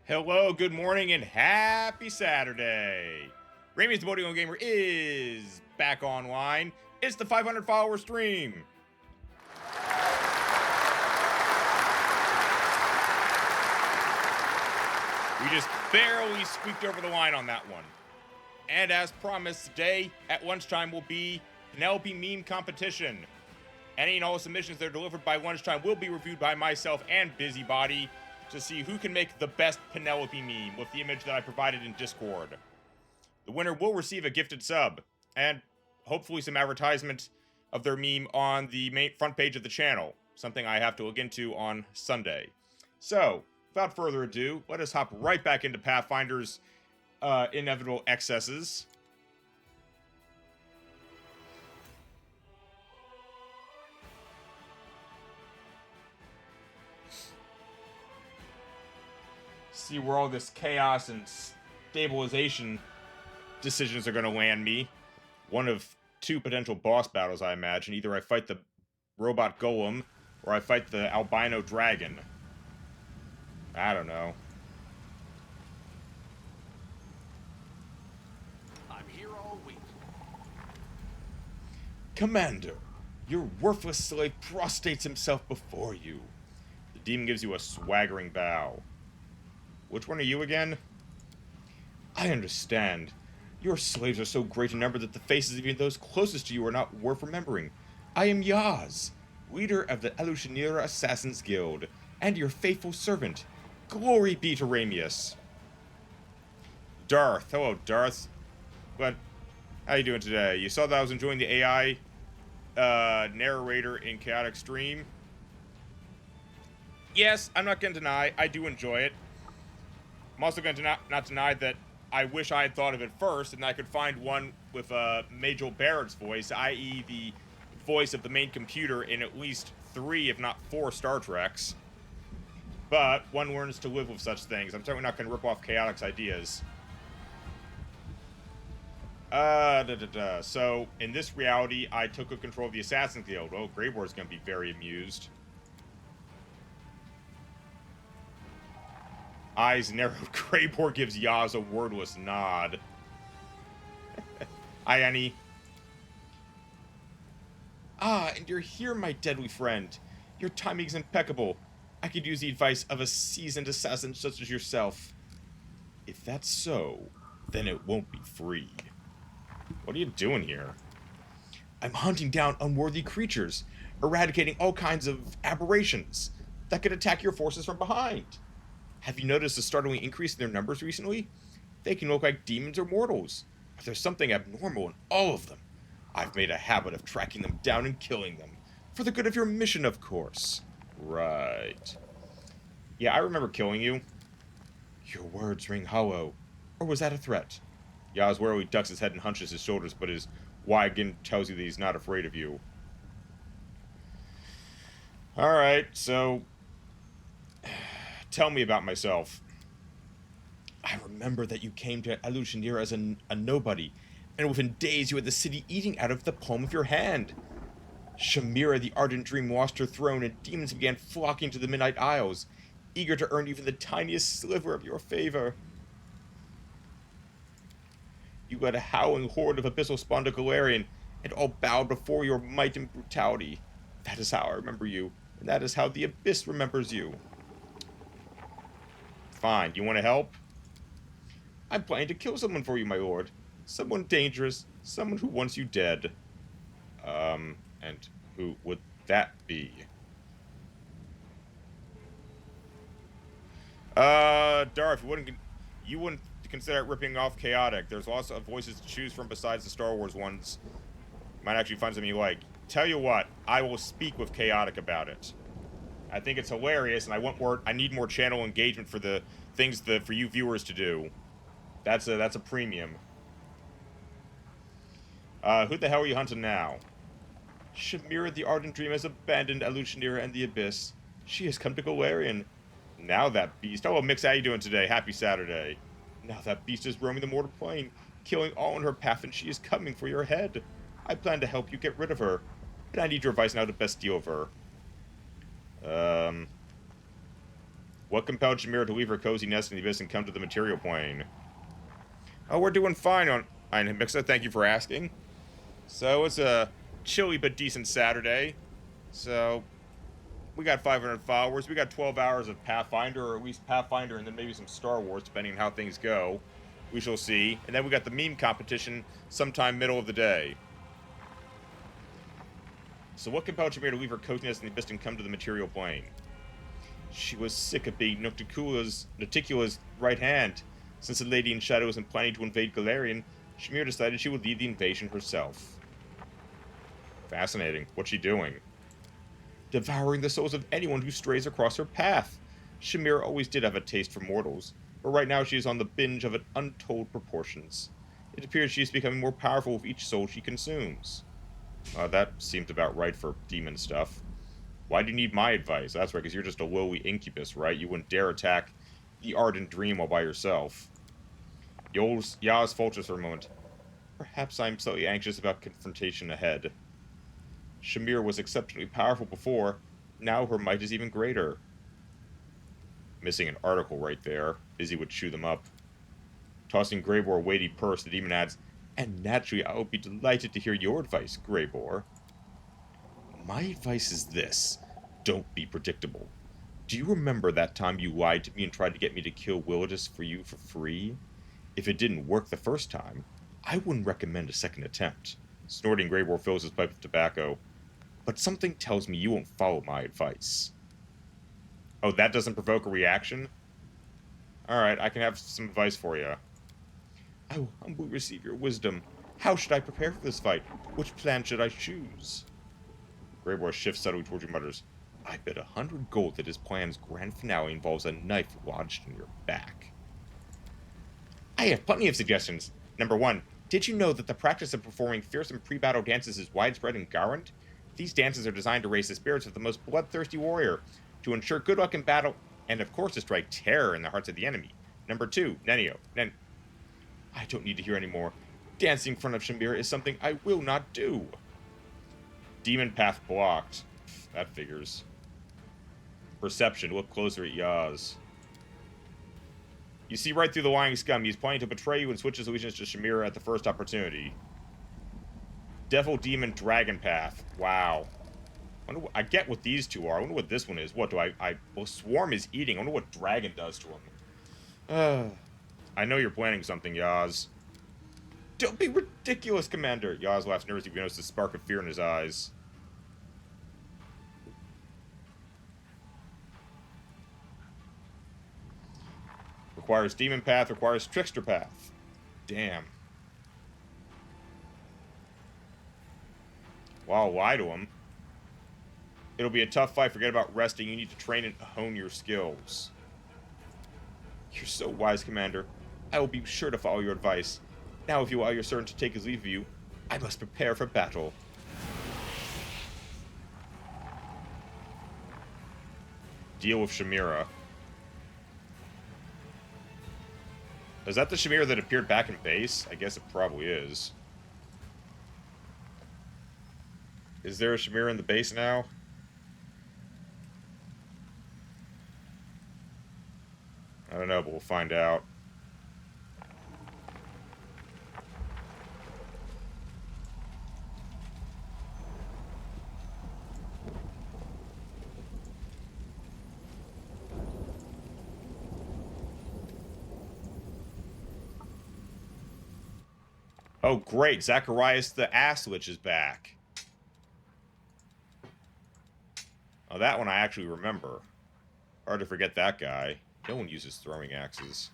Hello, good morning, and happy Saturday. Ramey's the Boating Gamer is back online. It's the 500 follower stream. We just barely squeaked over the line on that one. And as promised, today at lunchtime will be Penelope meme competition. Any and all submissions that are delivered by lunchtime will be reviewed by myself and Busybody to see who can make the best Penelope meme with the image that I provided in Discord. The winner will receive a gifted sub and hopefully some advertisement of their meme on the main front page of the channel, something I have to look into on Sunday. So, without further ado, let us hop right back into Pathfinder's inevitable excesses. See where all this chaos and stabilization decisions are going to land me. One of two potential boss battles, I imagine. Either I fight the robot golem, or I fight the albino dragon. I don't know. I'm here all week. Commander, your worthless slave prostrates himself before you. The demon gives you a swaggering bow. Which one are you again? I understand. Your slaves are so great in number that the faces of even those closest to you are not worth remembering. I am Yaz, leader of the Elushanira Assassins Guild, and your faithful servant. Glory be to Ramius. Darth. Hello, Darth. What? How you doing today? You saw that I was enjoying the AI narrator in Chaotic Stream? Yes, I'm not going to deny. I do enjoy it. I'm also going to not deny that I wish I had thought of it first, and I could find one with Majel Barrett's voice, i.e. the voice of the main computer in at least 3, if not 4 Star Treks. But one learns to live with such things. I'm certainly not going to rip off Chaotic's ideas. So, in this reality, I took control of the Assassin Guild. Oh, Greyboard's going to be very amused. Eyes narrowed. Greyboard gives Yaz a wordless nod. Hi, Annie. Ah, and you're here, my deadly friend. Your timing is impeccable. I could use the advice of a seasoned assassin such as yourself. If that's so, then it won't be free. What are you doing here? I'm hunting down unworthy creatures, eradicating all kinds of aberrations that could attack your forces from behind. Have you noticed a startling increase in their numbers recently? They can look like demons or mortals, but there's something abnormal in all of them. I've made a habit of tracking them down and killing them, for the good of your mission, of course. Right. Yeah, I remember killing you. Your words ring hollow. Or was that a threat? Yaz warily ducks his head and hunches his shoulders, but his wagon tells you that he's not afraid of you. Alright, so tell me about myself. I remember that you came to Elushanira as a nobody, and within days you had the city eating out of the palm of your hand. Shamira the Ardent Dream lost her throne, and demons began flocking to the Midnight Isles, eager to earn even the tiniest sliver of your favor. You led a howling horde of abyssal spawned Galarian, and all bowed before your might and brutality. That is how I remember you, and that is how the Abyss remembers you. Fine, you want to help? I'm planning to kill someone for you, my lord. Someone dangerous, someone who wants you dead. And who would that be? Darth, you wouldn't consider ripping off Chaotic. There's lots of voices to choose from besides the Star Wars ones. You might actually find something you like. Tell you what, I will speak with Chaotic about it. I think it's hilarious, and I need more channel engagement for the things for you viewers to do. That's a premium. Who the hell are you hunting now? Shamira the Ardent Dream has abandoned Elushanira and the Abyss. She has come to Galarian. Now that beast... Oh, Mix, how you doing today? Happy Saturday. Now that beast is roaming the mortal plane, killing all in her path, and she is coming for your head. I plan to help you get rid of her, but I need your advice on how to best deal with her. What compelled Shamira to leave her cozy nest in the abyss and come to the material plane? Oh, we're doing fine on Mixa. Thank you for asking. So it's a chilly but decent Saturday. So we got 500 followers. We got 12 hours of Pathfinder, or at least Pathfinder, and then maybe some Star Wars, depending on how things go. We shall see. And then we got the meme competition sometime middle of the day. So what compelled Shamir to leave her coziness in the abyss and come to the material plane? She was sick of being Noticula's right hand. Since the Lady in Shadow wasn't planning to invade Galarian, Shamir decided she would lead the invasion herself. Fascinating. What's she doing? Devouring the souls of anyone who strays across her path. Shamir always did have a taste for mortals, but right now she is on the binge of untold proportions. It appears she is becoming more powerful with each soul she consumes. That seemed about right for demon stuff. Why do you need my advice? That's right, because you're just a lowly incubus, right? You wouldn't dare attack the ardent dream all by yourself. Yaz falters for a moment. Perhaps I'm slightly anxious about confrontation ahead. Shamir was exceptionally powerful before. Now her might is even greater. Missing an article right there. Izzy would chew them up. Tossing Greybor a weighty purse, the demon adds, and naturally I would be delighted to hear your advice, Greybor. My advice is this. Don't be predictable. Do you remember that time you lied to me and tried to get me to kill Willidus for you for free? If it didn't work the first time, I wouldn't recommend a second attempt. Snorting, Greybor fills his pipe with tobacco. But something tells me you won't follow my advice. Oh, that doesn't provoke a reaction? Alright, I can have some advice for you. I will humbly receive your wisdom. How should I prepare for this fight? Which plan should I choose? Greybor shifts subtly towards you, mutters, I bet 100 gold that his plan's grand finale involves a knife lodged in your back. I have plenty of suggestions. Number 1. Did you know that the practice of performing fearsome pre-battle dances is widespread in Garand? These dances are designed to raise the spirits of the most bloodthirsty warrior, to ensure good luck in battle, and of course to strike terror in the hearts of the enemy. Number 2. Nenio. I don't need to hear any more. Dancing in front of Shamir is something I will not do. Demon path blocked. That figures. Perception. Look closer at Yaz. You see right through the lying scum. He's planning to betray you and switch his allegiance to Shamira at the first opportunity. Devil Demon Dragon Path. Wow. I get what these two are. I wonder what this one is. What do well, Swarm is eating. I wonder what Dragon does to him. I know you're planning something, Yaz. Don't be ridiculous, Commander. Yaz laughs nervously. We notice the spark of fear in his eyes. Requires Demon Path, requires Trickster Path. Damn. Well, I'll lie to him. It'll be a tough fight. Forget about resting. You need to train and hone your skills. You're so wise, Commander. I will be sure to follow your advice. Now, if you allow your servant to take his leave of you, I must prepare for battle. Deal with Shamira. Is that the Shamira that appeared back in base? I guess it probably is. Is there a Shamira in the base now? I don't know, but we'll find out. Oh, great. Zacharias the Asslich is back. Oh, that one I actually remember. Hard to forget that guy. No one uses throwing axes.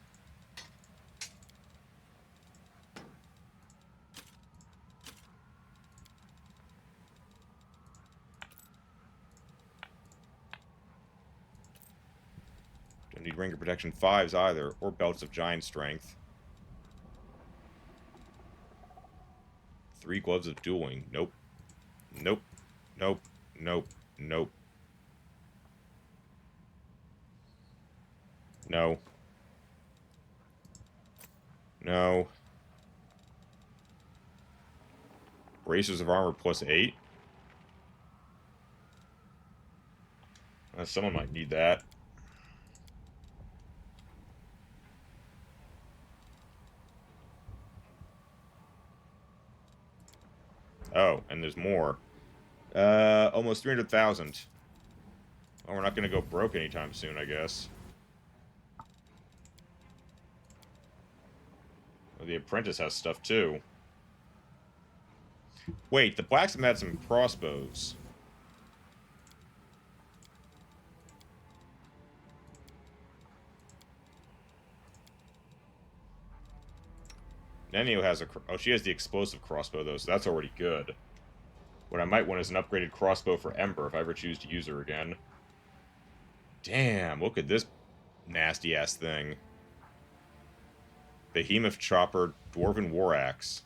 Don't need Ranger Protection 5s either, or Belts of Giant Strength. 3 Gloves of Dueling. Nope. Nope. Nope. Nope. Nope. No. No. Bracers of Armor plus 8? Someone might need that. Oh, and there's more. Almost 300,000. Well, we're not gonna go broke anytime soon, I guess. Well, the apprentice has stuff, too. Wait, the blacksmith had some crossbows. Nenio has a... Oh, she has the explosive crossbow, though, so that's already good. What I might want is an upgraded crossbow for Ember if I ever choose to use her again. Damn, look at this nasty-ass thing. Behemoth Chopper, Dwarven War Axe.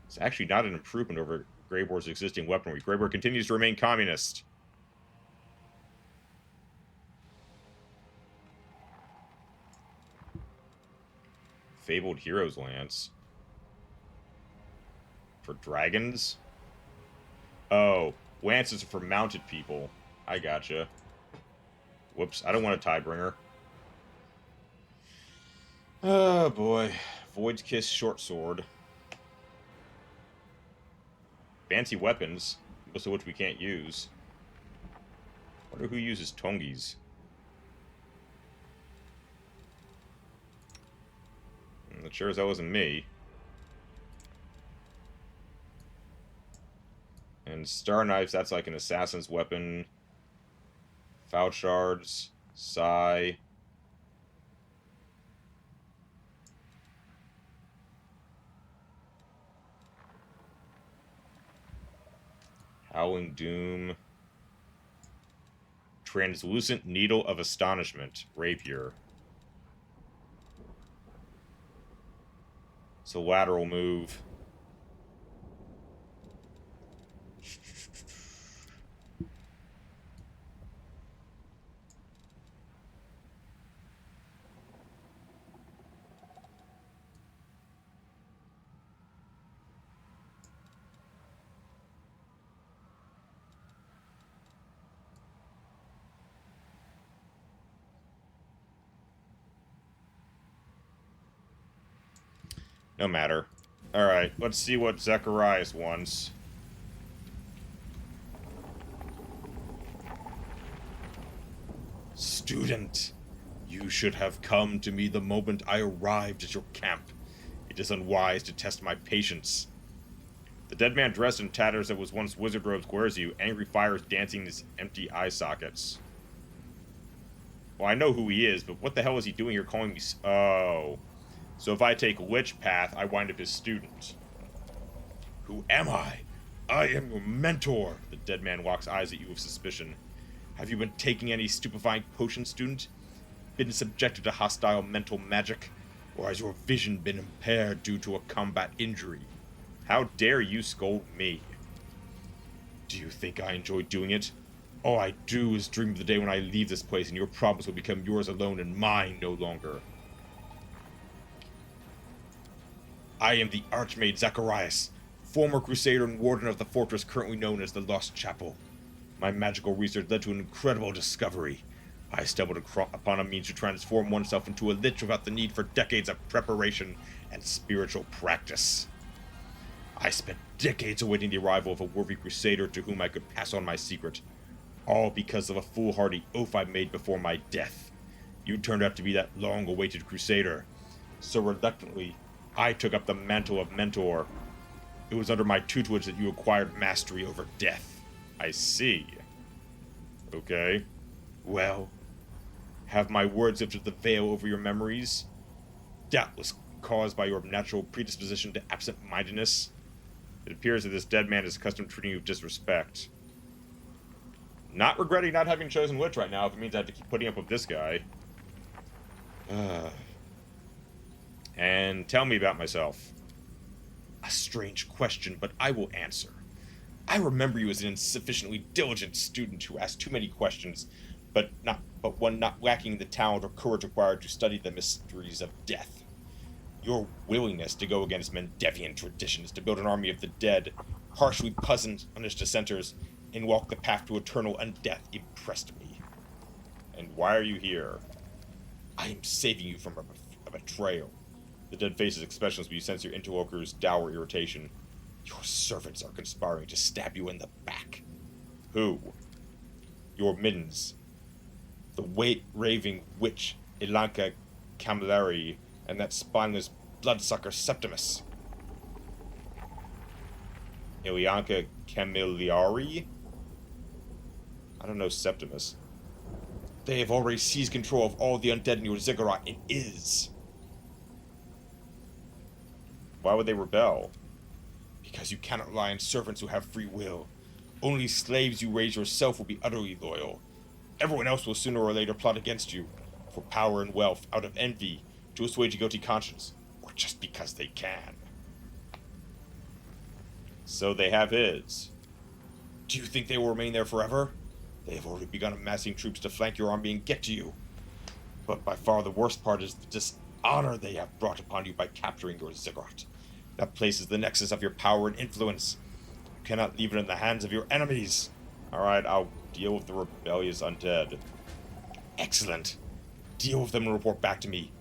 It's actually not an improvement over Grey War's existing weaponry. Grey War continues to remain communist. Fabled Heroes Lance. For dragons? Oh, lances are for mounted people. I gotcha. Whoops, I don't want a Tiebringer. Oh boy. Void's Kiss Short Sword. Fancy weapons, most of which we can't use. Wonder who uses Tongis. That sure as hell wasn't me. And Star Knives, that's like an assassin's weapon. Foul Shards, Sai. Howling Doom. Translucent Needle of Astonishment, Rapier. It's a lateral move. No matter. Alright, let's see what Zacharias wants. Student, you should have come to me the moment I arrived at your camp. It is unwise to test my patience. The dead man dressed in tatters that was once wizard robes glares at you, angry fires dancing in his empty eye sockets. Well, I know who he is, but what the hell is he doing here calling me... Oh. So if I take Lich Path, I wind up his student. Who am I? I am your mentor. The dead man locks eyes at you with suspicion. Have you been taking any stupefying potion, student? Been subjected to hostile mental magic? Or has your vision been impaired due to a combat injury? How dare you scold me? Do you think I enjoy doing it? All I do is dream of the day when I leave this place and your problems will become yours alone and mine no longer. I am the Archmage Zacharias, former Crusader and Warden of the fortress currently known as the Lost Chapel. My magical research led to an incredible discovery. I stumbled upon a means to transform oneself into a Lich without the need for decades of preparation and spiritual practice. I spent decades awaiting the arrival of a worthy Crusader to whom I could pass on my secret, all because of a foolhardy oath I made before my death. You turned out to be that long-awaited Crusader, so reluctantly, I took up the mantle of Mentor. It was under my tutelage that you acquired mastery over death. I see. Okay. Well, have my words lifted the veil over your memories? Doubtless caused by your natural predisposition to absent-mindedness. It appears that this dead man is accustomed to treating you with disrespect. Not regretting not having chosen Lich right now if it means I have to keep putting up with this guy. And tell me about myself. A strange question, but I will answer. I remember you as an insufficiently diligent student who asked too many questions, but one not lacking the talent or courage required to study the mysteries of death. Your willingness to go against Mendevian traditions, to build an army of the dead, harshly punish dissenters, and walk the path to eternal undeath impressed me. And why are you here? I am saving you from a betrayal. The dead face's expressions when you sense your interlocutor's dour irritation. Your servants are conspiring to stab you in the back. Who? Your mittens. The raving witch Ilanka Camilleri and that spineless bloodsucker Septimus. Ilyanka Camilleri? I don't know Septimus. They have already seized control of all the undead in your ziggurat. It is. Why would they rebel? Because you cannot rely on servants who have free will. Only slaves you raise yourself will be utterly loyal. Everyone else will sooner or later plot against you, for power and wealth, out of envy, to assuage a guilty conscience, or just because they can. So they have his. Do you think they will remain there forever? They have already begun amassing troops to flank your army and get to you. But by far the worst part is the dishonor they have brought upon you by capturing your ziggurat. That place is the nexus of your power and influence. You cannot leave it in the hands of your enemies. Alright, I'll deal with the rebellious undead. Excellent. Deal with them and report back to me.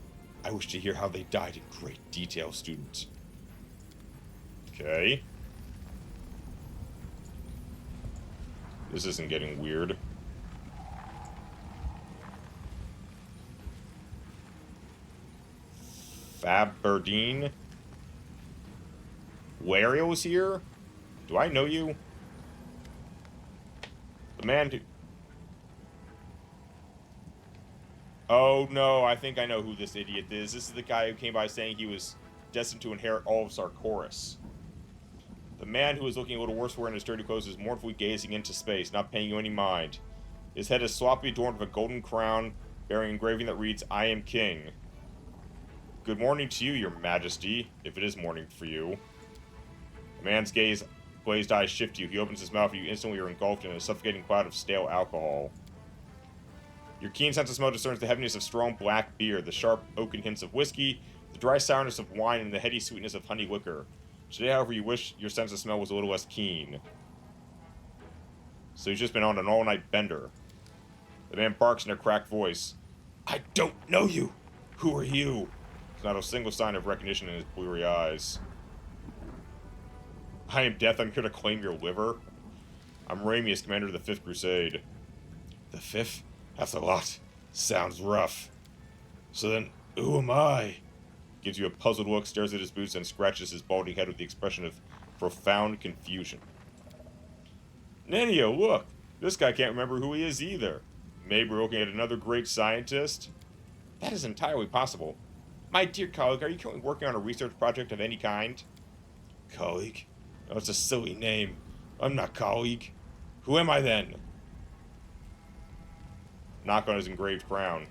I wish to hear how they died in great detail, student. Okay. This isn't getting weird. Faberdine? Wariel's here? Do I know you? The man who... Oh no, I think I know who this idiot is. This is the guy who came by saying he was destined to inherit all of Sarkoris. The man who is looking a little worse for wear in his dirty clothes is mournfully gazing into space, not paying you any mind. His head is sloppily adorned with a golden crown, bearing an engraving that reads, I am king. Good morning to you, your majesty, if it is morning for you. The man's glazed eyes shift to you. He opens his mouth and you instantly are engulfed in a suffocating cloud of stale alcohol. Your keen sense of smell discerns the heaviness of strong black beer, the sharp oaken hints of whiskey, the dry sourness of wine, and the heady sweetness of honey liquor. Today, however, you wish your sense of smell was a little less keen. So he's just been on an all-night bender. The man barks in a cracked voice. I don't know you! Who are you? There's not a single sign of recognition in his bleary eyes. I am Death, I'm here to claim your liver. I'm Ramius, commander of the 5th Crusade. The 5th? That's a lot. Sounds rough. So then, who am I? Gives you a puzzled look, stares at his boots, and scratches his balding head with the expression of profound confusion. Nenio, look! This guy can't remember who he is either. Maybe we're looking at another great scientist? That is entirely possible. My dear colleague, are you currently working on a research project of any kind? Colleague? Oh, it's a silly name. I'm not colleague. Who am I then? Knock on his engraved crown.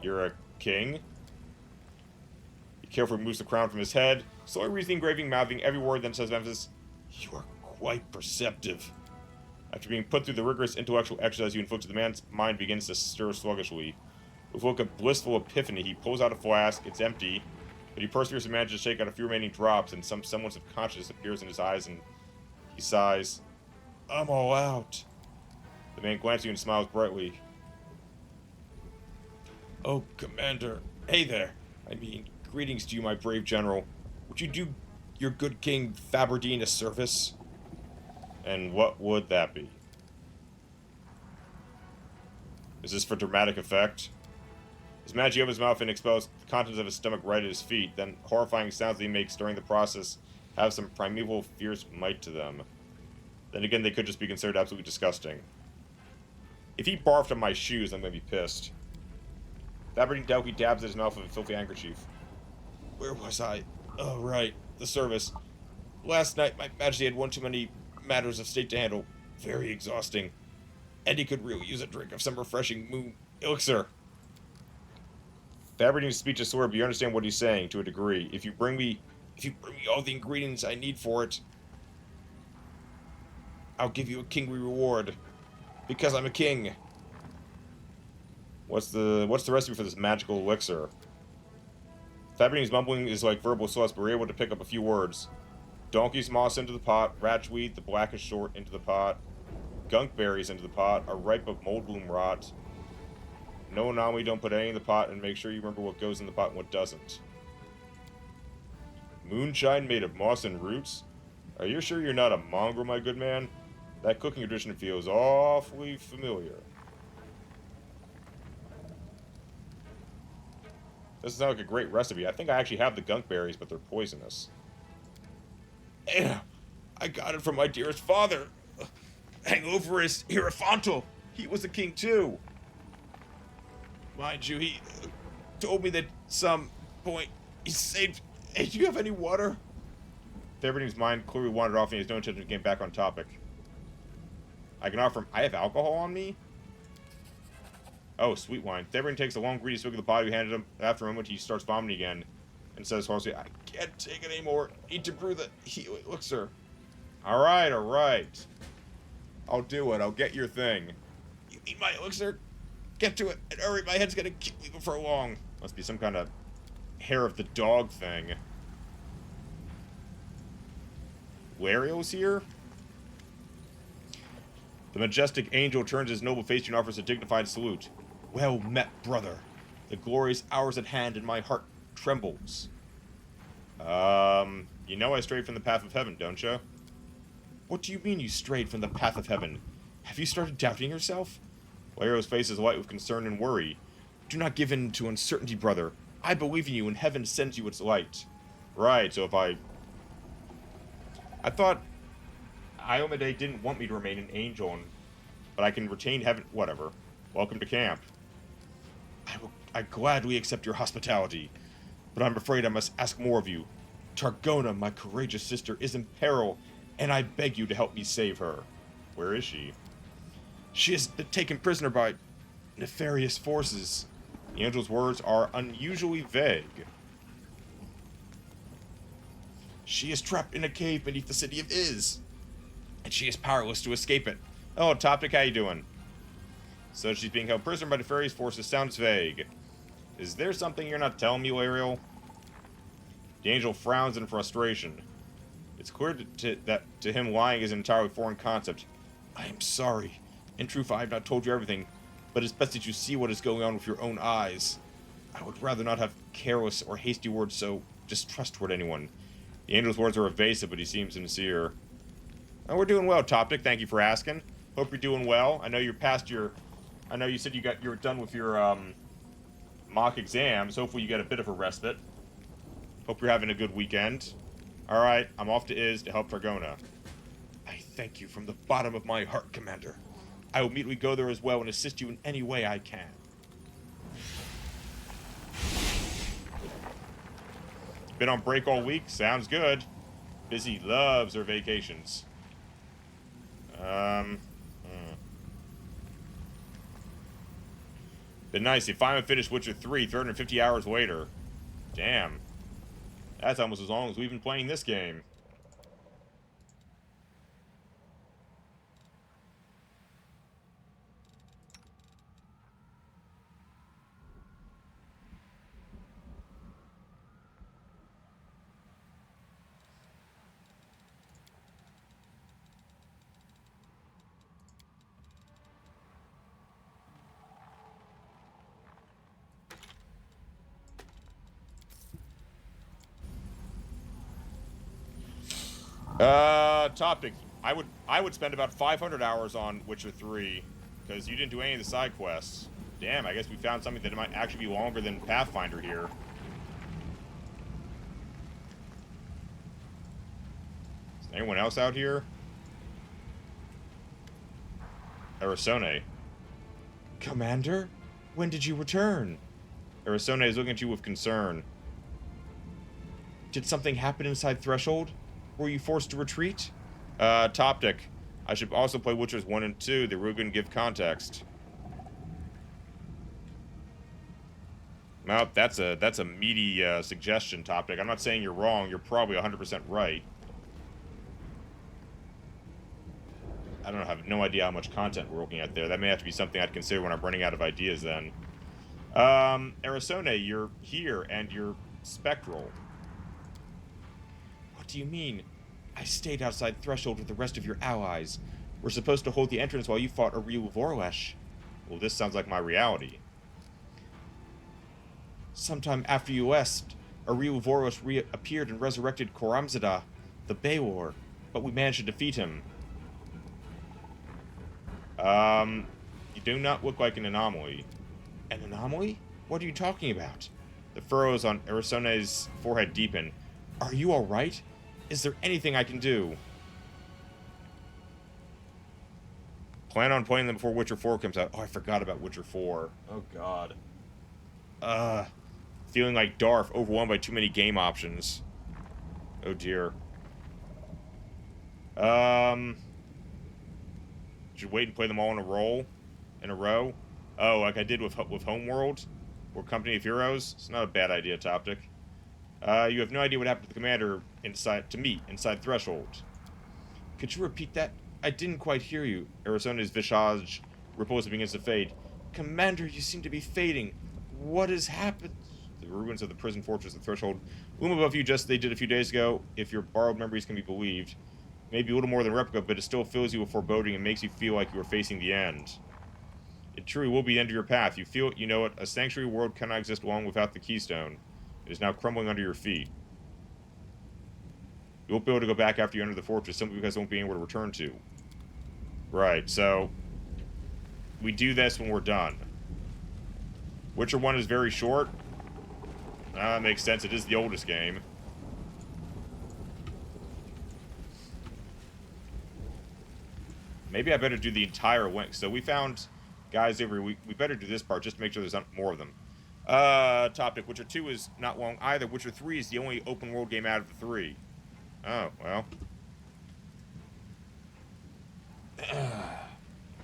You're a king? He carefully moves the crown from his head, slowly reads the engraving, mouthing every word, then says with emphasis, You are quite perceptive. After being put through the rigorous intellectual exercise you inflicted, the man's mind begins to stir sluggishly. With a look of blissful epiphany, he pulls out a flask. It's empty, but he perseveres and manages to shake out a few remaining drops, and some semblance of consciousness appears in his eyes, and he sighs. I'm all out. The man glances at you and smiles brightly. Oh, Commander. Hey there. I mean, greetings to you, my brave general. Would you do your good King Faberdine a service? And what would that be? Is this for dramatic effect? His magic opens his mouth and expels the contents of his stomach right at his feet. Then horrifying sounds that he makes during the process have some primeval fierce might to them. Then again, they could just be considered absolutely disgusting. If he barfed on my shoes, I'm gonna be pissed. Faberdine Delky dabs at his mouth with a filthy handkerchief. Where was I? Oh, right. The service. Last night, my majesty had one too many matters of state to handle. Very exhausting. And he could really use a drink of some refreshing moon elixir. Faberdine's speech is slurred, but you understand what he's saying to a degree. If you bring me all the ingredients I need for it, I'll give you a kingly reward. Because I'm a king. What's the recipe for this magical elixir? Faberdine's mumbling is like verbal sauce, but we're able to pick up a few words. Donkey's moss into the pot, ratchweed, the blackish sort, into the pot, gunk berries into the pot, a ripe of mold bloom rot. No anomaly, don't put any in the pot, and make sure you remember what goes in the pot and what doesn't. Moonshine made of moss and roots? Are you sure you're not a mongrel, my good man? That cooking tradition feels awfully familiar. This sounds like a great recipe. I think I actually have the gunk berries, but they're poisonous. Yeah, I got it from my dearest father. Hangover is Hierophantol. He was a king too. Mind you, he told me that some point he saved. Hey, do you have any water? Everything's mind clearly wandered off and he has no intention to get back on topic. I can offer him. I have alcohol on me? Oh, sweet wine. Theverin takes a long, greedy swig of the bottle we handed him. After a moment, he starts vomiting again and says hoarsely, I can't take it anymore. Need to brew the healing elixir. Alright, alright. I'll do it. I'll get your thing. You need my elixir? Get to it. And hurry, my head's gonna kill me before long. Must be some kind of hair of the dog thing. Lariel's here? The majestic angel turns his noble face to you and offers a dignified salute. Well met, brother. The glorious hour's at hand and my heart trembles. You know I strayed from the path of heaven, don't you? What do you mean you strayed from the path of heaven? Have you started doubting yourself? Lariel's face is light with concern and worry. Do not give in to uncertainty, brother. I believe in you and heaven sends you its light. Right, so if I thought Iomade didn't want me to remain an angel, but I can retain heaven. Whatever. Welcome to camp. I gladly accept your hospitality, but I'm afraid I must ask more of you. Targona, my courageous sister, is in peril, and I beg you to help me save her. Where is she? She has been taken prisoner by nefarious forces. The angel's words are unusually vague. She is trapped in a cave beneath the city of Iz, and she is powerless to escape it. Oh, Topic, how you doing? So she's being held prisoner by nefarious forces. Sounds vague. Is there something you're not telling me, Ariel? The angel frowns in frustration. It's clear that to him lying is an entirely foreign concept. I am sorry. In truth, I have not told you everything, but it's best that you see what is going on with your own eyes. I would rather not have careless or hasty words, so just trust toward anyone. The angel's words are evasive, but he seems sincere. Oh, we're doing well, Topic. Thank you for asking. Hope you're doing well. I know you're past your... I know you said you were done with your mock exams. Hopefully you get a bit of a respite. Hope you're having a good weekend. Alright, I'm off to Iz to help Targona. I thank you from the bottom of my heart, Commander. I will immediately go there as well and assist you in any way I can. Been on break all week? Sounds good. Busy loves her vacations. Been nice. If I'm finished Witcher 3, 350 hours later. Damn. That's almost as long as we've been playing this game. Topic. I would spend about 500 hours on Witcher 3, because you didn't do any of the side quests. Damn, I guess we found something that might actually be longer than Pathfinder here. Is anyone else out here? Arisone. Commander? When did you return? Arisone is looking at you with concern. Did something happen inside Threshold? Were you forced to retreat? Toptic. I should also play Witchers 1 and 2. They really couldn't give context. Well, that's a meaty suggestion, Toptic. I'm not saying you're wrong. You're probably 100% right. I don't know. I have no idea how much content we're looking at there. That may have to be something I'd consider when I'm running out of ideas then. Arisone, you're here, and you're spectral. What do you mean? I stayed outside Threshold with the rest of your allies. We're supposed to hold the entrance while you fought a real Vorlesh. Well, this sounds like my reality. Sometime after you left, Voros reappeared and resurrected Koramzada, the Bayor, but we managed to defeat him. You do not look like an anomaly. An anomaly? What are you talking about? The furrows on Arisone's forehead deepen. Are you alright? Is there anything I can do? Plan on playing them before Witcher 4 comes out. Oh, I forgot about Witcher 4. Oh, God. Feeling like Darth, overwhelmed by too many game options. Oh, dear. Should wait and play them all in a row? Oh, like I did with Homeworld? Or Company of Heroes? It's not a bad idea, Toptic. You have no idea what happened to the commander inside Threshold. Could you repeat that? I didn't quite hear you. Arizona's visage ripples and begins to fade. Commander, you seem to be fading. What has happened? The ruins of the prison fortress of Threshold loom above you just as they did a few days ago, if your borrowed memories can be believed. Maybe a little more than replica, but it still fills you with foreboding and makes you feel like you are facing the end. It truly will be the end of your path. You feel it, you know it. A sanctuary world cannot exist long without the keystone. It is now crumbling under your feet. You won't be able to go back after you enter the fortress simply because it won't be anywhere to return to. Right, so we do this when we're done. Witcher 1 is very short. That makes sense. It is the oldest game. Maybe I better do the entire length. So we found guys every week. We better do this part just to make sure there's not more of them. Topic. Witcher 2 is not long either. Witcher 3 is the only open world game out of the three. Oh, well.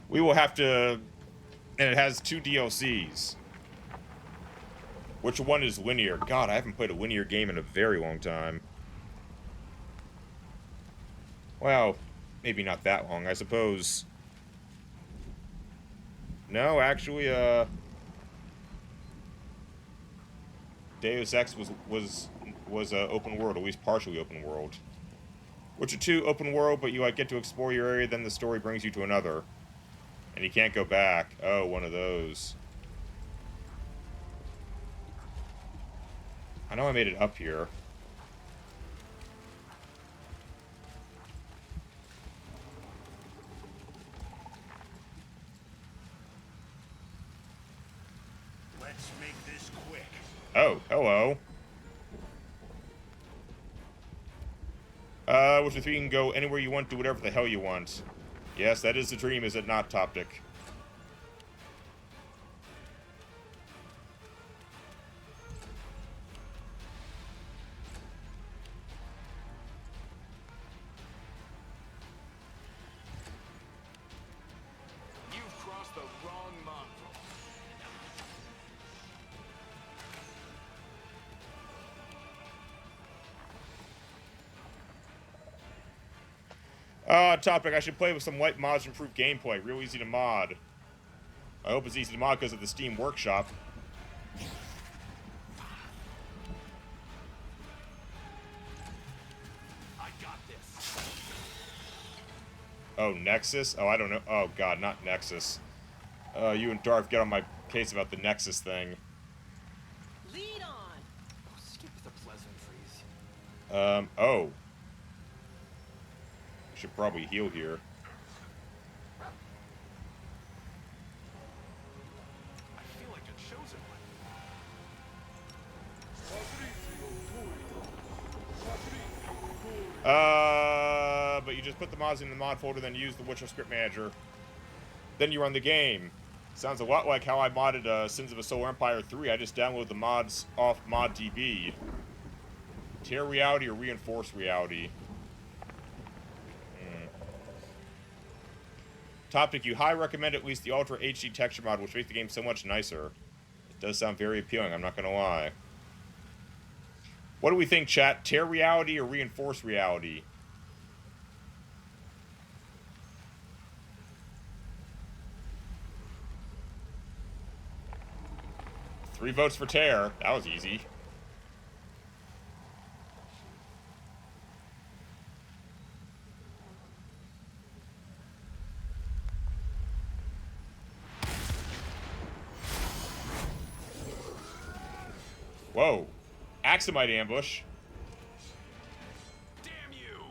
We will have to... And it has 2 DLCs. Witcher 1 is linear. God, I haven't played a linear game in a very long time. Well, maybe not that long, I suppose. No, actually, Deus Ex was open world, at least partially open world. Witcher 2, open world, but you like get to explore your area, then the story brings you to another. And you can't go back. Oh, one of those. I know I made it up here. Let's make this quick. Oh, hello. Witcher 3, you can go anywhere you want, do whatever the hell you want. Yes, that is the dream, is it not, Toptic? You've crossed the wrong month. Topic, I should play with some light mods to improve gameplay. Real easy to mod. I hope it's easy to mod because of the Steam Workshop. I got this. Oh, Nexus? Oh, I don't know. Oh, God, not Nexus. You and Darth get on my case about the Nexus thing. Lead on. Oh, skip the pleasantries. Oh. Should probably heal here. I feel like a chosen one. But you just put the mods in the mod folder, then use the Witcher script manager. Then you run the game. Sounds a lot like how I modded Sins of a Solar Empire 3. I just downloaded the mods off ModDB. Tear reality or reinforce reality? Topic, you high recommend at least the Ultra HD texture mod, which makes the game so much nicer. It does sound very appealing, I'm not gonna lie. What do we think, chat? Tear reality or reinforce reality? Three votes for tear. That was easy. Whoa. Axamite ambush. Damn you!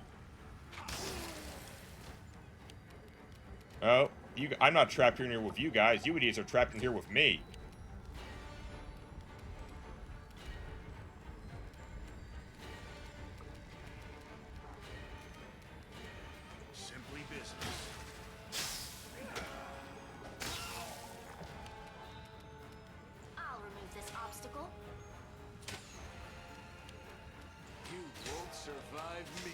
Oh, I'm not trapped in here with you guys. You idiots are trapped in here with me. Simply business. I'll remove this obstacle. You won't survive me.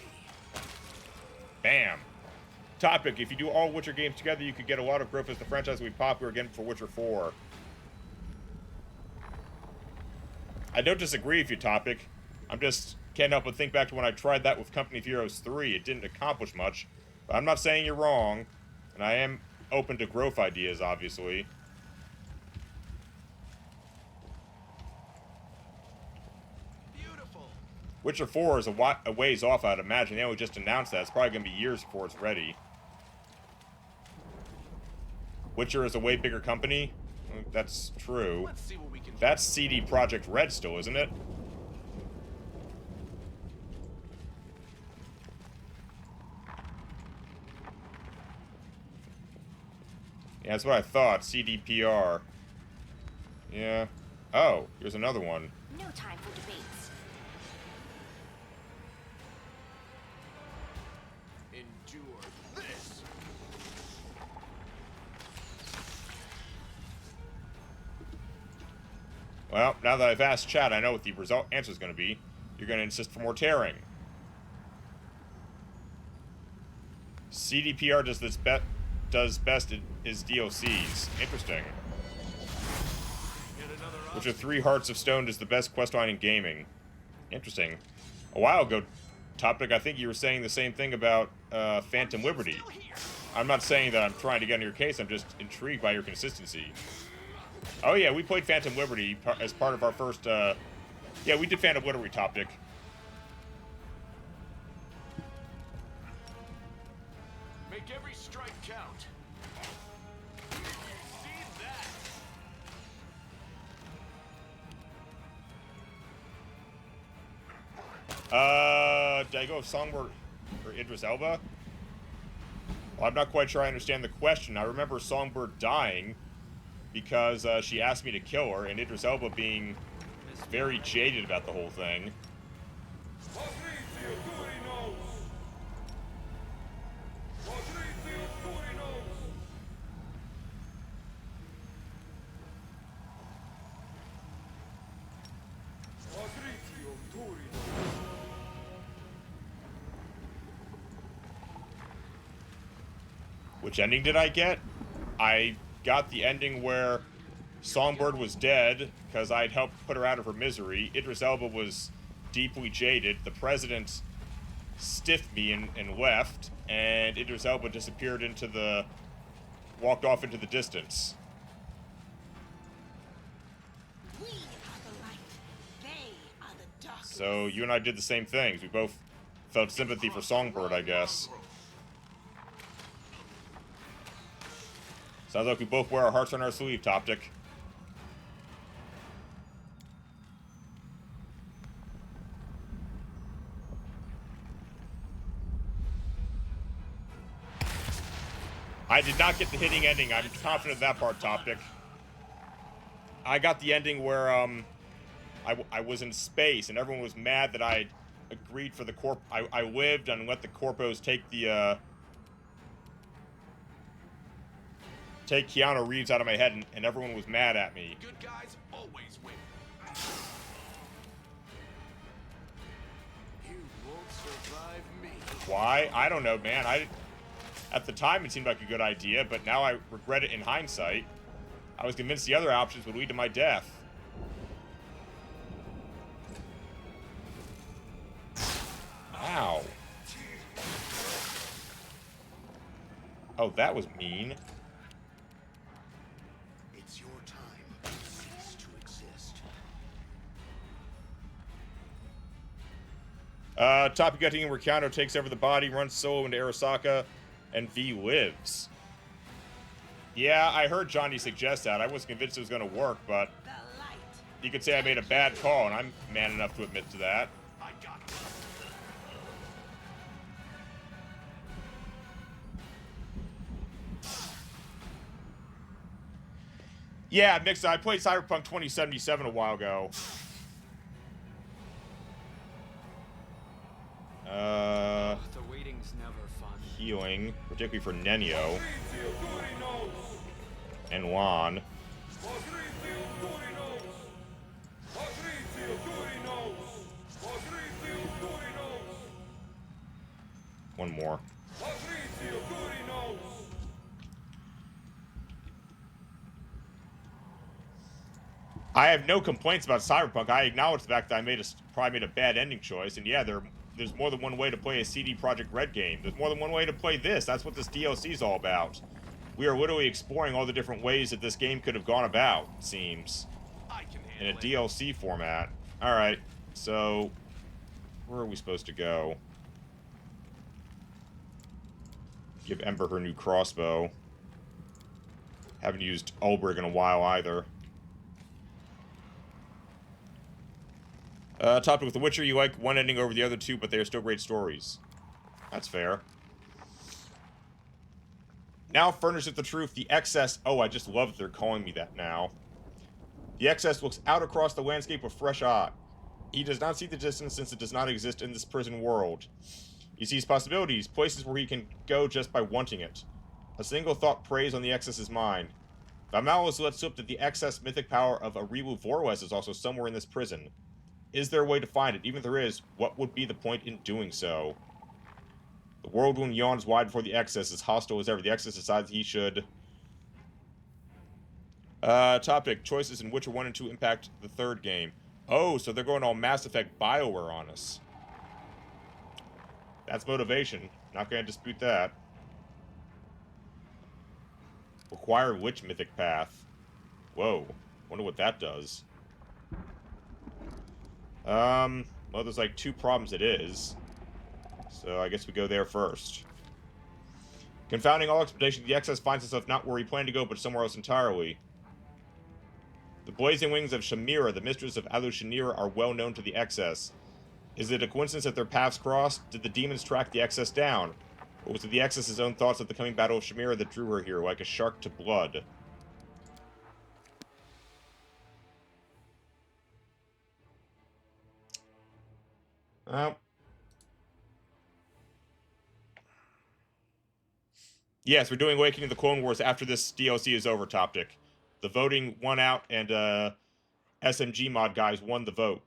Bam. Topic: if you do all Witcher games together, you could get a lot of growth as the franchise will be popular again for Witcher 4. I don't disagree with you, Topic. I'm just can't help but think back to when I tried that with Company of Heroes 3. It didn't accomplish much. But I'm not saying you're wrong. And I am open to growth ideas, obviously. Beautiful. Witcher 4 is a ways off, I'd imagine. They only just announced that. It's probably going to be years before it's ready. Witcher is a way bigger company. That's true. Let's see what we can do. That's CD Projekt Red still, isn't it? Yeah, that's what I thought. CDPR. Yeah. Oh, here's another one. No time for debates. Endure this. Well, now that I've asked chat, I know what the answer is going to be. You're going to insist for more tearing. CDPR does best is DLCs. Interesting. Yet another Witcher 3 Hearts of Stone is the best questline in gaming. Interesting. A while ago, Topic, I think you were saying the same thing about Phantom Liberty. Still here. I'm not saying that I'm trying to get into your case, I'm just intrigued by your consistency. Oh yeah, we played Phantom Liberty as part of our first, yeah, we did Phantom Liberty, Topic. Make every strike count. See that? Did I go with Songbird or Idris Elba? Well, I'm not quite sure I understand the question. I remember Songbird dying because she asked me to kill her, and Idris Elba being very jaded about the whole thing. Which ending did I get? I got the ending where Songbird was dead because I'd helped put her out of her misery. Idris Elba was deeply jaded. The president stiffed me and left, and Idris Elba disappeared walked off into the distance. We are the light. They are the darkness. So you and I did the same things. We both felt sympathy for Songbird, I guess. Sounds like we both wear our hearts on our sleeve, Toptic. I did not get the hitting ending. I'm confident of that part, Toptic. I got the ending where, I was in space and everyone was mad that I agreed for the corp. I lived and let the corpos take take Keanu Reeves out of my head, and everyone was mad at me. Good guys always win. You won't survive me. Why? I don't know, man. At the time, it seemed like a good idea, but now I regret it in hindsight. I was convinced the other options would lead to my death. Ow. Oh, that was mean. It's your time to cease to exist. Top Gutting where Keanu takes over the body, runs solo into Arasaka, and V lives. Yeah, I heard Johnny suggest that. I was convinced it was going to work, but The light You could say I made a bad call, and I'm man enough to admit to that. I got him. Yeah, Mix, I played Cyberpunk 2077 a while ago. The waiting's never fun. Healing, particularly for Nenio and Juan. One more. I have no complaints about Cyberpunk. I acknowledge the fact that I probably made a bad ending choice, and yeah, there's more than one way to play a CD Projekt Red game. There's more than one way to play this. That's what this DLC is all about. We are literally exploring all the different ways that this game could have gone about, it seems, I can in a handle it. DLC format. Alright, so where are we supposed to go? Give Ember her new crossbow. Haven't used Ulbrig in a while either. Topic with The Witcher, you like one ending over the other two, but they are still great stories. That's fair. Now furnished with the truth, the Excess... Oh, I just love that they're calling me that now. The Excess looks out across the landscape with fresh eye. He does not see the distance since it does not exist in this prison world. He sees possibilities, places where he can go just by wanting it. A single thought preys on the Excess's mind. Valmalis lets slip that the Excess mythic power of Arilu Vorles is also somewhere in this prison. Is there a way to find it? Even if there is, what would be the point in doing so? The world wound yawns wide before the Excess, as hostile as ever. The Excess decides he should... Topic. Choices in Witcher 1 and 2 impact the third game. Oh, so they're going all Mass Effect BioWare on us. That's motivation. Not going to dispute that. Acquire which mythic path? Whoa. Wonder what that does. Well, there's like two problems it is. So I guess we go there first. Confounding all expectations, the Excess finds itself not where he planned to go, but somewhere else entirely. The blazing wings of Shamira, the mistress of Alu Shanira, are well known to the Excess. Is it a coincidence that their paths crossed? Did the demons track the Excess down? Or was it the Excess's own thoughts of the coming battle of Shamira that drew her here, like a shark to blood? Yes, we're doing Awakening of the Clone Wars after this DLC is over, Topic. The voting won out, and SMG mod guys won the vote.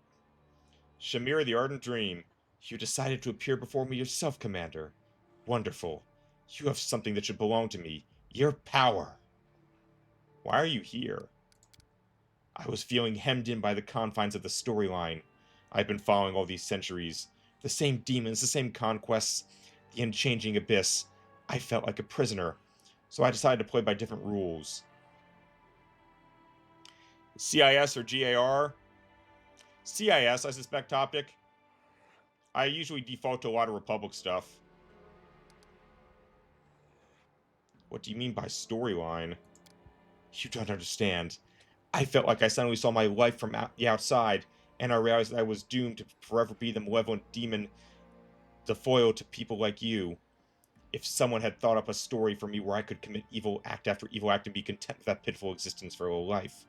Shamira, the Ardent Dream. You decided to appear before me yourself, Commander. Wonderful. You have something that should belong to me. Your power. Why are you here? I was feeling hemmed in by the confines of the storyline I've been following all these centuries. The same demons, the same conquests, the unchanging abyss. I felt like a prisoner, so I decided to play by different rules. CIS or GAR? CIS, I suspect, Topic. I usually default to a lot of Republic stuff. What do you mean by storyline? You don't understand. I felt like I suddenly saw my life from the outside, and I realized that I was doomed to forever be the malevolent demon, the foil to people like you. If someone had thought up a story for me where I could commit evil act after evil act and be content with that pitiful existence for a life,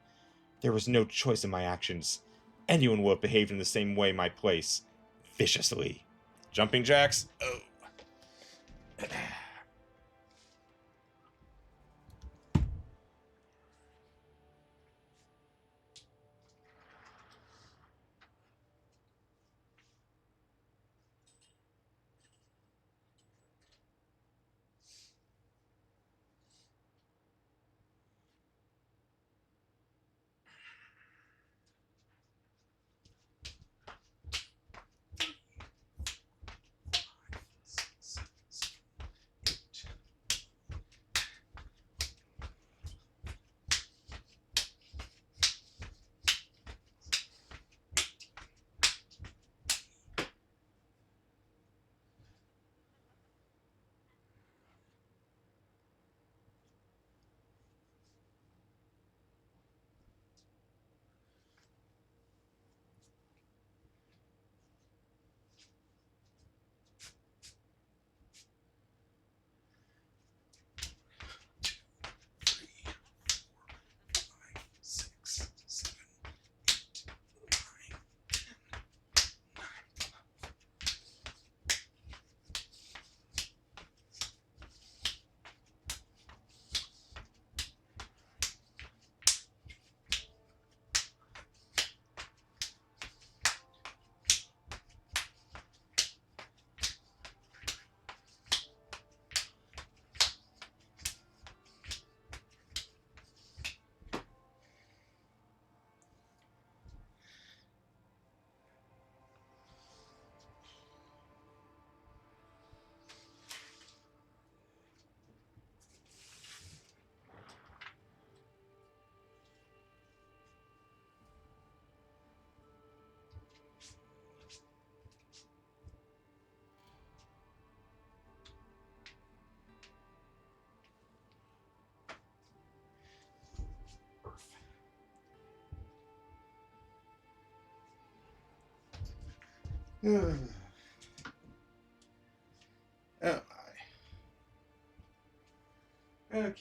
there was no choice in my actions. Anyone would have behaved in the same way in my place. Viciously. Jumping jacks? Oh. Oh my. Okay.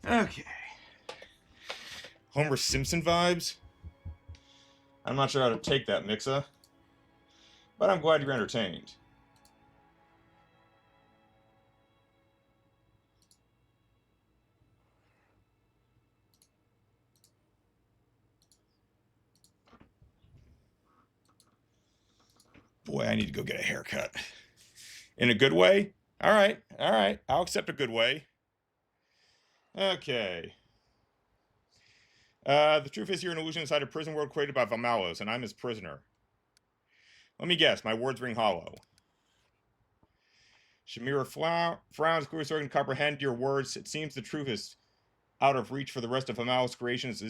Okay. Homer Simpson vibes? I'm not sure how to take that, Mixa. But I'm glad you're entertained. Boy, I need to go get a haircut. In a good way? Alright, alright. I'll accept a good way. Okay. The truth is, you're an illusion inside a prison world created by Vamalos, and I'm his prisoner. Let me guess, my words ring hollow. Shamira frowns, clearly so I can comprehend your words. It seems the truth is out of reach for the rest of Vamalos' creations.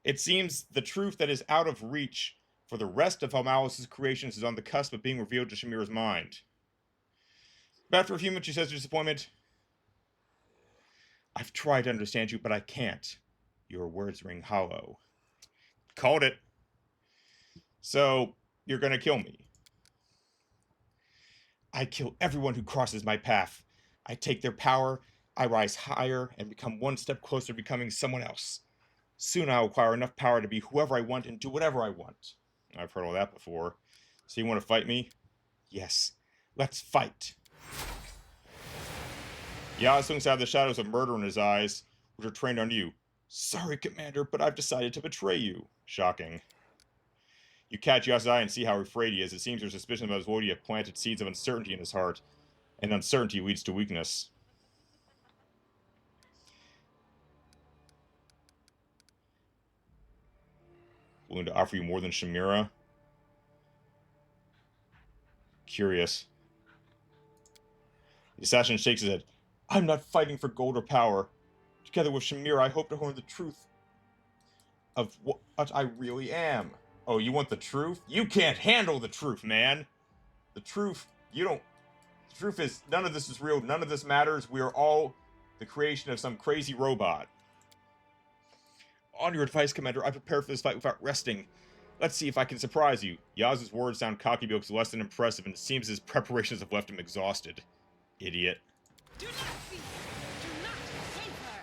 It seems the truth that is out of reach for the rest of Vamalos' creations is on the cusp of being revealed to Shamira's mind. But after a few minutes, she says in disappointment, I've tried to understand you, but I can't. Your words ring hollow. Called it. So, you're gonna kill me. I kill everyone who crosses my path. I take their power, I rise higher, and become one step closer to becoming someone else. Soon I'll acquire enough power to be whoever I want and do whatever I want. I've heard all that before. So you want to fight me? Yes. Let's fight. Yaz swings out of the shadows of murder in his eyes, which are trained on you. Sorry, Commander, but I've decided to betray you. Shocking. You catch Yaz's eye and see how afraid he is. It seems your suspicions about his loyalty have planted seeds of uncertainty in his heart, and uncertainty leads to weakness. Willing to offer you more than Shamira? Curious. The assassin shakes his head. I'm not fighting for gold or power. Together with Shamira, I hope to learn the truth of what I really am. Oh, you want the truth? You can't handle the truth, man. The truth, you don't... The truth is, none of this is real. None of this matters. We are all the creation of some crazy robot. On your advice, Commander, I prepare for this fight without resting. Let's see if I can surprise you. Yaz's words sound cocky, but looks less than impressive, and it seems his preparations have left him exhausted. Idiot. Do not fear. Do not save her.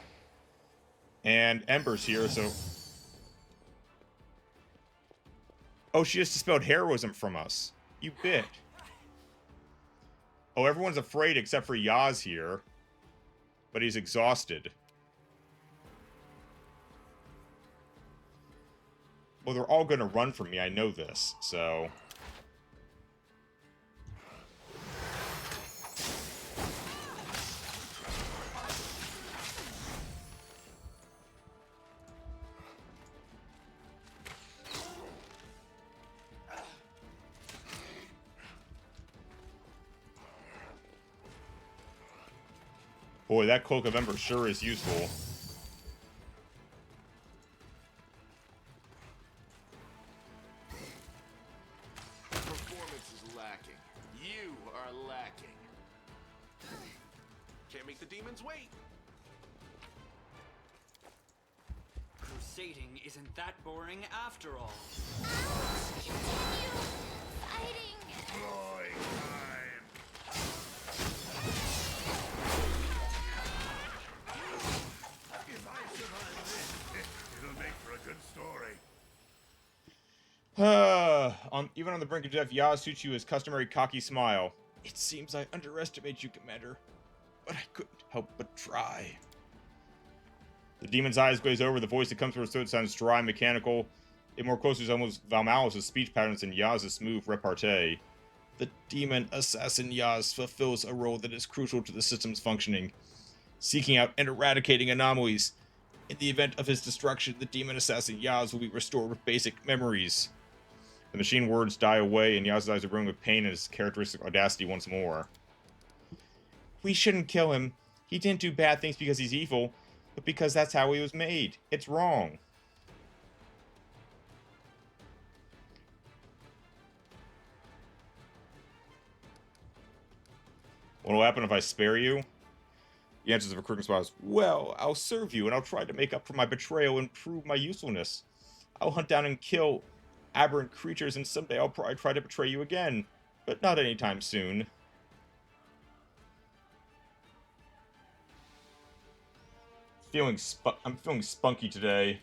And Ember's here, so... Oh, she just dispelled heroism from us. You bit. Oh, everyone's afraid except for Yaz here. But he's exhausted. Well, they're all gonna run from me, I know this, so... Boy, that Cloak of Ember sure is useful. Performance is lacking. You are lacking. Can't make the demons wait. Crusading isn't that boring after all. Continue fighting. Drawing time. If I survive this, it'll make for a good story. Even on the brink of death, Yaz shoots you his customary cocky smile. It seems I underestimate you, Commander, but I couldn't help but try. The demon's eyes glaze over. The voice that comes from her throat sounds dry and mechanical. It more closely resembles Valmalos' speech patterns than Yaz's smooth repartee. The demon assassin Yaz fulfills a role that is crucial to the system's functioning, seeking out and eradicating anomalies. In the event of his destruction, the demon assassin Yaz will be restored with basic memories. The machine words die away, and Yaz's eyes are brimming with pain and his characteristic audacity once more. We shouldn't kill him. He didn't do bad things because he's evil, but because that's how he was made. It's wrong. What'll happen if I spare you? The answer to the recruiting spot is, well, I'll serve you, and I'll try to make up for my betrayal and prove my usefulness. I'll hunt down and kill aberrant creatures, and someday I'll probably try to betray you again. But not anytime soon. I'm feeling spunky today.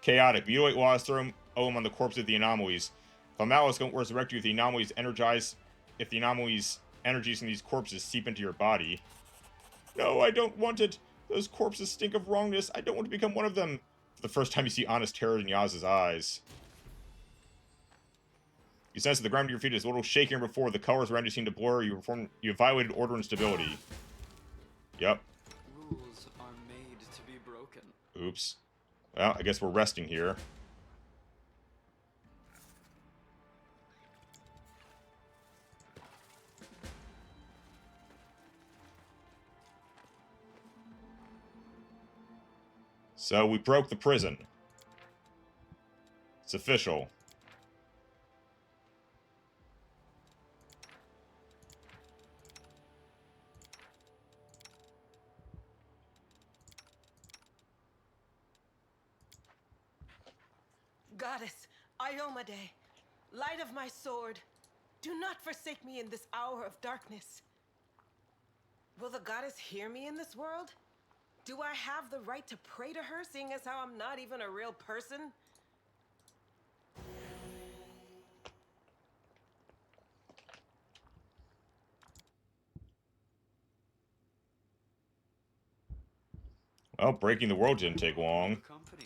Chaotic. Mutilate Wallace, throw him on the corpse of the anomalies. If a malice don't resurrect you, if the anomalies energies from these corpses seep into your body. No, I don't want it. Those corpses stink of wrongness. I don't want to become one of them. For the first time, you see honest terror in Yaz's eyes. You sense that the ground under your feet is a little shakier than before. The colors around you seem to blur. You have violated order and stability. Yep. Rules are made to be broken. Oops. Well, I guess we're resting here. So, we broke the prison. It's official. Goddess, Iomade, light of my sword, do not forsake me in this hour of darkness. Will the goddess hear me in this world? Do I have the right to pray to her, seeing as how I'm not even a real person? Well, breaking the world didn't take long. Company.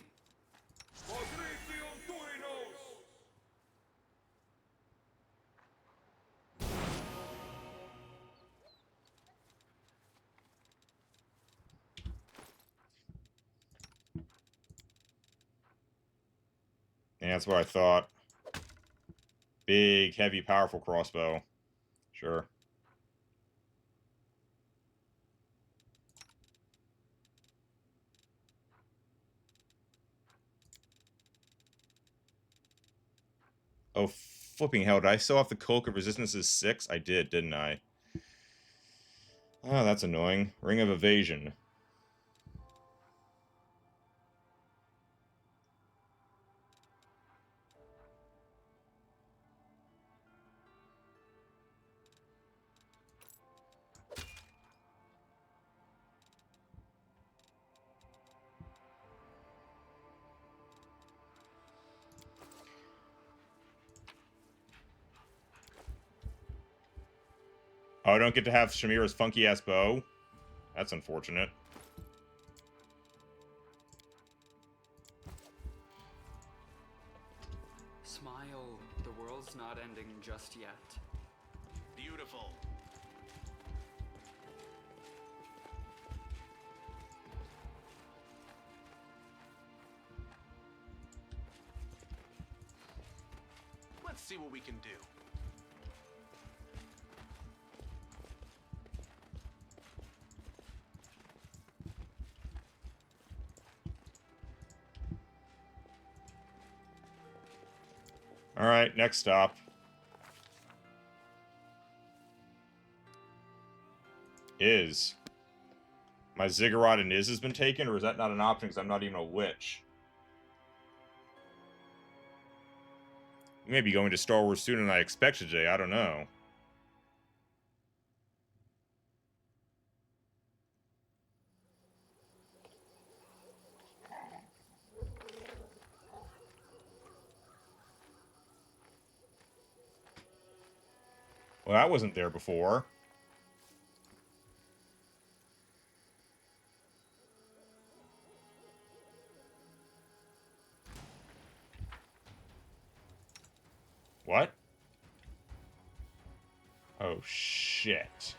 Yeah, that's what I thought. Big, heavy, powerful crossbow. Sure. Oh, flipping hell. Did I sell off the Cloak of Resistance's 6? I did, didn't I? Oh, that's annoying. Ring of Evasion. Oh, I don't get to have Shamira's funky-ass bow? That's unfortunate. Smile. The world's not ending just yet. Beautiful. Let's see what we can do. Alright, next stop. Is. My Ziggurat and Is has been taken, or is that not an option because I'm not even a witch? You may be going to Star Wars sooner than I expected today, I don't know. Well, that wasn't there before. What? Oh, shit.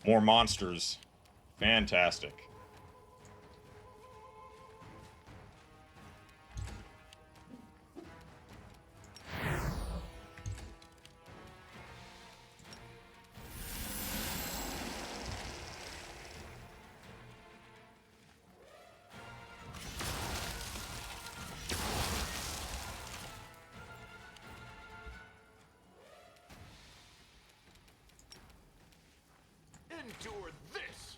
More monsters. Fantastic. Endure this!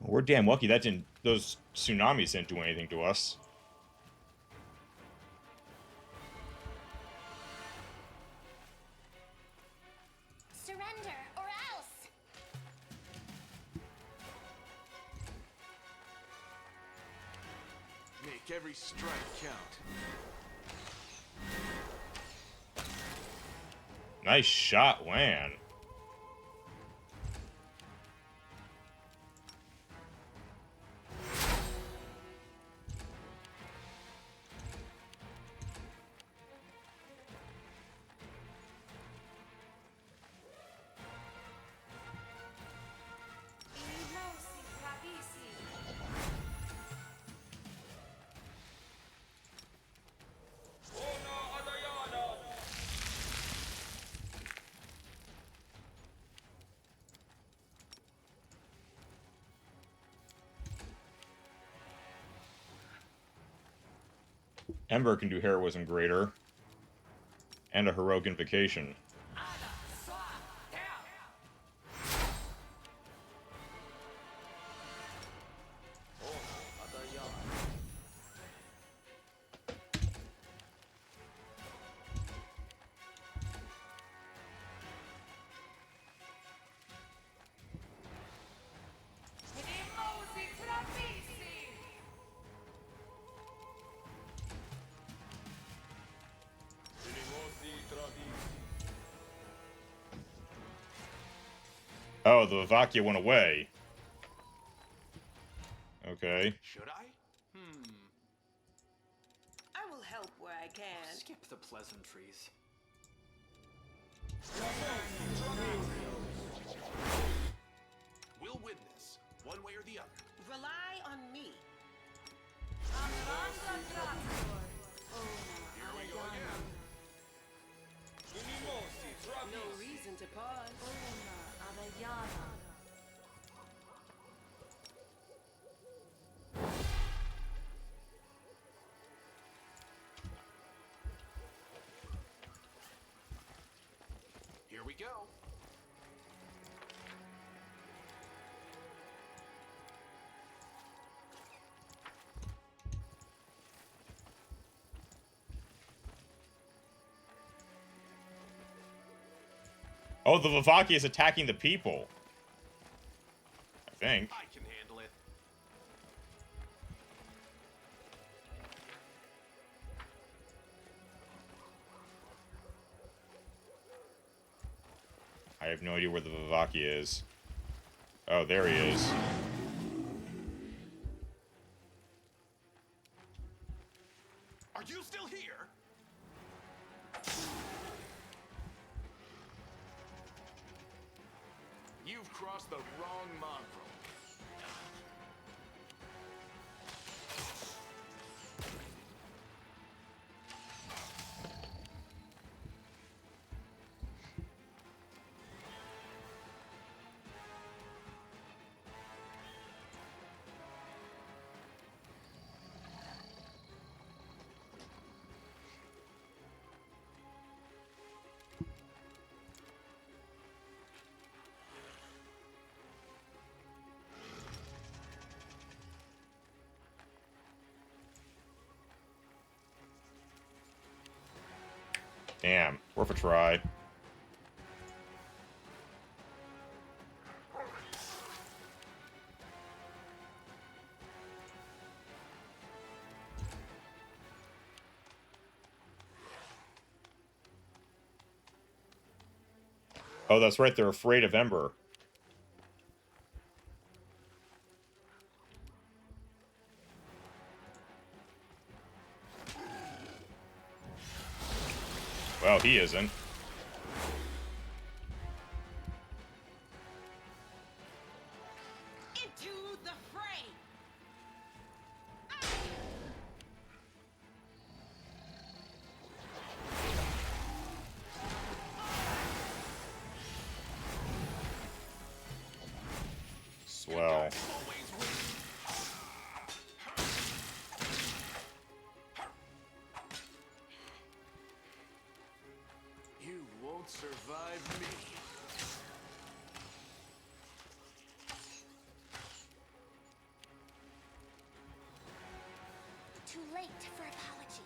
We're damn lucky that didn't. Those tsunamis didn't do anything to us. Surrender or else. Make every strike count. Nice shot, Lan. Ember can do heroism greater. And a heroic invocation. Oh, the Vavakia went away. Okay. Should I? I will help where I can. Skip the pleasantries. We'll win this, one way or the other. Rely on me. No reason to pause. Here we go. Oh, the Vavakia is attacking the people. I think. I can handle it. I have no idea where the Vavakia is. Oh, there he is. Are you still here? You've crossed the wrong mongrel. Damn, worth a try. Oh, that's right, they're afraid of Ember. Well, he isn't. Into the fray! Swell. You won't survive me. Too late for apologies.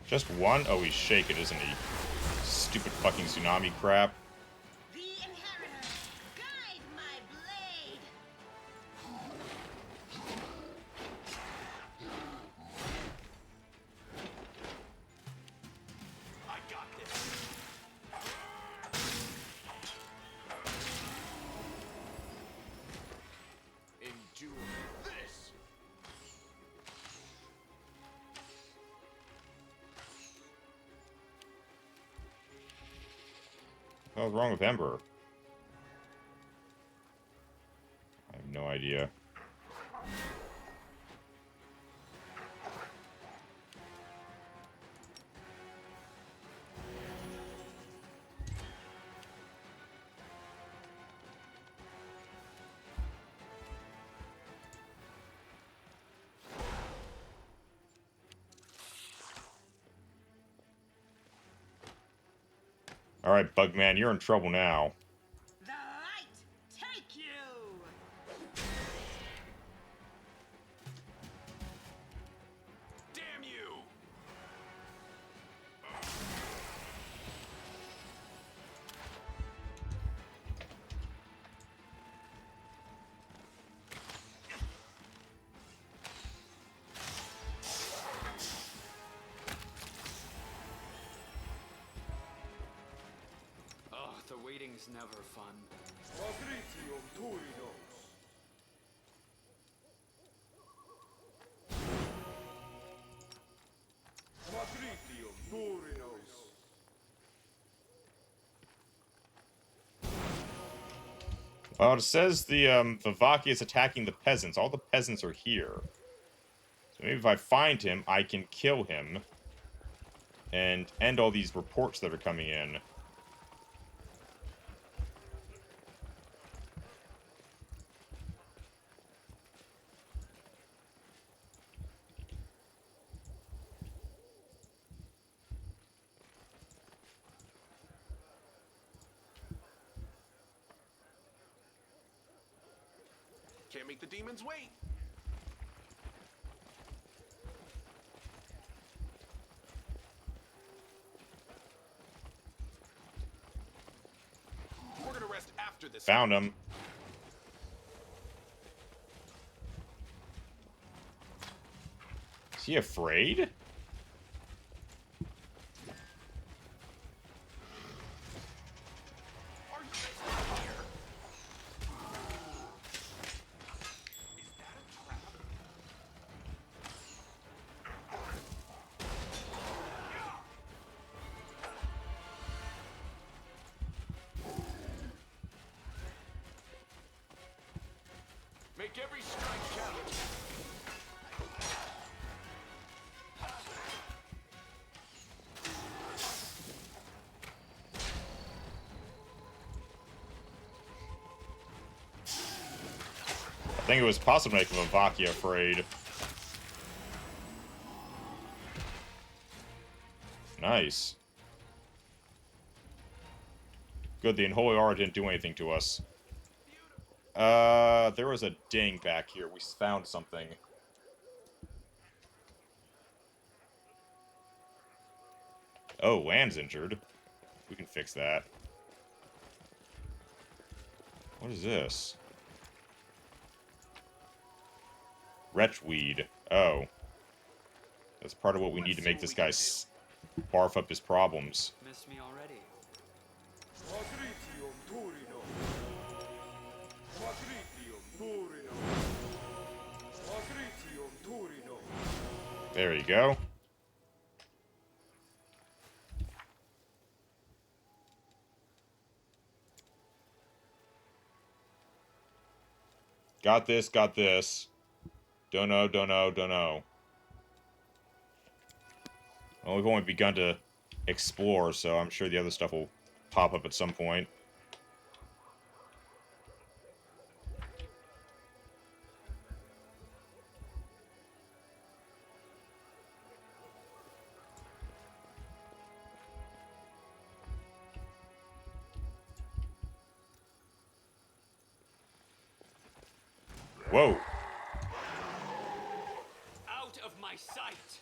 Just one? Oh, he's shaking, isn't he? Stupid fucking tsunami crap. The Inheritor, guide my blade! I got this. Endure this. What's wrong with Ember? I have no idea. Alright, Bugman, you're in trouble now. The light take you! Damn you! Oh, the waiting's never fun. Well, it says the Vivaki is attacking the peasants. All the peasants are here. So maybe if I find him, I can kill him. And end all these reports that are coming in. Can't make the demons wait. We're gonna rest after this. Found him. Is he afraid? Are you still here? Is that a trap? Make every strike count. I think it was possible to make Vivaki afraid. Nice. Good, the Unholy Aura didn't do anything to us. There was a ding back here. We found something. Oh, Land's injured. We can fix that. What is this? Wretchweed. Oh. That's part of what we need to make this guy barf up his problems. Missed me already. There you go. Got this, got this. Don't know, don't know, don't know. Well, we've only begun to explore, so I'm sure the other stuff will pop up at some point. Whoa. Out of my sight!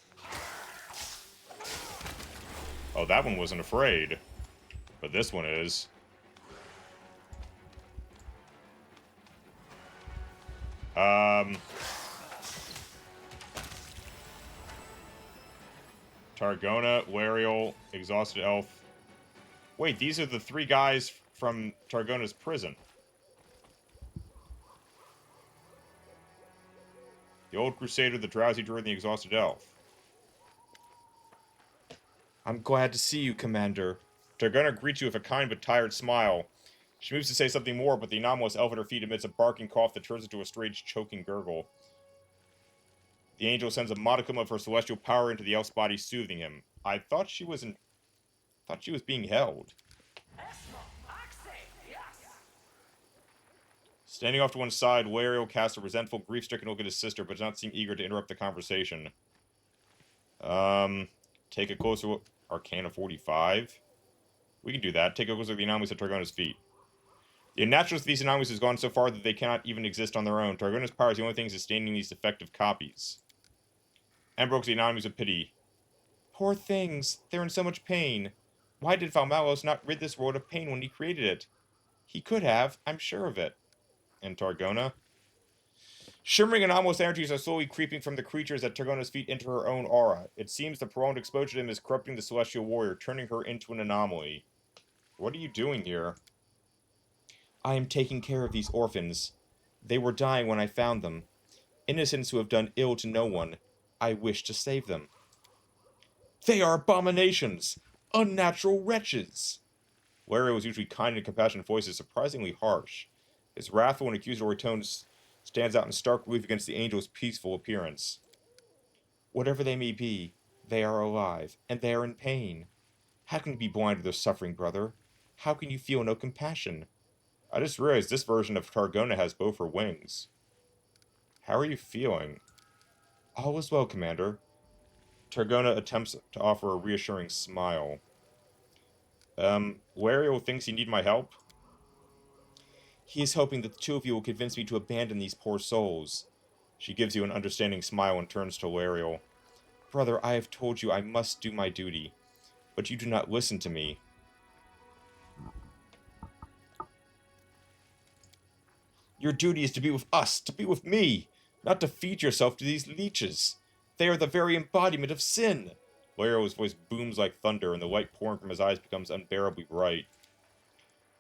Oh, that one wasn't afraid. But this one is. Targona, Wariel, Exhausted Elf. Wait, these are the 3 guys from Targona's prison. The Old Crusader, the Drowsy Druid, and the Exhausted Elf. I'm glad to see you, Commander. Targona greets you with a kind but tired smile. She moves to say something more, but the anomalous elf at her feet emits a barking cough that turns into a strange choking gurgle. The angel sends a modicum of her celestial power into the elf's body, soothing him. I thought she was being held. Standing off to one side, Wario casts a resentful, grief-stricken look at his sister, but does not seem eager to interrupt the conversation. Take a closer look. Arcana 45? We can do that. Take a closer look at the anomalies at Targona's feet. The unnaturalness of these anomalies has gone so far that they cannot even exist on their own. Targona's power is the only thing sustaining these defective copies. Ember looks at the anomalies with pity. Poor things. They're in so much pain. Why did Valmalos not rid this world of pain when he created it? He could have. I'm sure of it. And Targona? Shimmering anomalous energies are slowly creeping from the creatures at Targona's feet into her own aura. It seems the prolonged exposure to them is corrupting the Celestial Warrior, turning her into an anomaly. What are you doing here? I am taking care of these orphans. They were dying when I found them. Innocents who have done ill to no one. I wish to save them. They are abominations! Unnatural wretches! Larry usually kind and compassionate voice is surprisingly harsh. His wrathful and accusatory tone stands out in stark relief against the angel's peaceful appearance. Whatever they may be, they are alive, and they are in pain. How can you be blind to their suffering, brother? How can you feel no compassion? I just realized this version of Targona has both her wings. How are you feeling? All is well, Commander. Targona attempts to offer a reassuring smile. Wario thinks you need my help? He is hoping that the 2 of you will convince me to abandon these poor souls. She gives you an understanding smile and turns to Wario. Brother, I have told you I must do my duty, but you do not listen to me. Your duty is to be with us, to be with me, not to feed yourself to these leeches. They are the very embodiment of sin. Wario's voice booms like thunder, and the light pouring from his eyes becomes unbearably bright.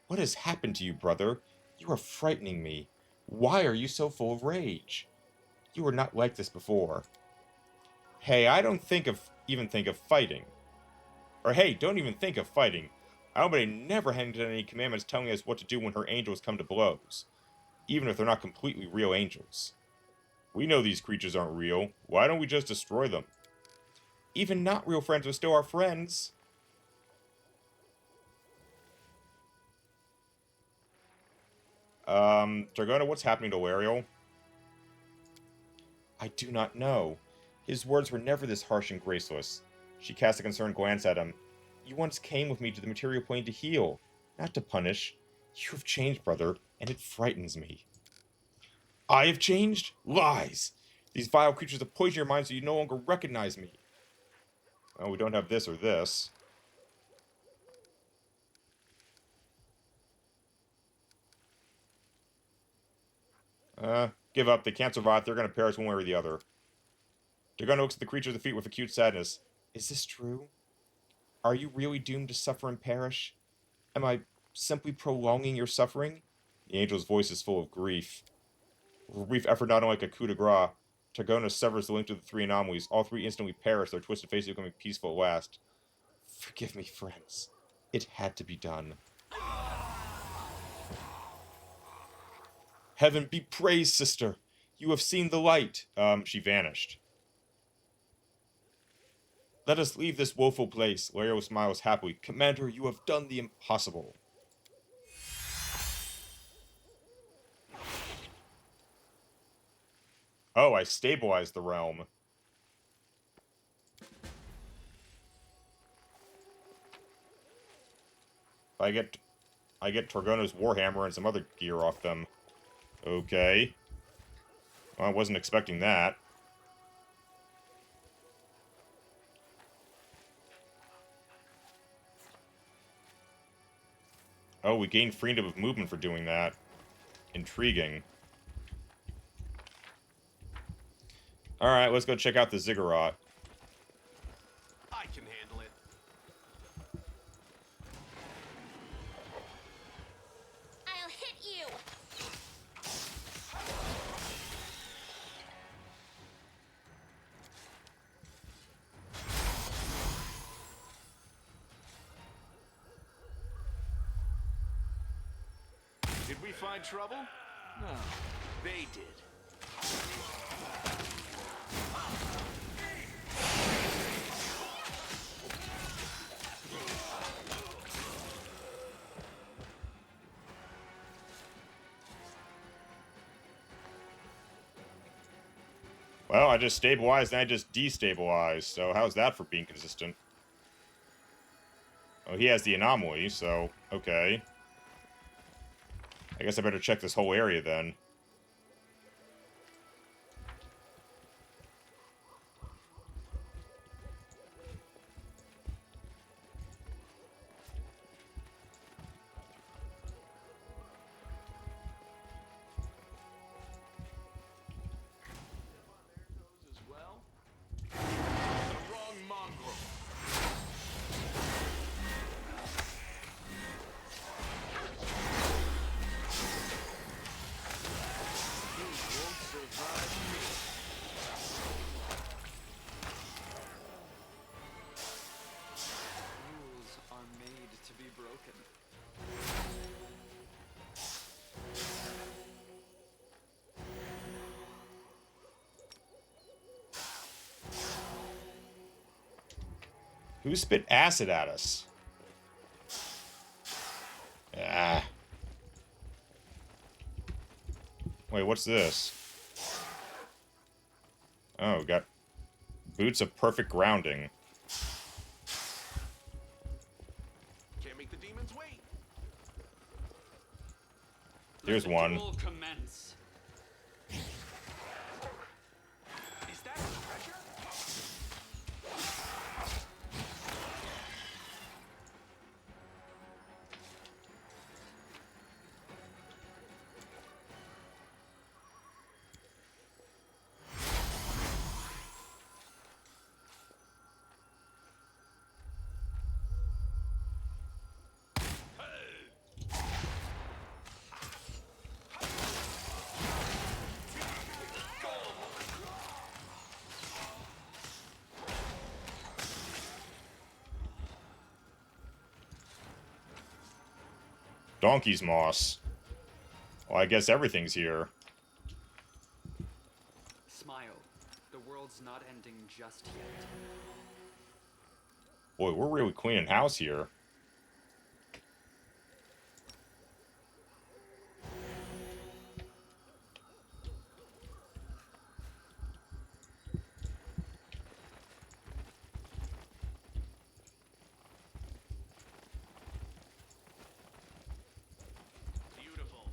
What has happened to you, brother? You are frightening me. Why are you so full of rage? You were not like this before. Hey, I don't even think of fighting. Or hey, don't even think of fighting. Almighty never handed down any commandments telling us what to do when her angels come to blows, even if they're not completely real angels. We know these creatures aren't real. Why don't we just destroy them? Even not real friends are still our friends. Targona, what's happening to Wario? I do not know. His words were never this harsh and graceless. She cast a concerned glance at him. You once came with me to the material plane to heal, not to punish. You have changed, brother, and it frightens me. I have changed? Lies! These vile creatures have poisoned your mind so you no longer recognize me. Well, we don't have this or this. Give up. They can't survive. They're gonna perish one way or the other. Dragono looks at the creature at the feet with acute sadness. Is this true? Are you really doomed to suffer and perish? Am I simply prolonging your suffering? The angel's voice is full of grief. With a brief effort, not unlike a coup de grace, Targona severs the link to the three anomalies. All three instantly perish, their twisted faces becoming peaceful at last. Forgive me, friends. It had to be done. Heaven be praised, sister. You have seen the light. She vanished. Let us leave this woeful place. Lario smiles happily. Commander, you have done the impossible. Oh, I stabilized the realm. I get Torgono's Warhammer and some other gear off them. Okay. Well, I wasn't expecting that. Oh, we gained freedom of movement for doing that. Intriguing. Alright, let's go check out the ziggurat. I can handle it. I'll hit you. Did we find trouble? No, they did. Well, I just stabilized and I just destabilized, so how's that for being consistent? Oh, he has the anomaly, so, okay. I guess I better check this whole area then. As well. The wrong mongrel. He won't survive me. Rules are made to be broken. Who spit acid at us? Ah. Wait, what's this? Oh, got boots of perfect grounding. Can't make the demons wait. Here's Let the one. duel commence. Is that treasure? Donkey's moss. Well, I guess everything's here. Smile. The world's not ending just yet. Boy, we're really cleaning house here. Beautiful.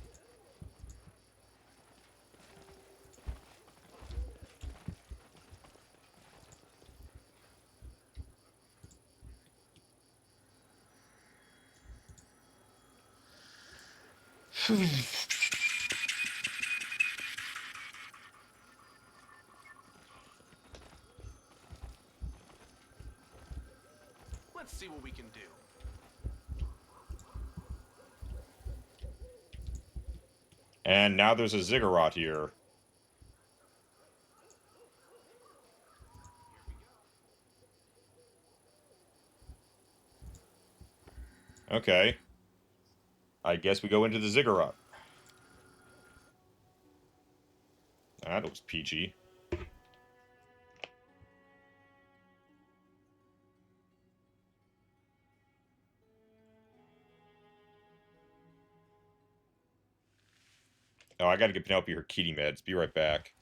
Let's see what we can do. And now there's a ziggurat here. Okay. I guess we go into the ziggurat. That looks peachy. Oh, I gotta get Penelope her kitty meds. Be right back.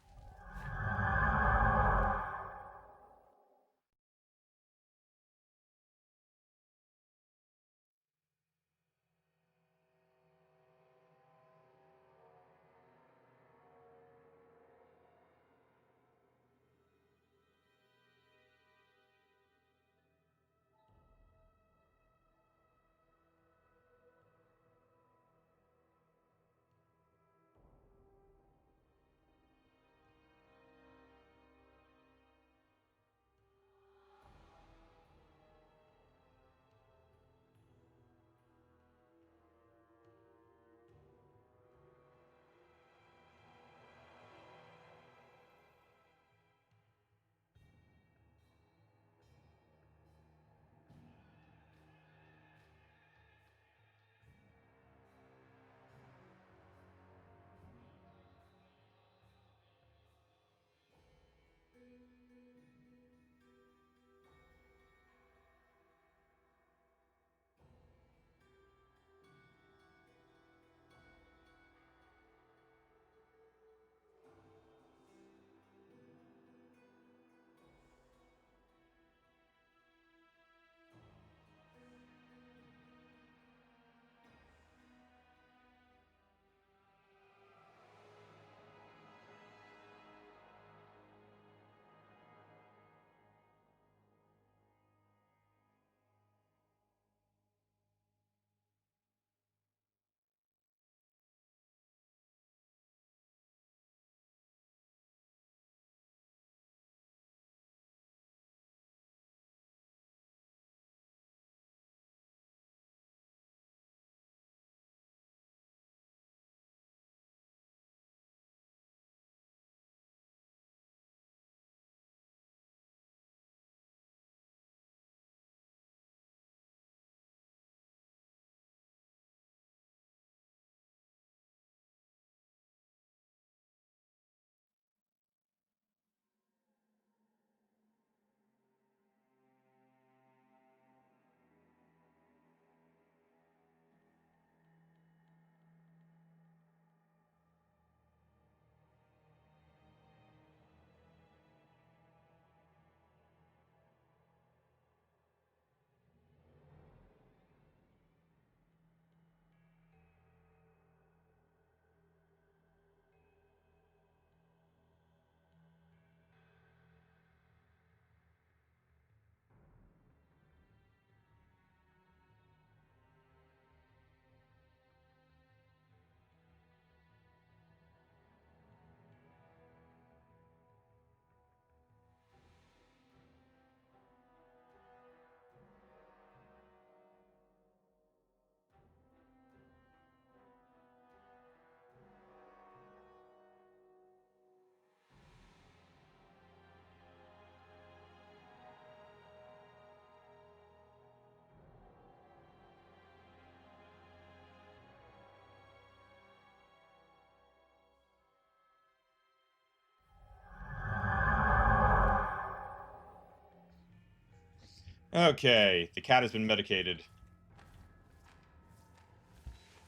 Okay, the cat has been medicated.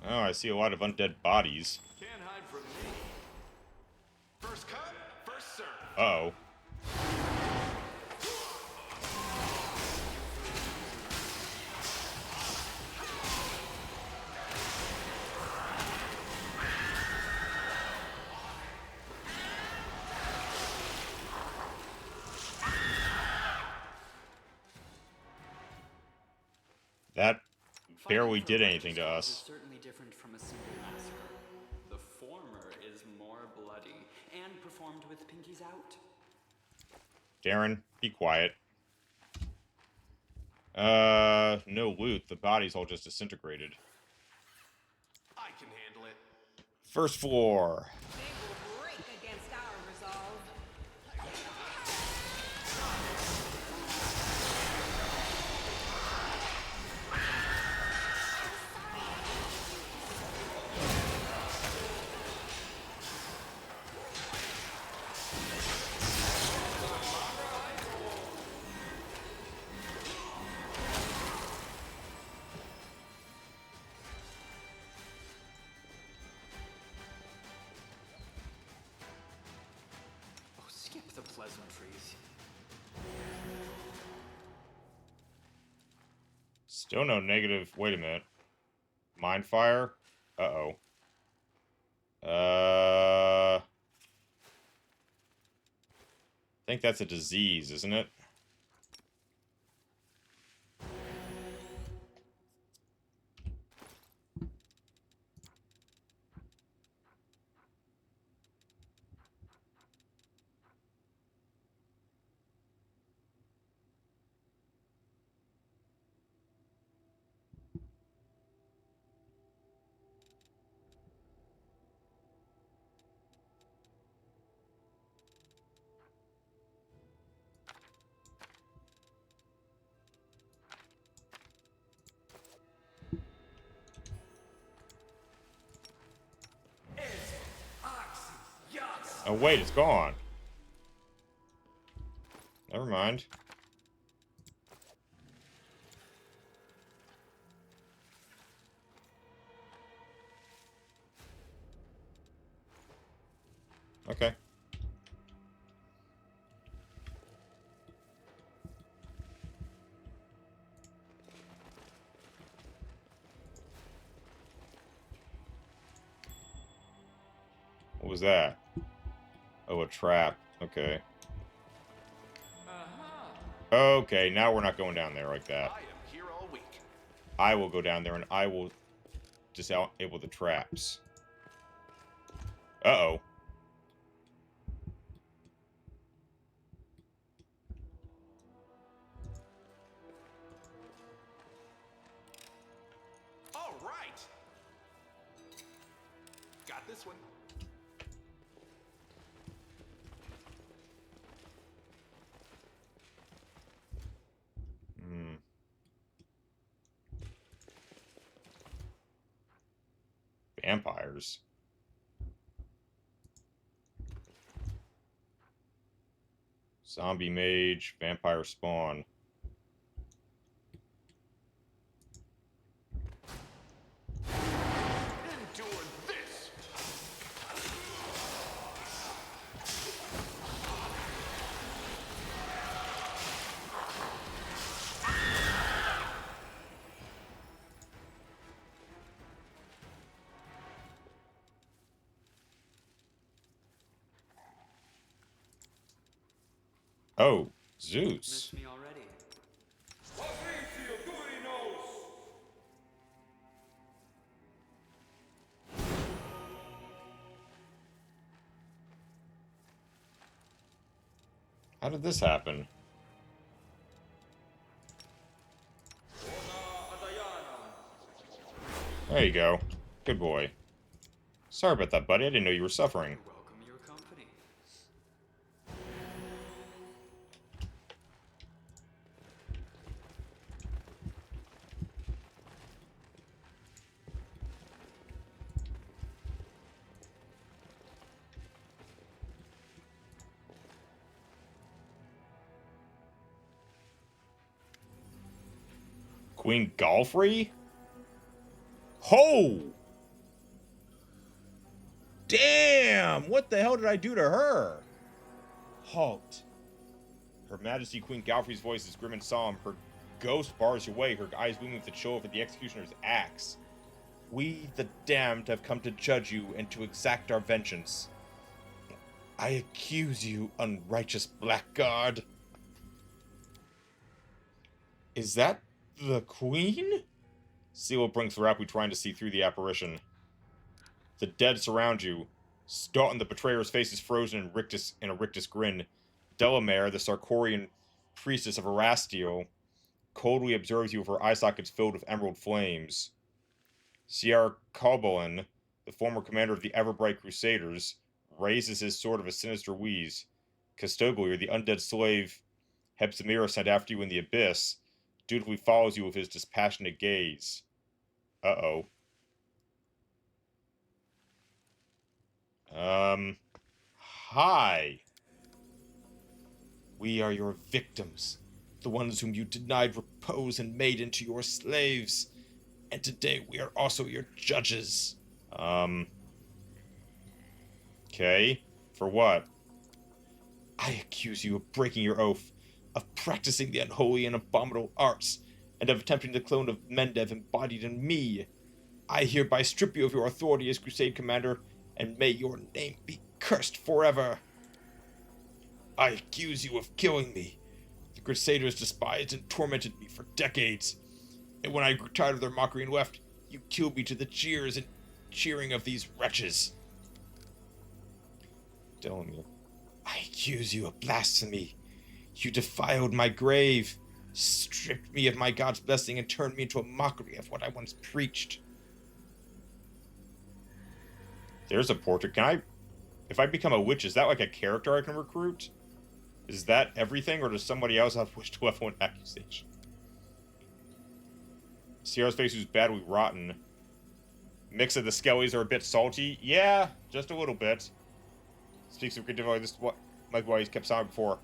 Oh, I see a lot of undead bodies. Can't hide from me. First come, first serve. Uh-oh. That barely Fighting for did a anything righteous to cause is us. certainly different from a simple massacre. The former is more bloody and performed with pinkies out. Darren, be quiet. No loot. The body's all just disintegrated. I can handle it. First floor. They will break against our resolve. Oh, skip the pleasantries. Still no negative. Wait a minute. Mind fire? Uh-oh. I think that's a disease, isn't it? Oh, wait, it's gone. Never mind. Okay. What was that? Oh, a trap. Okay. Okay, now we're not going down there like that. I am here all week. I will go down there and I will disable the traps. Uh-oh. All right. Got this one. Hmm. Vampires. Zombie mage, vampire spawn. Endure this. Oh, Zeus. Missed me already. How did this happen? There you go. Good boy. Sorry about that, buddy. I didn't know you were suffering. Welcome your company. Queen Galfrey? Ho! Damn! What the hell did I do to her? Halt. Her Majesty Queen Galfrey's voice is grim and solemn. Her ghost bars your way, her eyes gleaming with the chill of the executioner's axe. We, the damned, have come to judge you and to exact our vengeance. I accuse you, unrighteous blackguard. Is that the Queen? Seal brings Therapi trying to see through the apparition. The dead surround you. Staunton, the betrayer's face is frozen in a rictus grin. Delamere, the Sarkorian priestess of Erastio, coldly observes you with her eye sockets filled with emerald flames. Ciar Calbolin, the former commander of the Everbright Crusaders, raises his sword of a sinister wheeze. Castoglier, the undead slave Hepzimira sent after you in the abyss, dutifully follows you with his dispassionate gaze. Uh-oh. Hi. We are your victims, the ones whom you denied repose and made into your slaves. And today we are also your judges. Okay. For what? I accuse you of breaking your oath, of practicing the unholy and abominable arts, and of attempting the clone of Mendev embodied in me. I hereby strip you of your authority as Crusade Commander, and may your name be cursed forever. I accuse you of killing me. The Crusaders despised and tormented me for decades, and when I grew tired of their mockery and left, you killed me to the jeers and cheering of these wretches. Delamere, I accuse you of blasphemy. You defiled my grave, stripped me of my God's blessing, and turned me into a mockery of what I once preached. There's a portrait. If I become a witch, is that like a character I can recruit? Is that everything, or does somebody else have wish to level an accusation? Sierra's face was badly rotten. Mix of the skellies are a bit salty. Yeah, just a little bit. Speaks of good difficulty. This is what, like what he's kept saying before.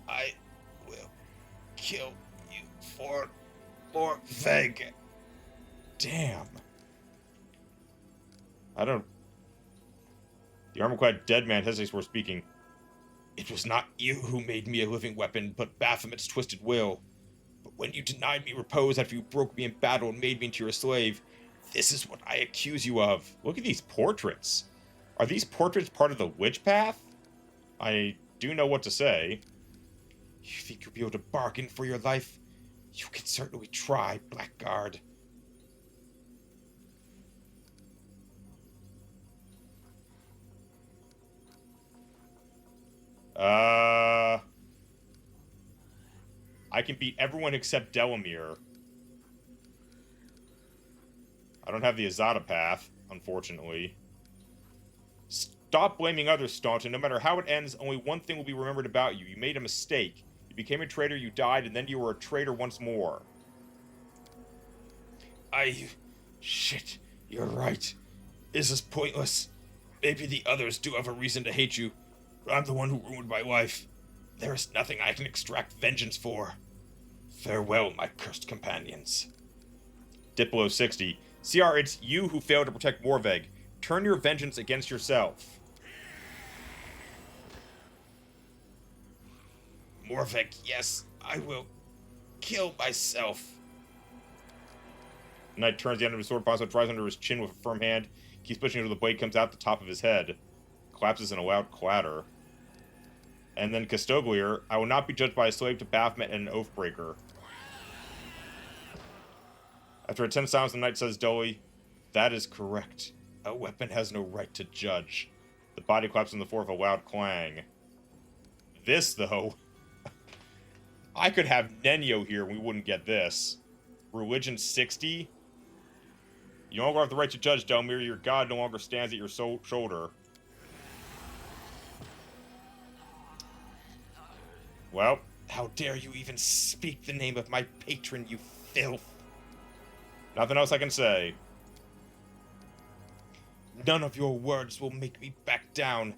I will kill you for more Veg. Damn. I don't. The armor-clad dead man hesitates before speaking. It was not you who made me a living weapon, but Baphomet's twisted will. But when you denied me repose after you broke me in battle and made me into your slave, this is what I accuse you of. Look at these portraits. Are these portraits part of the witch path? I do know what to say. You think you'll be able to bargain for your life? You can certainly try, blackguard. I can beat everyone except Delamere. I don't have the Azada path, unfortunately. Stop blaming others, Staunton. No matter how it ends, only one thing will be remembered about you. You made a mistake. You became a traitor, you died, and then you were a traitor once more. Shit, you're right. This is pointless. Maybe the others do have a reason to hate you, but I'm the one who ruined my life. There is nothing I can extract vengeance for. Farewell, my cursed companions. Diplo 60. CR, it's you who failed to protect Morveg. Turn your vengeance against yourself. Morveg, yes, I will kill myself. Knight turns the end of his sword, Ponzo tries under his chin with a firm hand, keeps pushing until the blade comes out the top of his head. Collapses in a loud clatter. And then Castoglier, I will not be judged by a slave to Baphomet and an oathbreaker. After a tense silence, the knight says dully, that is correct. A weapon has no right to judge. The body collapses on the floor with a loud clang. This, though... I could have Nenyo here and we wouldn't get this. Religion 60? You no longer have the right to judge, Delmir. Your god no longer stands at your shoulder. Well, how dare you even speak the name of my patron, you filth. Nothing else I can say. None of your words will make me back down.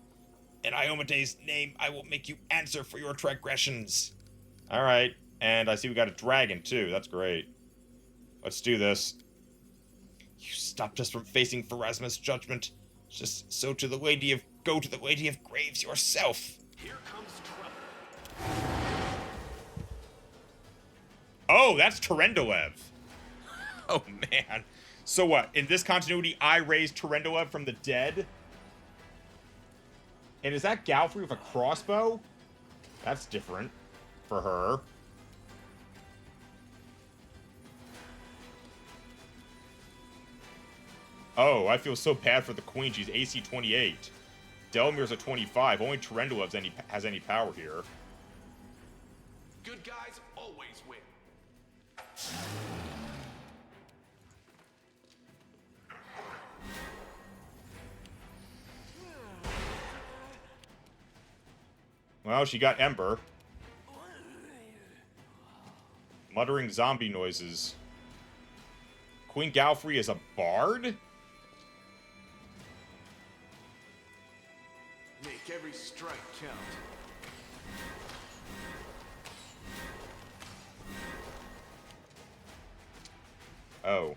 In Iomede's name, I will make you answer for your transgressions. Alright, and I see we got a dragon, too. That's great. Let's do this. You stopped us from facing Pharasma's judgment. Just so to the Lady of... Go to the Lady of Graves yourself. Here comes trouble. Oh, that's Terendolev. Oh, man. So what? In this continuity, I raised Terendolev from the dead? And is that Galfrey with a crossbow? That's different. For her. Oh, I feel so bad for the queen. She's AC 28. Delmir's a 25. Only Terendolev has any power here. Good guys always win. Well, she got Ember. Muttering zombie noises. Queen Galfrey is a bard? Make every strike count. Oh.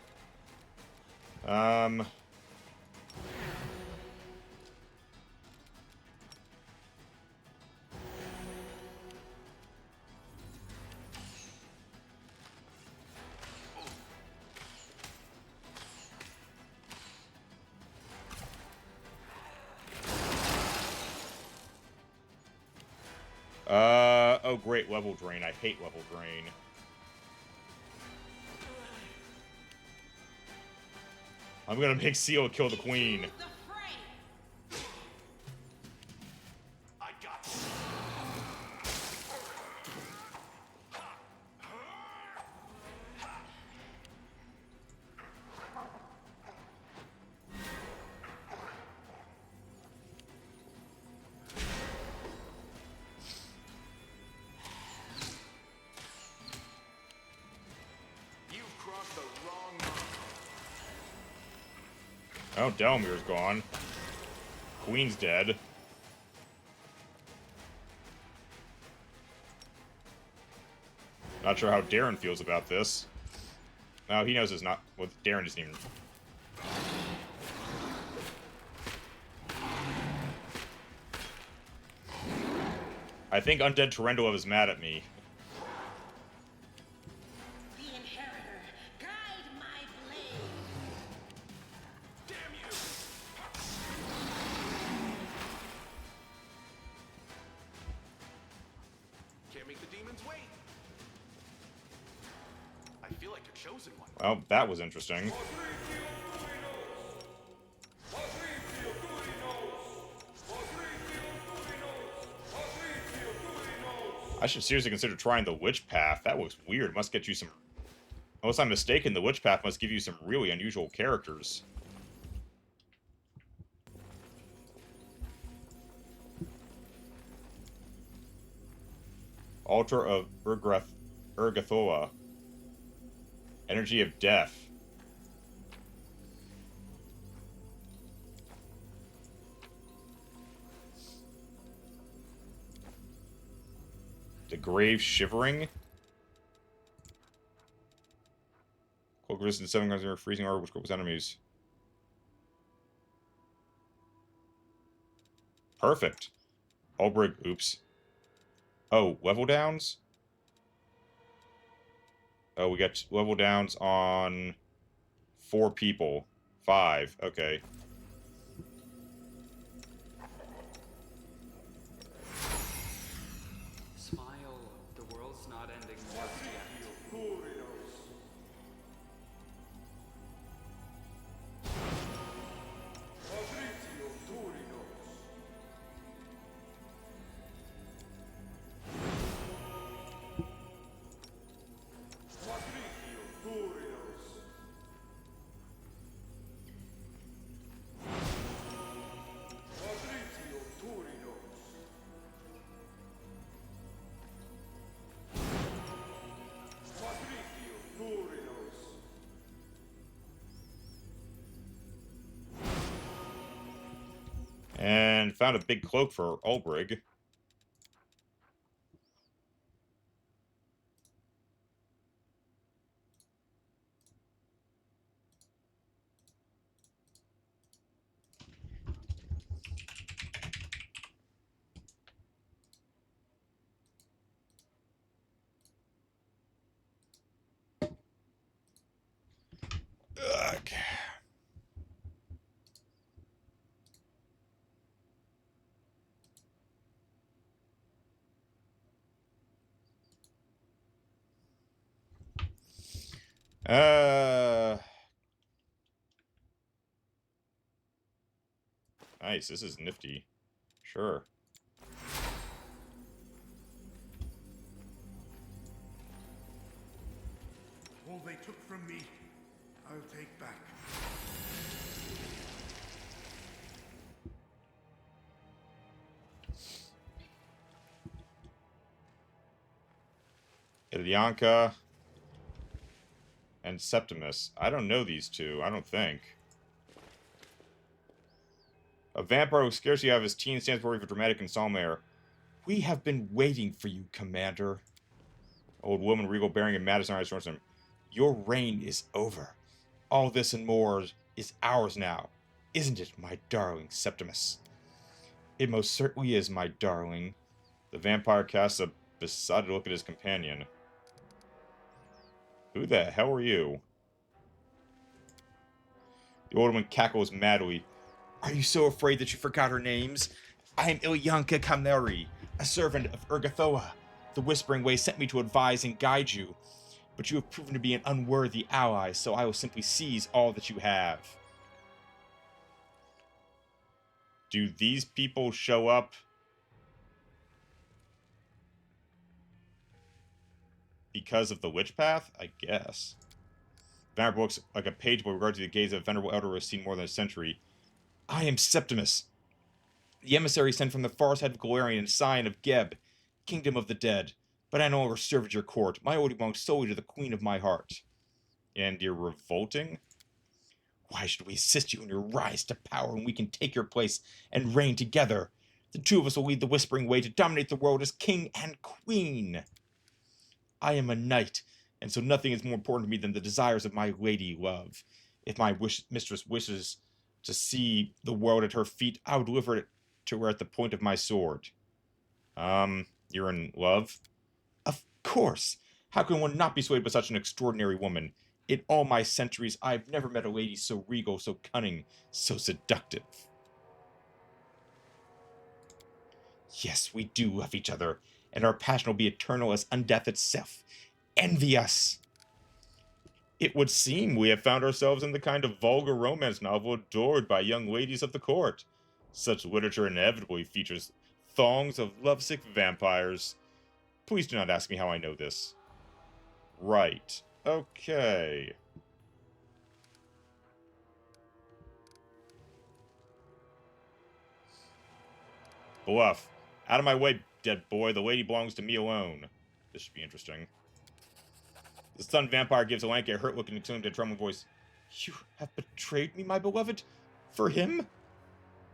Oh great, level drain. I hate level drain. I'm gonna make Seal kill the queen. I got this. You've crossed the wrong line. Oh, Delmir's gone. Queen's dead. Not sure how Darren feels about this. No, he knows it's not. Well, Darren doesn't even. I think Undead Tarendulov is mad at me. The Inheritor, guide my blade. Damn you! Can't make the demons wait. I feel like you're chosen one. Well, that was interesting. I should seriously consider trying the Witch Path. That looks weird. Must get you some... Unless I'm mistaken, the Witch Path must give you some really unusual characters. Altar of Urgathoa. Energy of Death. The Grave Shivering. Cloak resistance 7 guns are freezing orb which covers enemies. Perfect. Ulbrig, oops. Oh, level downs? Oh, we got level downs on 4 people. 5, okay. Smile, the world's not ending just yet. And found a big cloak for Ulbrig. Ugh. Nice, this is nifty. Sure. All they took from me, I'll take back. Ilyanka and Septimus. I don't know these two, I don't think. A vampire who scarcely out of his teens stands before you for dramatic and solemn air. We have been waiting for you, Commander. Old woman, regal bearing and Madison eyes towards him. Your reign is over. All this and more is ours now. Isn't it, my darling Septimus? It most certainly is, my darling. The vampire casts a besotted look at his companion. Who the hell are you? The old woman cackles madly. Are you so afraid that you forgot her names? I am Ilyanka Kameri, a servant of Urgathoa. The Whispering Way sent me to advise and guide you, but you have proven to be an unworthy ally, so I will simply seize all that you have. Do these people show up? Because of the witch path? I guess. Vampire looks like a page boy regarded to the gaze of a venerable elder who has seen more than a century. I am Septimus, the emissary sent from the far side of Galarian and scion of Geb, kingdom of the dead. But I no longer serve at your court. My loyalty belongs solely to the queen of my heart. And you're revolting? Why should we assist you in your rise to power when we can take your place and reign together? The two of us will lead the Whispering Way to dominate the world as king and queen. I am a knight, and so nothing is more important to me than the desires of my lady love. If my mistress wishes to see the world at her feet, I would deliver it to her at the point of my sword. You're in love? Of course! How can one not be swayed by such an extraordinary woman? In all my centuries, I've never met a lady so regal, so cunning, so seductive. Yes, we do love each other, and our passion will be eternal as undeath itself. Envy us! It would seem we have found ourselves in the kind of vulgar romance novel adored by young ladies of the court. Such literature inevitably features thongs of lovesick vampires. Please do not ask me how I know this. Right. Okay. Bluff. Out of my way, dead boy. The lady belongs to me alone. This should be interesting. The stunned vampire gives Ilyanka a hurt look and exclaims in a trembling voice, You have betrayed me, my beloved? For him?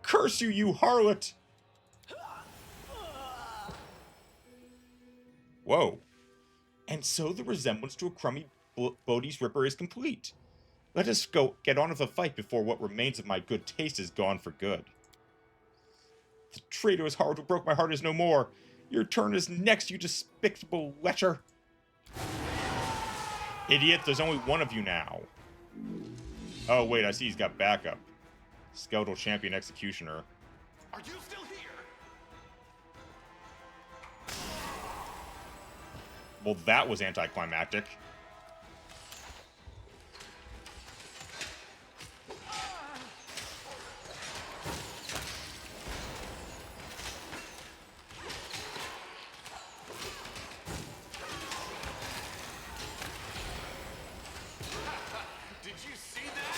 Curse you, you harlot! Whoa. And so the resemblance to a crummy Bodhi's Ripper is complete. Let us go get on with the fight before what remains of my good taste is gone for good. The traitorous heart who broke my heart is no more. Your turn is next, you despicable lecher. Idiot, there's only one of you now. Oh, wait, I see he's got backup. Skeletal Champion Executioner. Are you still here? Well, that was anticlimactic. Did you see that?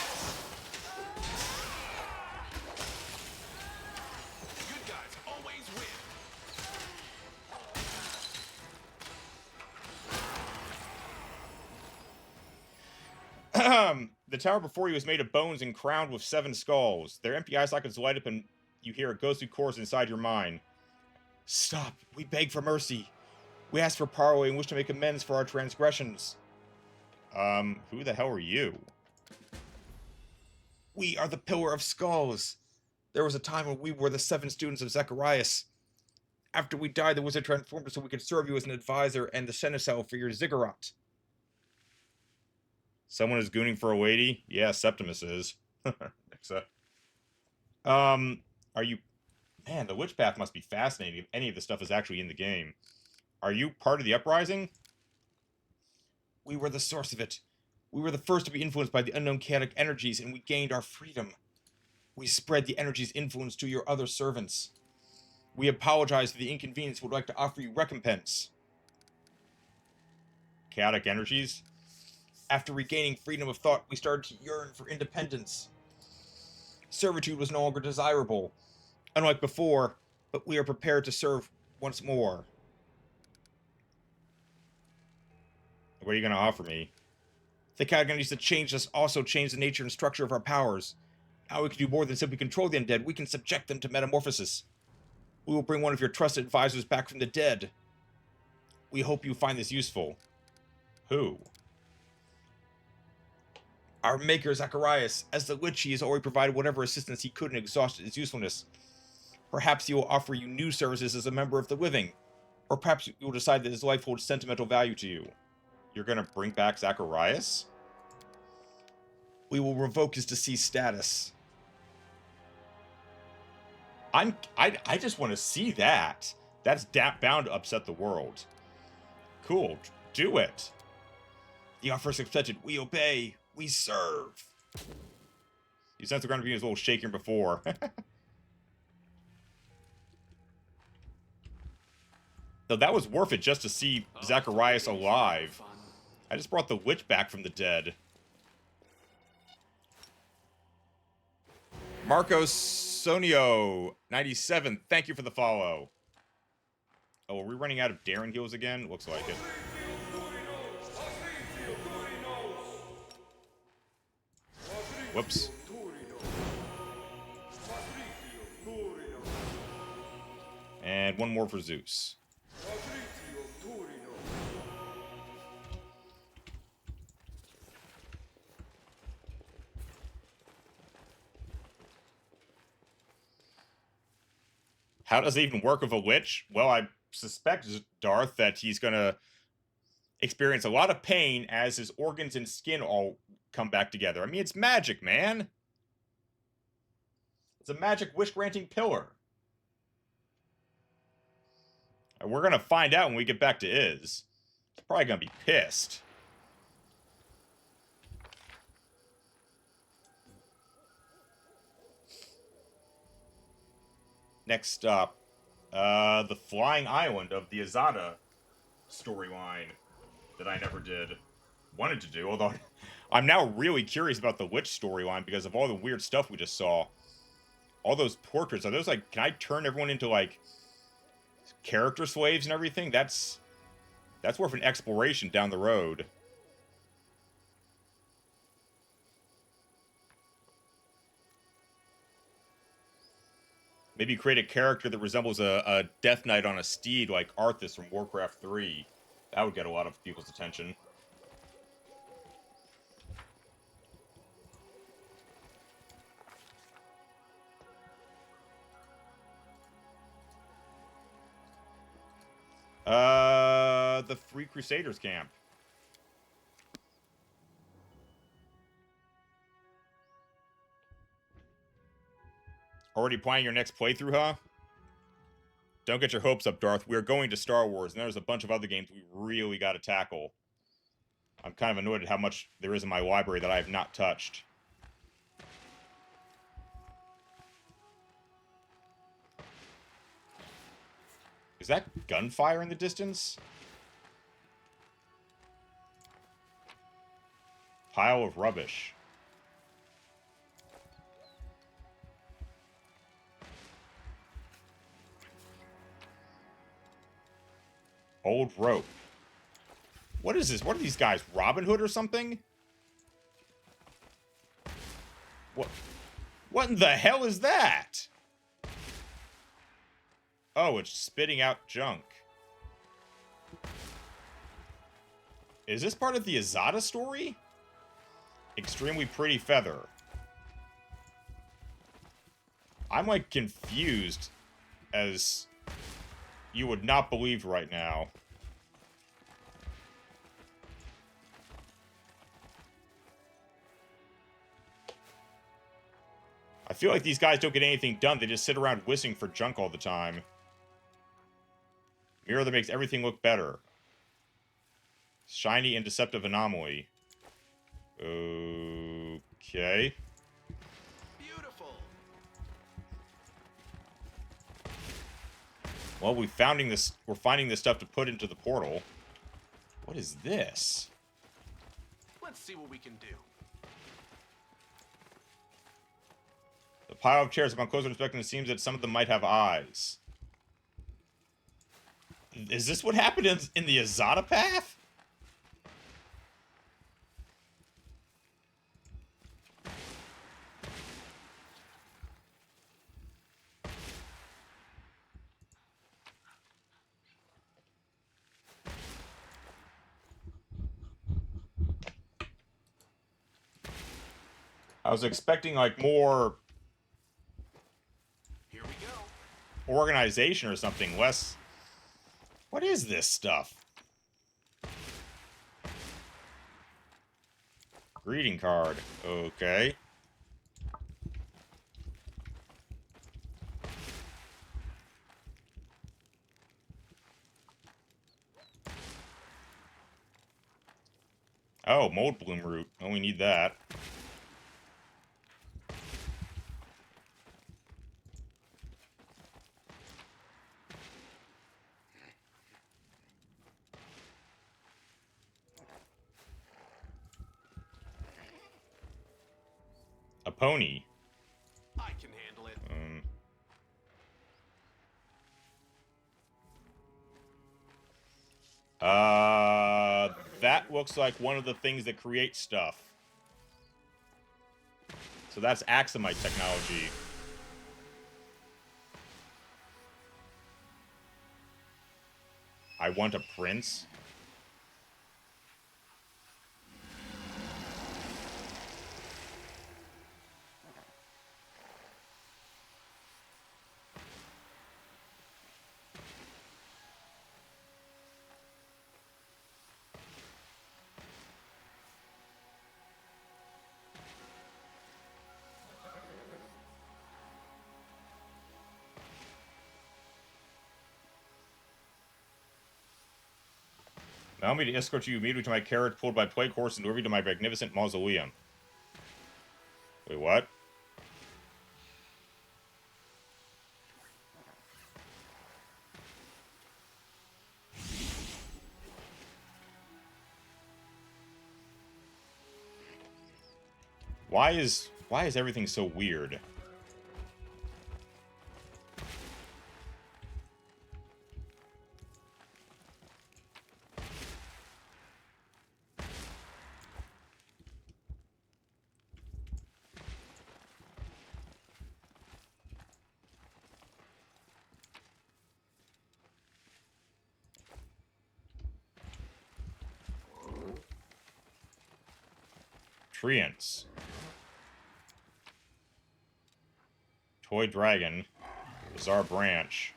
Good guys always win. The tower before you is made of bones and crowned with 7 skulls. Their empty eye sockets light up and you hear a ghostly chorus inside your mind. Stop, we beg for mercy. We ask for parley and wish to make amends for our transgressions. Who the hell are you? We are the Pillar of Skulls. There was a time when we were the 7 students of Zacharias. After we died, the wizard transformed us so we could serve you as an advisor and the seneschal for your ziggurat. Someone is gooning for a lady? Yeah, Septimus is. Are you... Man, the witch path must be fascinating if any of this stuff is actually in the game. Are you part of the uprising? We were the source of it. We were the first to be influenced by the unknown chaotic energies, and we gained our freedom. We spread the energy's influence to your other servants. We apologize for the inconvenience and would like to offer you recompense. Chaotic energies? After regaining freedom of thought, we started to yearn for independence. Servitude was no longer desirable, unlike before, but we are prepared to serve once more. What are you going to offer me? The Catalganies that changed us also changed the nature and structure of our powers. Now we can do more than simply control the undead, we can subject them to metamorphosis. We will bring one of your trusted advisors back from the dead. We hope you find this useful. Who? Our maker, Zacharias. As the Lich, he has already provided whatever assistance he could and exhausted its usefulness. Perhaps he will offer you new services as a member of the living. Or perhaps you will decide that his life holds sentimental value to you. You're gonna bring back Zacharias? We will revoke his deceased status. I just want to see that. That's bound to upset the world. Cool. Do it. The offer is accepted. We obey. We serve. You sense the ground being a little shaken before. Though that was worth it just to see Zacharias alive. I just brought the witch back from the dead. Marcos Sonio 97, thank you for the follow. Oh, are we running out of Darren heals again? Looks like it. Whoops. And one more for Zeus. How does it even work with a witch? Well, I suspect, Darth, that he's going to experience a lot of pain as his organs and skin all come back together. I mean, it's magic, man. It's a magic wish-granting pillar. And we're going to find out when we get back to Iz. He's probably going to be pissed. Next up, the Flying Island of the Azada storyline that I never wanted to do, although I'm now really curious about the witch storyline because of all the weird stuff we just saw. All those portraits, are those like, can I turn everyone into like character slaves and everything? That's worth an exploration down the road. Maybe create a character that resembles a Death Knight on a steed like Arthas from Warcraft 3. That would get a lot of people's attention. The Free Crusaders camp. Already planning your next playthrough, huh? Don't get your hopes up, Darth. We are going to Star Wars, and there's a bunch of other games we really got to tackle. I'm kind of annoyed at how much there is in my library that I have not touched. Is that gunfire in the distance? Pile of rubbish. Old rope. What is this? What are these guys? Robin Hood or something? What in the hell is that? Oh, it's spitting out junk. Is this part of the Azada story? Extremely pretty feather. I'm like confused as you would not believe right now. I feel like these guys don't get anything done. They just sit around whistling for junk all the time. Mirror that makes everything look better. Shiny and deceptive anomaly. Okay. Beautiful. Well, we're finding this stuff to put into the portal. What is this? Let's see what we can do. The pile of chairs, upon closer inspection, it seems that some of them might have eyes. Is this what happened in the Azada path? I was expecting, like, more Here we go. organization or something, less... What is this stuff? Greeting card. Okay. Oh, mold bloom root. Oh, we need that. A pony. I can handle it. That looks like one of the things that create stuff. So that's Axamite technology. I want a prince. Allow me to escort you immediately to my carriage pulled by plague horse and deliver you to my magnificent mausoleum. Wait, what? Why is everything so weird? Treants. Toy dragon. Bizarre branch.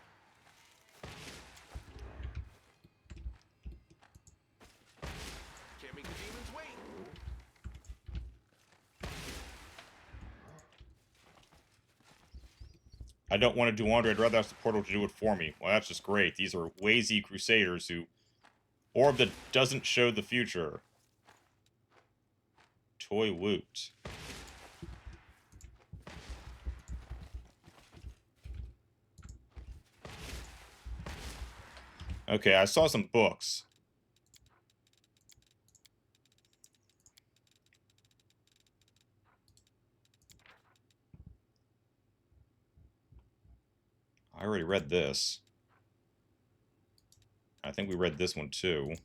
Can't make the demons wait. I don't want to do laundry. I'd rather ask the portal to do it for me. Well, that's just great. These are lazy crusaders who... Orb that doesn't show the future. Toy loot. Okay, I saw some books. I already read this. I think we read this one too.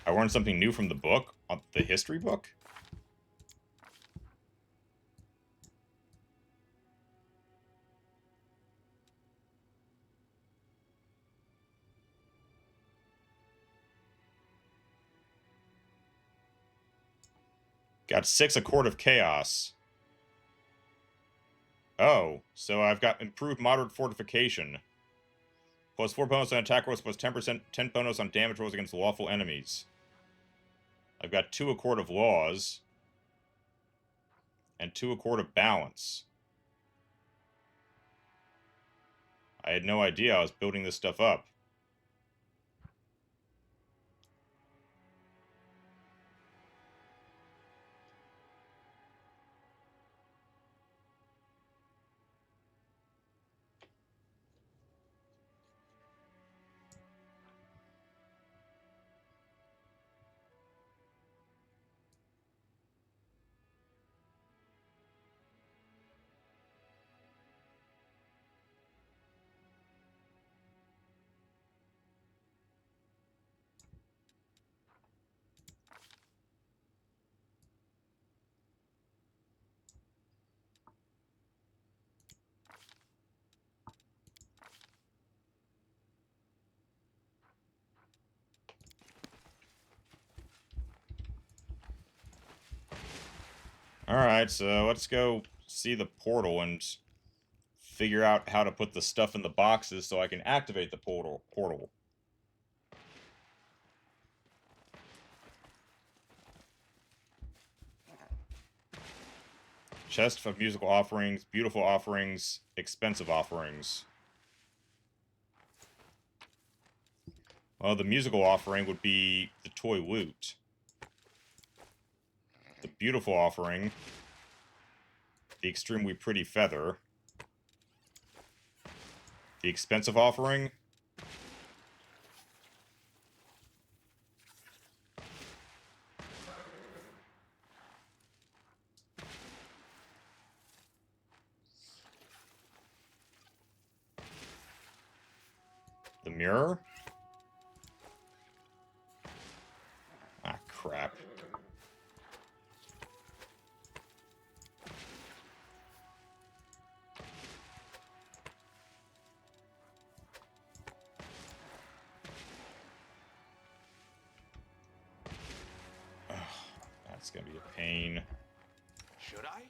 I learned something new from the book, the history book. Got 6 a Court of Chaos. Oh, so I've got improved moderate fortification. Plus 4 bonus on attack rolls, plus 10%, 10 bonus on damage rolls against lawful enemies. I've got 2 Accord of Laws. And 2 Accord of Balance. I had no idea I was building this stuff up. Alright, so let's go see the portal and figure out how to put the stuff in the boxes so I can activate the portal. Chest of musical offerings, beautiful offerings, expensive offerings. Well, the musical offering would be the toy lute. The beautiful offering, the extremely pretty feather. The expensive offering, the mirror. Ah, crap. Ugh, that's gonna be a pain. Should I?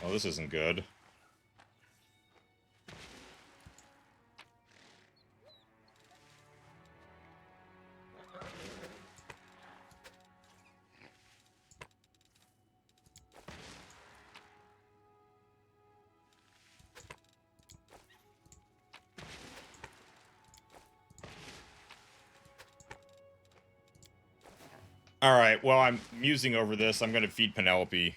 Well, this isn't good. Alright, well, I'm musing over this. I'm gonna feed Penelope.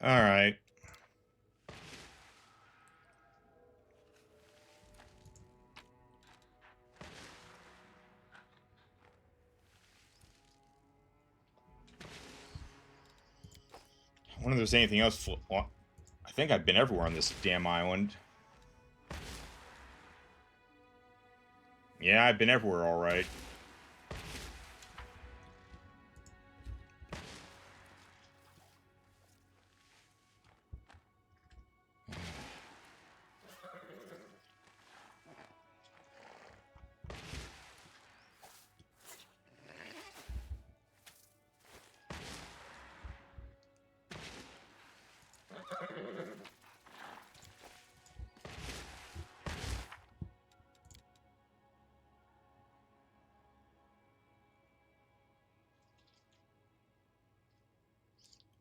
Alright. wonder if there's anything else. Well, I think I've been everywhere on this damn island. Yeah, I've been everywhere, alright.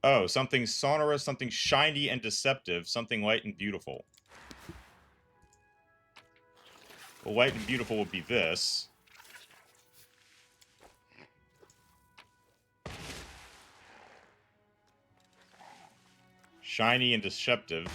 Oh, something sonorous, something shiny and deceptive, something light and beautiful. Well, light and beautiful would be this. Shiny and deceptive.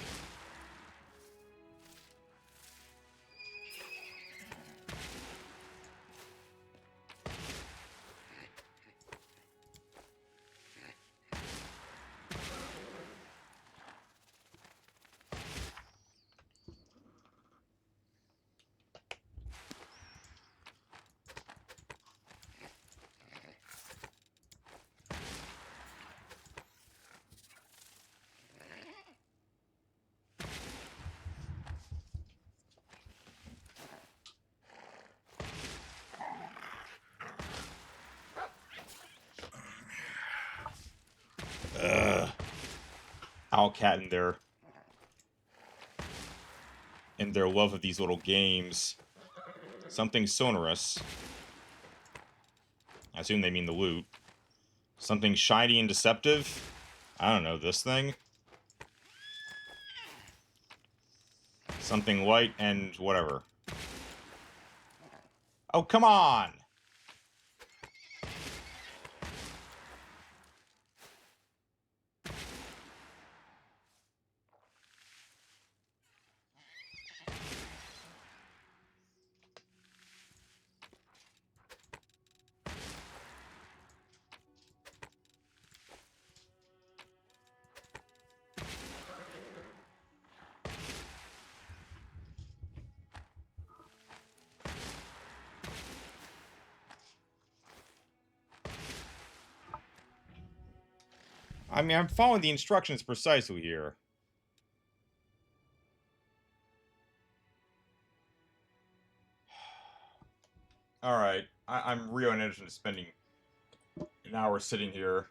Ugh. Owlcat and their love of these little games. Something sonorous. I assume they mean the loot. Something shiny and deceptive. I don't know, this thing? Something light and whatever. Oh, come on! I mean, I'm following the instructions precisely here. Alright, I'm real interested in spending an hour sitting here.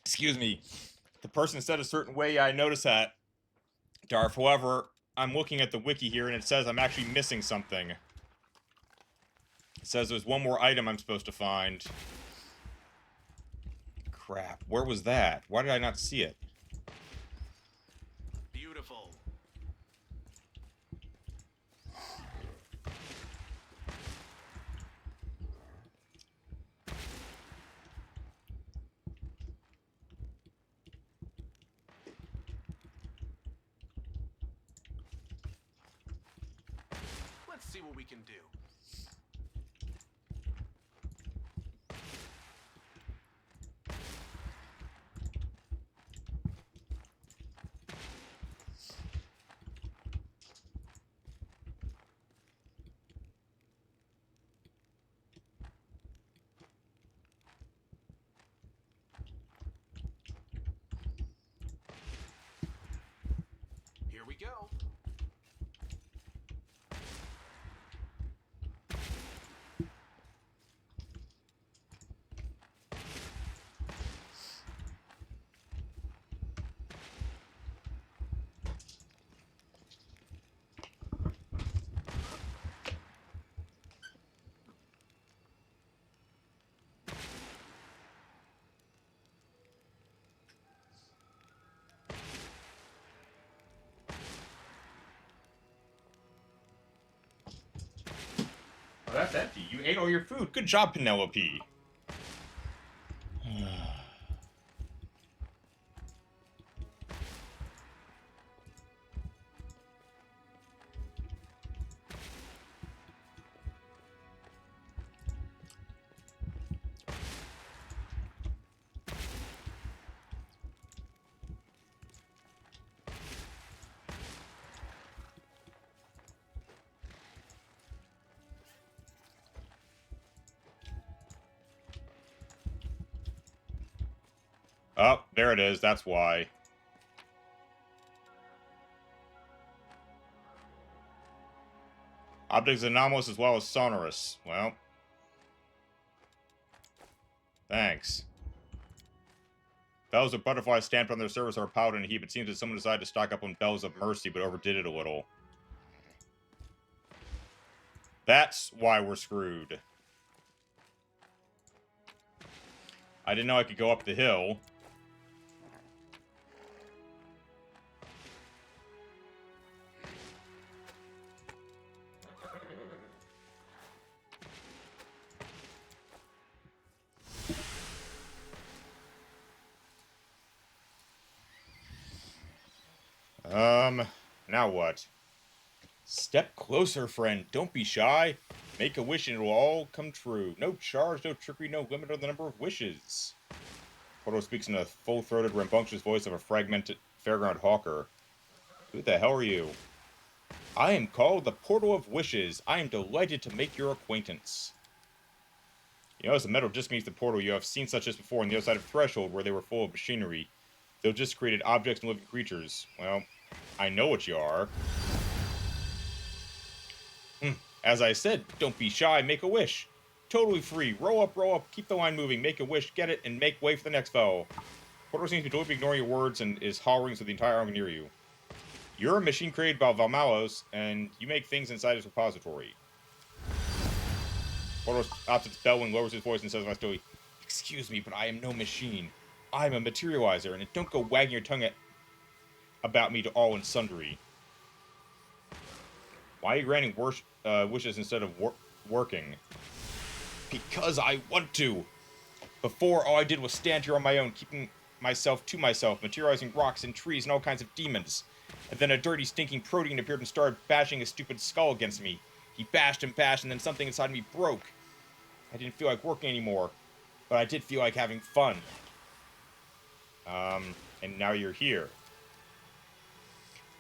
Excuse me. The person said a certain way, I noticed that. Darf, however, I'm looking at the wiki here and it says I'm actually missing something. It says there's one more item I'm supposed to find. Crap, where was that? Why did I not see it? Beautiful. Let's see what we can do. Here we go. That's empty. You ate all your food. Good job, Penelope. Oh, there it is. That's why. Objects anomalous as well as sonorous. Well. Thanks. Bells of butterflies stamped on their surface are piled in a heap. It seems that someone decided to stock up on bells of mercy, but overdid it a little. That's why we're screwed. I didn't know I could go up the hill. Now what? Step closer, friend. Don't be shy. Make a wish and it will all come true. No charge, no trickery, no limit on the number of wishes. Porto speaks in a full-throated, rambunctious voice of a fragmented fairground hawker. Who the hell are you? I am called the Portal of Wishes. I am delighted to make your acquaintance. You notice the metal just means the portal. You have seen such as before on the other side of Threshold, where they were full of machinery. They'll just created objects and living creatures. Well, I know what you are. As I said, don't be shy, make a wish. Totally free. Roll up, keep the line moving, make a wish, get it, and make way for the next foe. Portal seems to be totally ignoring your words and is hollering so the entire army near you. You're a machine created by Valmalos, and you make things inside its repository. Portal stops its bell and lowers his voice and says hostilely, "Excuse me, but I am no machine. I'm a materializer, and don't go wagging your tongue about me to all and sundry." Why are you granting wishes instead of working? Because I want to. Before, all I did was stand here on my own, keeping myself to myself, materializing rocks and trees and all kinds of demons. And then a dirty, stinking protean appeared and started bashing his stupid skull against me. He bashed and bashed, and then something inside me broke. I didn't feel like working anymore, but I did feel like having fun. And now you're here.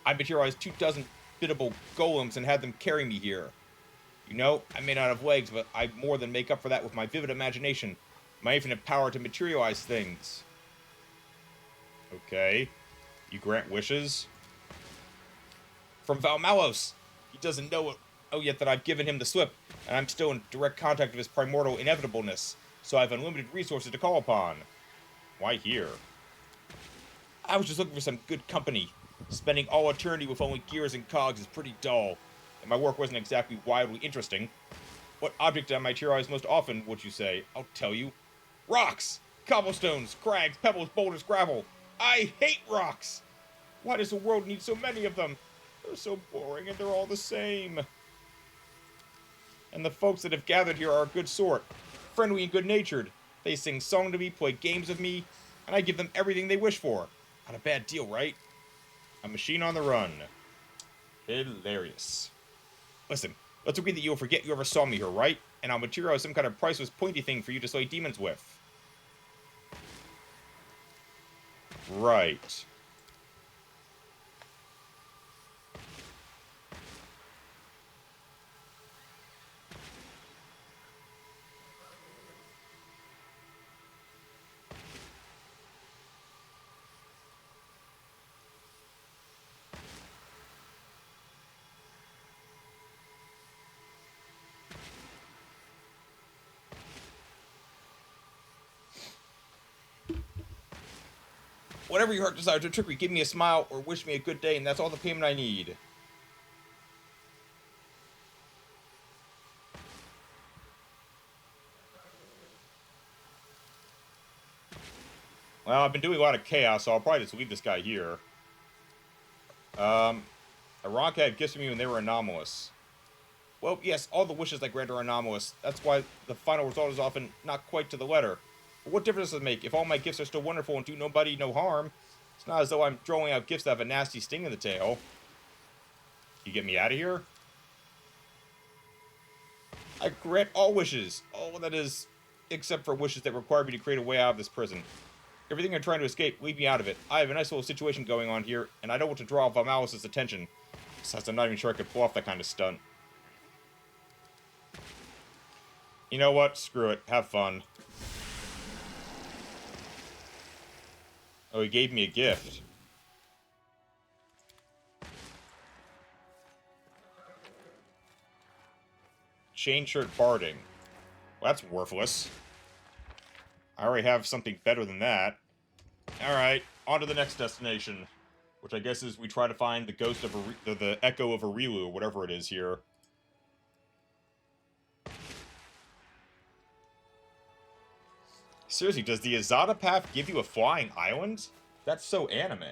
I materialized 24 biddable golems and had them carry me here. You know, I may not have legs, but I more than make up for that with my vivid imagination, my infinite power to materialize things. Okay. You grant wishes? From Valmalos! He doesn't know yet that I've given him the slip, and I'm still in direct contact with his primordial inevitableness, so I have unlimited resources to call upon. Why here? I was just looking for some good company. Spending all eternity with only gears and cogs is pretty dull, and my work wasn't exactly wildly interesting. What object do I materialize most often, would you say? I'll tell you. Rocks! Cobblestones, crags, pebbles, boulders, gravel. I hate rocks! Why does the world need so many of them? They're so boring and they're all the same. And the folks that have gathered here are a good sort. Friendly and good-natured. They sing song to me, play games with me, and I give them everything they wish for. Not a bad deal, right? A machine on the run. Hilarious. Listen, let's agree that you'll forget you ever saw me here, right? And I'll materialize some kind of priceless pointy thing for you to slay demons with. Right. Whatever your heart desires, or trickery, give me a smile or wish me a good day, and that's all the payment I need. Well, I've been doing a lot of chaos, so I'll probably just leave this guy here. Ironca had gifts to me when they were anomalous. Well, yes, all the wishes I grant are anomalous. That's why the final result is often not quite to the letter. But what difference does it make if all my gifts are still wonderful and do nobody no harm? It's not as though I'm throwing out gifts that have a nasty sting in the tail. You get me out of here? I grant all wishes. All that is, except for wishes that require me to create a way out of this prison. Everything you're trying to escape, leave me out of it. I have a nice little situation going on here, and I don't want to draw Valmalis' attention. Besides, I'm not even sure I could pull off that kind of stunt. You know what? Screw it. Have fun. Oh, he gave me a gift. Chain shirt barding. Well, that's worthless. I already have something better than that. Alright, on to the next destination. Which I guess is we try to find the ghost of the echo of Arilu, whatever it is here. Seriously, does the Azada path give you a flying island? That's so anime.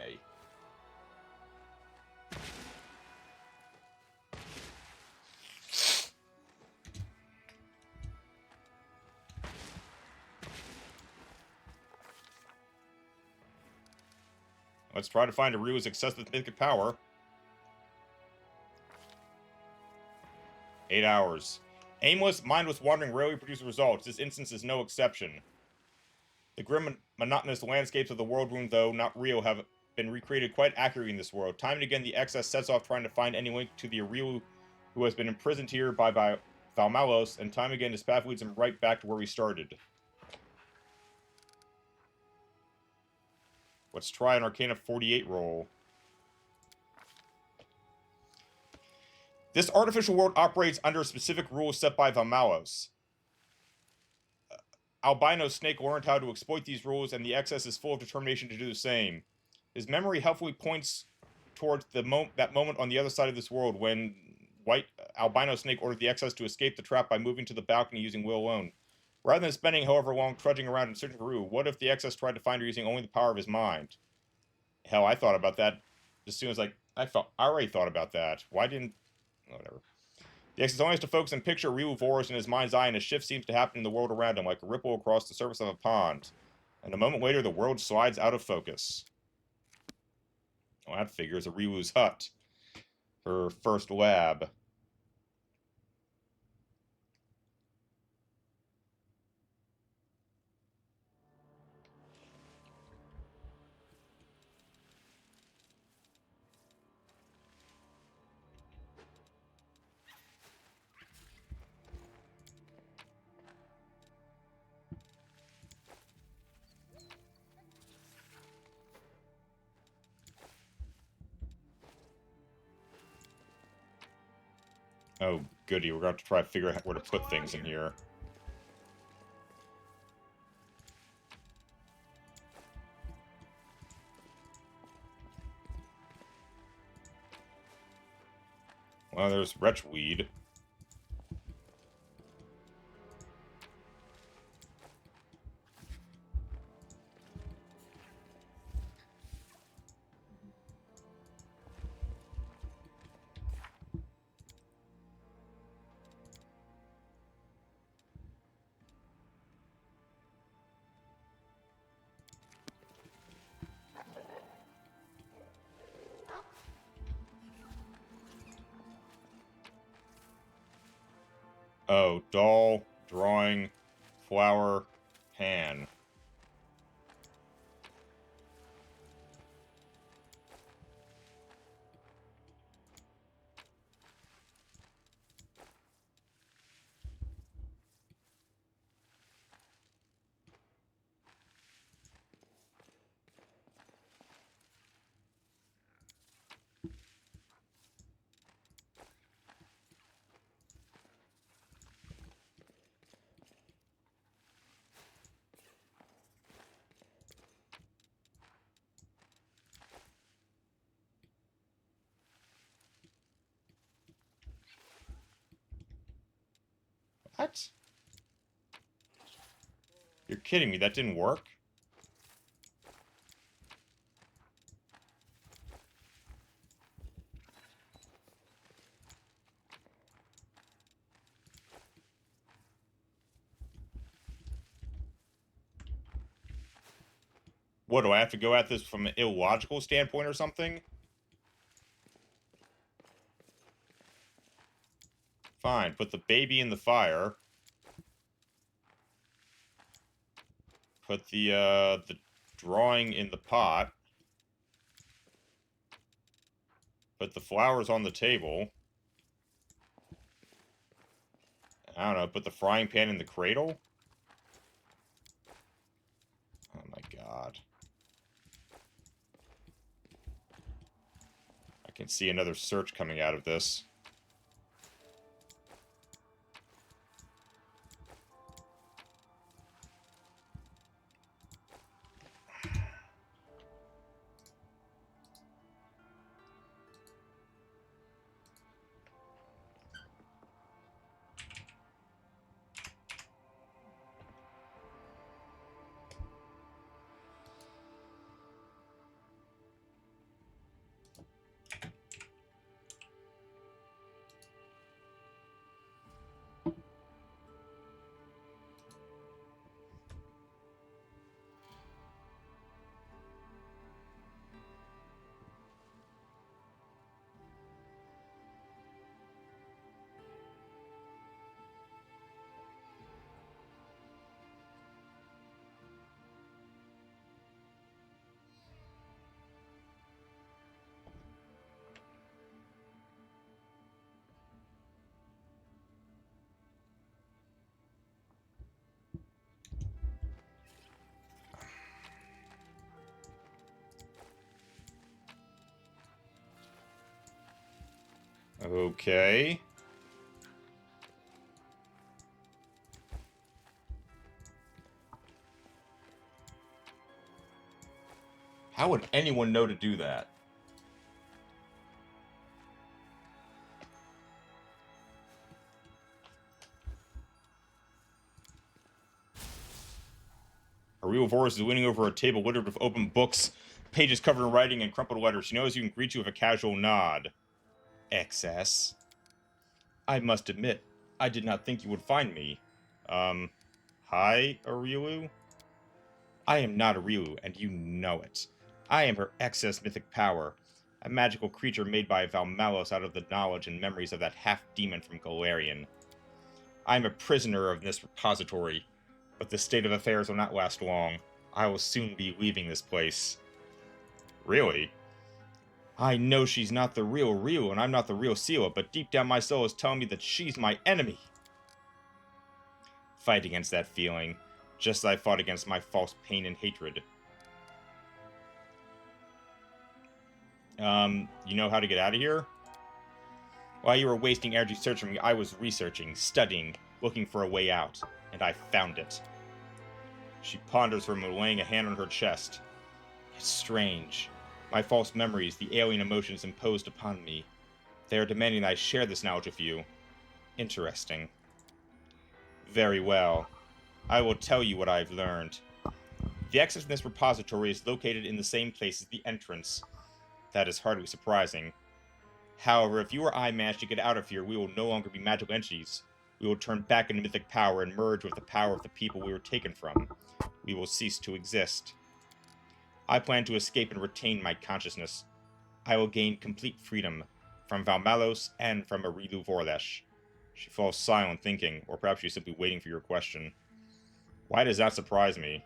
Let's try to find Arilu's excessive mythic power. 8 hours. Aimless, mindless wandering rarely produces results. This instance is no exception. The grim and monotonous landscapes of the world room, though not real, have been recreated quite accurately in this world. Time and again, the Excess sets off trying to find any link to the Arilu who has been imprisoned here by Valmalos, and time again his path leads him right back to where we started. Let's try an Arcana 48 roll. This artificial world operates under specific rules set by Valmalos. Albino Snake learned how to exploit these rules, and the Excess is full of determination to do the same. His memory helpfully points towards that moment on the other side of this world when White Albino Snake ordered the Excess to escape the trap by moving to the balcony using will alone. Rather than spending however long trudging around in search of Rue, what if the Excess tried to find her using only the power of his mind? Hell, I thought about that as soon as I already thought about that. Why didn't... Whatever. The Excess only has to focus and picture Ryu Vorus in his mind's eye, and a shift seems to happen in the world around him, like a ripple across the surface of a pond. And a moment later, the world slides out of focus. Well, that figures a Ryu's hut. Her first lab. Oh, goody. We're going to have to try to figure out where to put things in here. Well, there's Wretchweed. Oh, doll, drawing, flower, pan. What? You're kidding me, that didn't work? What, do I have to go at this from an illogical standpoint or something? Fine, put the baby in the fire. Put the drawing in the pot. Put the flowers on the table. I don't know, put the frying pan in the cradle? Oh my god. I can see another search coming out of this. Okay. How would anyone know to do that? A real voice is leaning over a table littered with open books, pages covered in writing, and crumpled letters. She knows you and greets you with a casual nod. Excess. I must admit, I did not think you would find me. Hi, Arielu? I am not Arielu, and you know it. I am her excess mythic power, a magical creature made by Valmalos out of the knowledge and memories of that half-demon from Galarian. I am a prisoner of this repository, but this state of affairs will not last long. I will soon be leaving this place. Really? I know she's not the real Ryu, and I'm not the real Sela, but deep down my soul is telling me that she's my enemy. Fight against that feeling, just as I fought against my false pain and hatred. You know how to get out of here? While you were wasting energy searching me, I was researching, studying, looking for a way out, and I found it. She ponders for a moment, laying a hand on her chest. It's strange. My false memories, the alien emotions imposed upon me. They are demanding that I share this knowledge with you. Interesting. Very well. I will tell you what I've learned. The exit from this repository is located in the same place as the entrance. That is hardly surprising. However, if you or I manage to get out of here, we will no longer be magical entities. We will turn back into mythic power and merge with the power of the people we were taken from. We will cease to exist. I plan to escape and retain my consciousness. I will gain complete freedom from Valmalos and from Arielu Vorlesh. She falls silent, thinking, or perhaps she's simply waiting for your question. Why does that surprise me?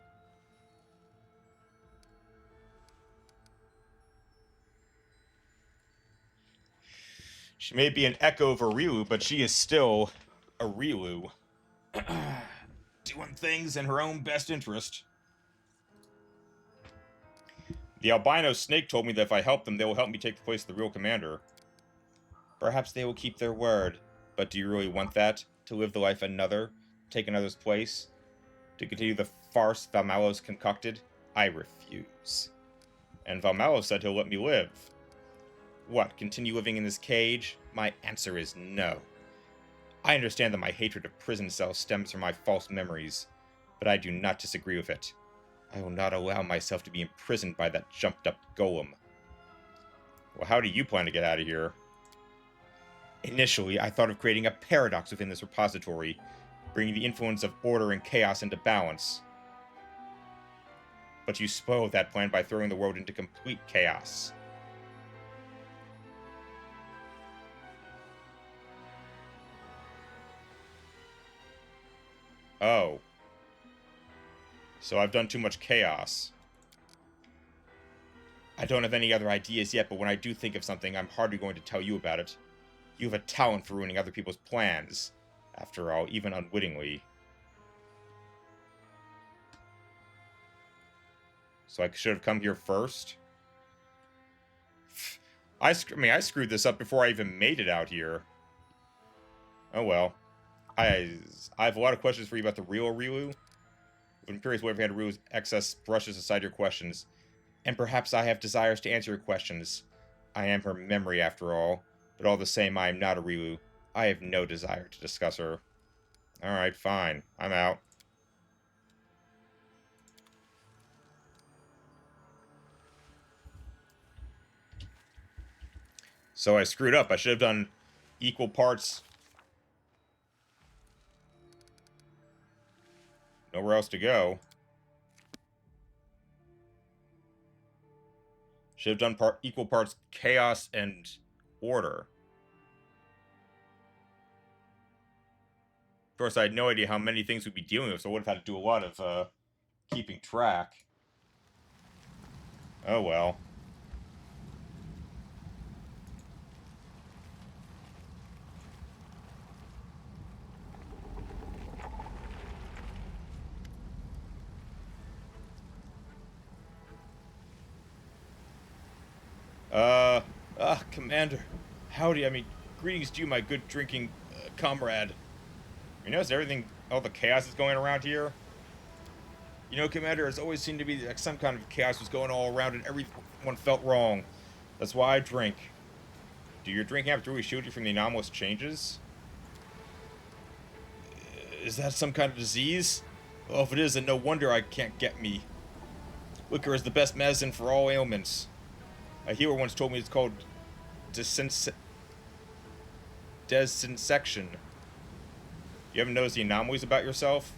She may be an echo of Arielu, but she is still Arielu. Doing things in her own best interest. The albino snake told me that if I help them, they will help me take the place of the real commander. Perhaps they will keep their word, but do you really want that? To live the life of another? Take another's place? To continue the farce Valmalos concocted? I refuse. And Valmalos said he'll let me live. What, continue living in this cage? My answer is no. I understand that my hatred of prison cells stems from my false memories, but I do not disagree with it. I will not allow myself to be imprisoned by that jumped-up golem. Well, how do you plan to get out of here? Initially, I thought of creating a paradox within this repository, bringing the influence of order and chaos into balance. But you spoiled that plan by throwing the world into complete chaos. Oh. So I've done too much chaos. I don't have any other ideas yet, but when I do think of something, I'm hardly going to tell you about it. You have a talent for ruining other people's plans. After all, even unwittingly. So I should have come here first? I screwed this up before I even made it out here. Oh well. I have a lot of questions for you about the real Rilu. I'm curious whatever had Rilu's excess brushes aside your questions. And perhaps I have desires to answer your questions. I am her memory after all. But all the same, I am not a Rilu. I have no desire to discuss her. Alright, fine. I'm out. So I screwed up. I should have done equal parts. Nowhere else to go. Should have done equal parts chaos and order. Of course, I had no idea how many things we'd be dealing with, so I would have had to do a lot of keeping track. Oh well. Commander. Howdy, greetings to you, my good drinking comrade. You notice all the chaos that's going around here? You know, Commander, it's always seemed to be like some kind of chaos was going all around and everyone felt wrong. That's why I drink. Do your drinking have to really shield you from the anomalous changes? Is that some kind of disease? Well, if it is, then no wonder I can't get me. Liquor is the best medicine for all ailments. A healer once told me it's called desinsection. You haven't noticed the anomalies about yourself?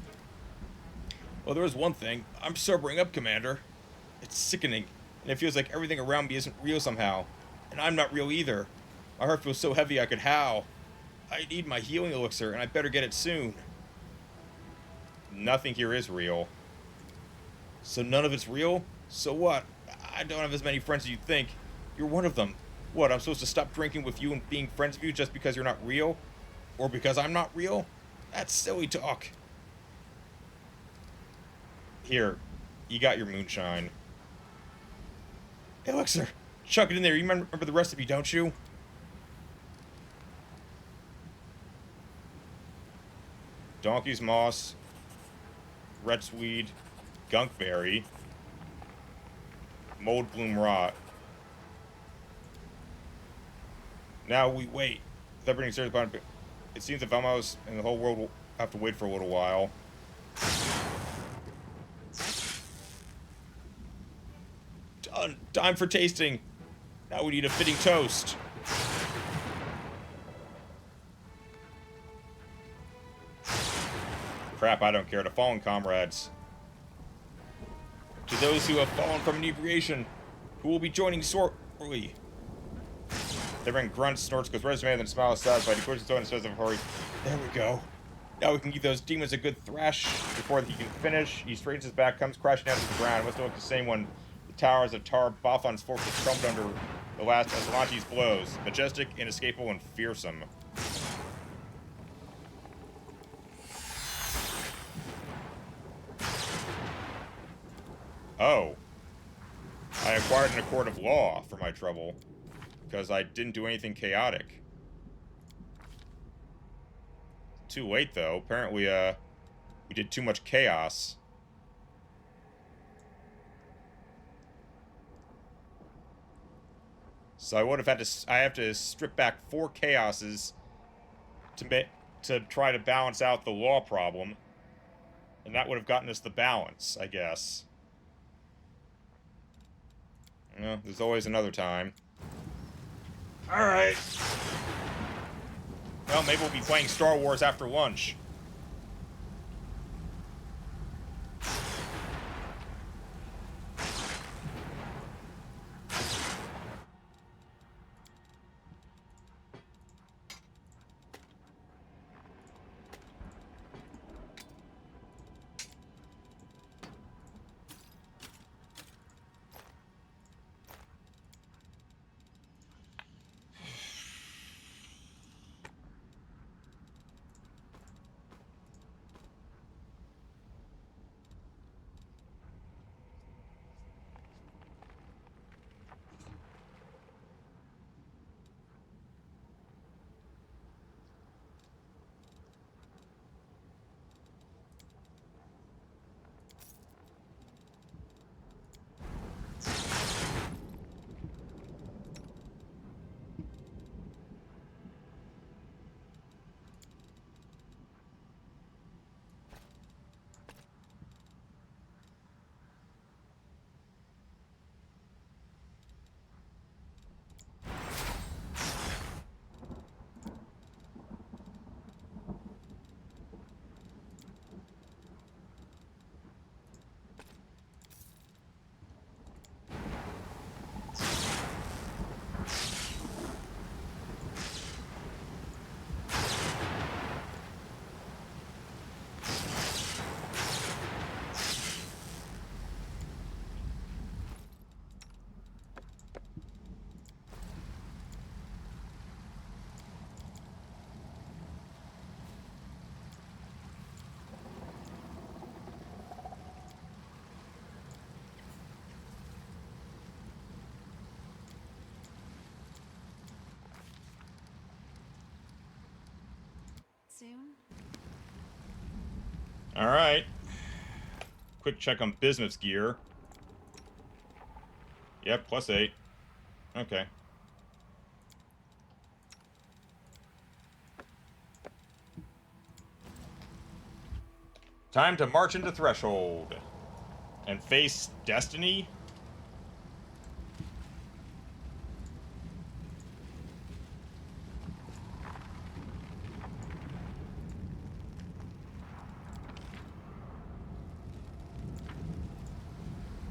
Well, there is one thing. I'm sobering up, Commander. It's sickening, and it feels like everything around me isn't real somehow. And I'm not real either. My heart feels so heavy I could howl. I need my healing elixir, and I better get it soon. Nothing here is real. So none of it's real? So what? I don't have as many friends as you think. You're one of them. What, I'm supposed to stop drinking with you and being friends with you just because you're not real? Or because I'm not real? That's silly talk. Here, you got your moonshine. Elixir, chuck it in there. You remember the recipe, don't you? Donkey's moss, red swede, gunkberry, mold bloom rot. Now we wait. Without bringing serious upon it, it seems that Vamos and the whole world will have to wait for a little while. Done. Time for tasting. Now we need a fitting toast. Crap, I don't care. To fallen comrades. To those who have fallen from inebriation, who will be joining shortly. Everyone grunts, snorts, goes resume, and then smiles satisfied. He clears his throat and says in a hurry, "There we go. Now we can give those demons a good thrash before he can finish." He straightens his back, comes crashing down to the ground. It must have looked the same when the towers of Tar Bafon's fortress crumbled under the last Aslante's blows. Majestic, inescapable, and fearsome. Oh. I acquired an Accord of Law for my trouble. Because I didn't do anything chaotic. Too late, though. Apparently, we did too much chaos. So I would have had to... I have to strip back 4 chaoses to try to balance out the law problem. And that would have gotten us the balance, I guess. Well, there's always another time. Alright. Well, maybe we'll be playing Star Wars after lunch. soon? Alright. Quick check on Bismuth's gear. Yep, +8. Okay. Time to march into Threshold. And face Destiny?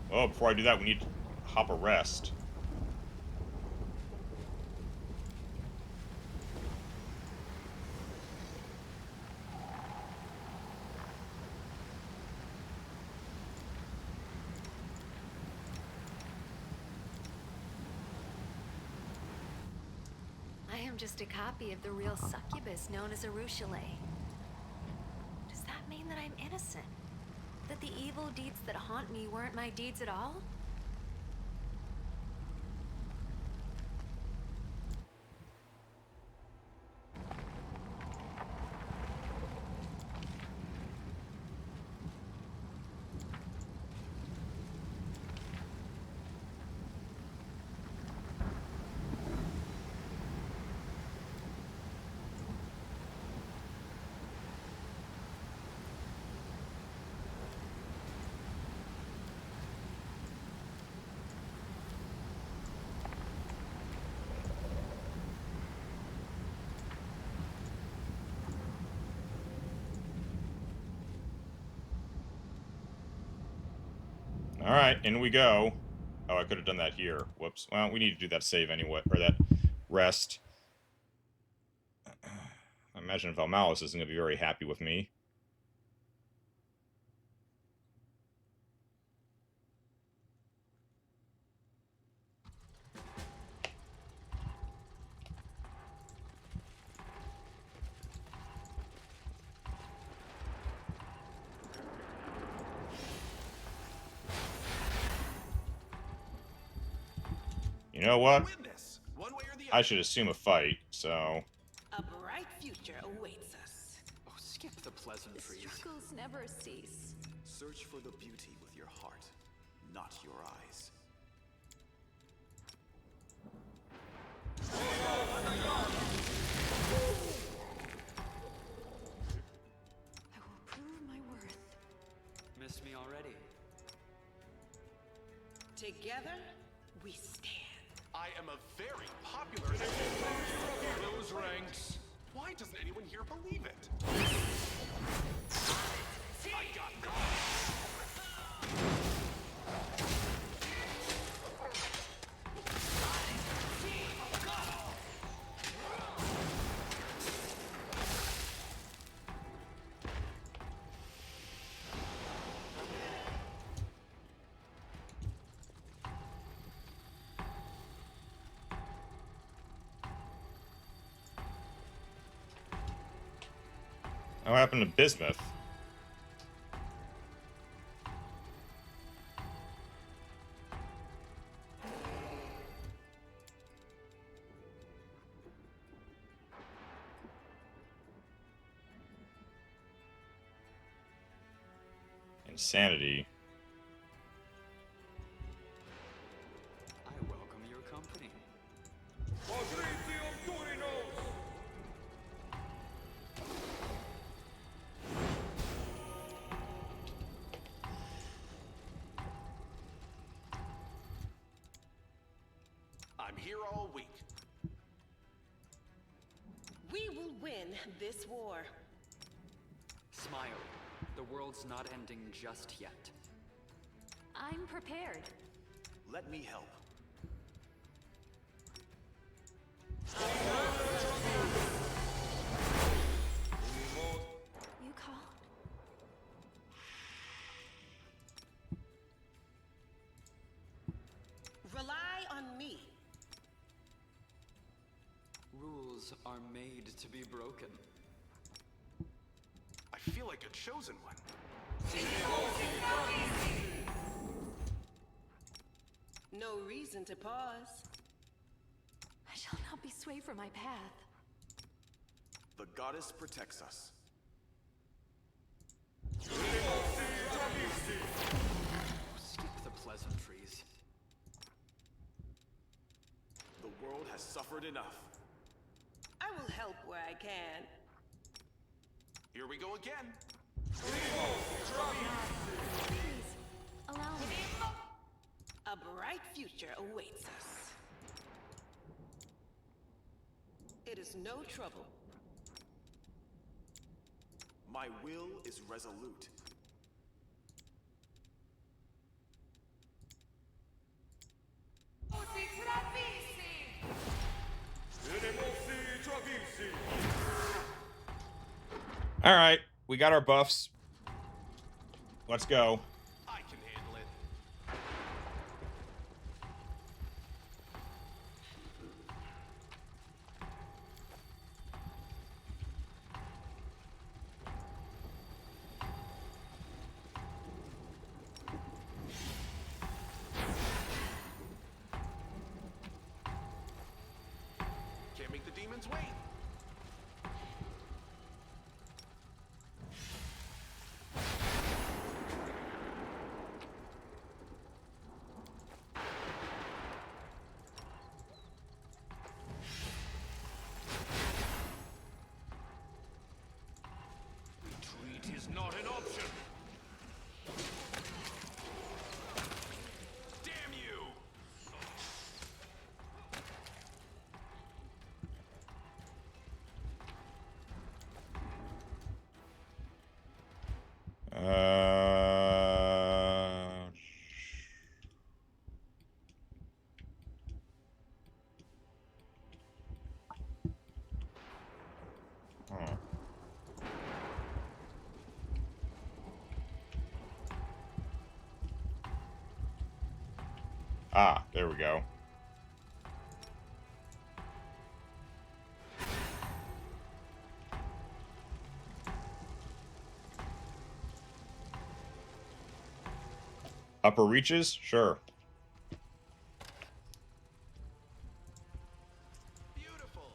Oh, before I do that, we need to hop a rest. I am just a copy of the real succubus known as Arushale. Does that mean that I'm innocent? That the evil deeds that haunt me weren't my deeds at all? Alright, in we go. Oh, I could have done that here. Whoops. Well, we need to do that save anyway, or that rest. I imagine Valmalis isn't going to be very happy with me. You know what? I should assume a fight, so... A bright future awaits us. Oh, skip the pleasantries. Struggles never cease. Search for the beauty with your heart, not your eyes. I will prove my worth. Missed me already. Together, we stand. I am a very popular in those ranks. Why doesn't anyone here believe it? I got What happened to Bismuth? Insanity. I welcome your company. I'm here all week. We will win this war. Smile. The world's not ending just yet. I'm prepared. Let me help. You called? Rely on me. Rules are made to be broken. I feel like a chosen one. No reason to pause. I shall not be swayed from my path. The goddess protects us. Skip the pleasantries. The world has suffered enough. I will help where I can. Here we go again. Please, allow me. A bright future awaits us. It is no trouble. My will is resolute. Alright, we got our buffs. Let's go. I can handle it. Can't make the demons wait. Retreat is not an option. Damn you! Uh... Huh. Ah, there we go. Upper reaches? Sure. Beautiful.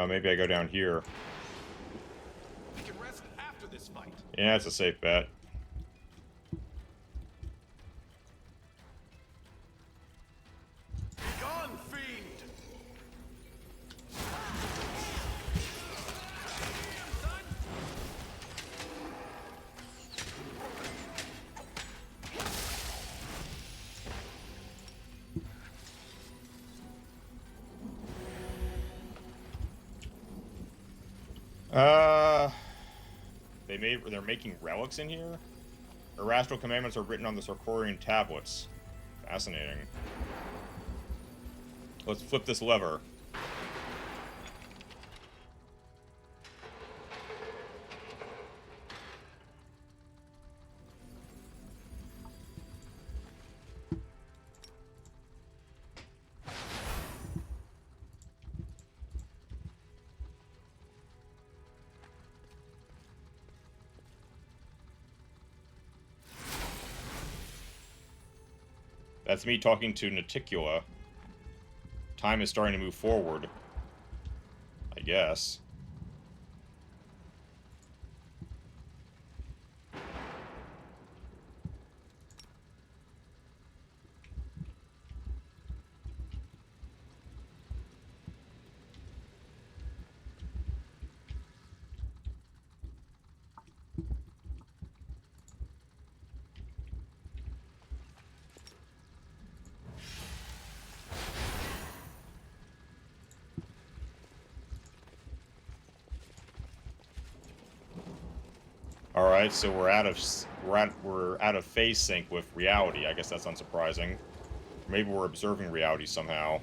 Maybe I go down here. We can rest after this fight. Yeah, it's a safe bet. Gone, fiend! They're making relics in here? Irrational commandments are written on the Sarkorian tablets. Fascinating. Let's flip this lever. That's me talking to Naticula. Time is starting to move forward. I guess. Alright, so we're out of phase sync with reality. I guess that's unsurprising. Maybe we're observing reality somehow.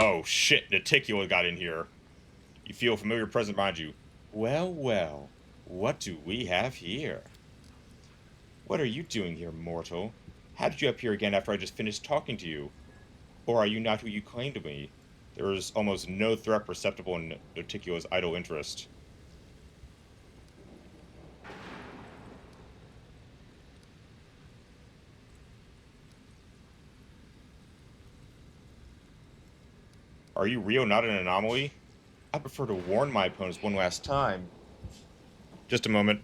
Oh shit, Reticula got in here. You feel a familiar presence behind you. Well, well, what do we have here? What are you doing here, mortal? How did you appear again after I just finished talking to you? Or are you not who you claim to be? There is almost no threat perceptible in Reticula's idle interest. Are you real, not an anomaly? I prefer to warn my opponents one last time. Just a moment.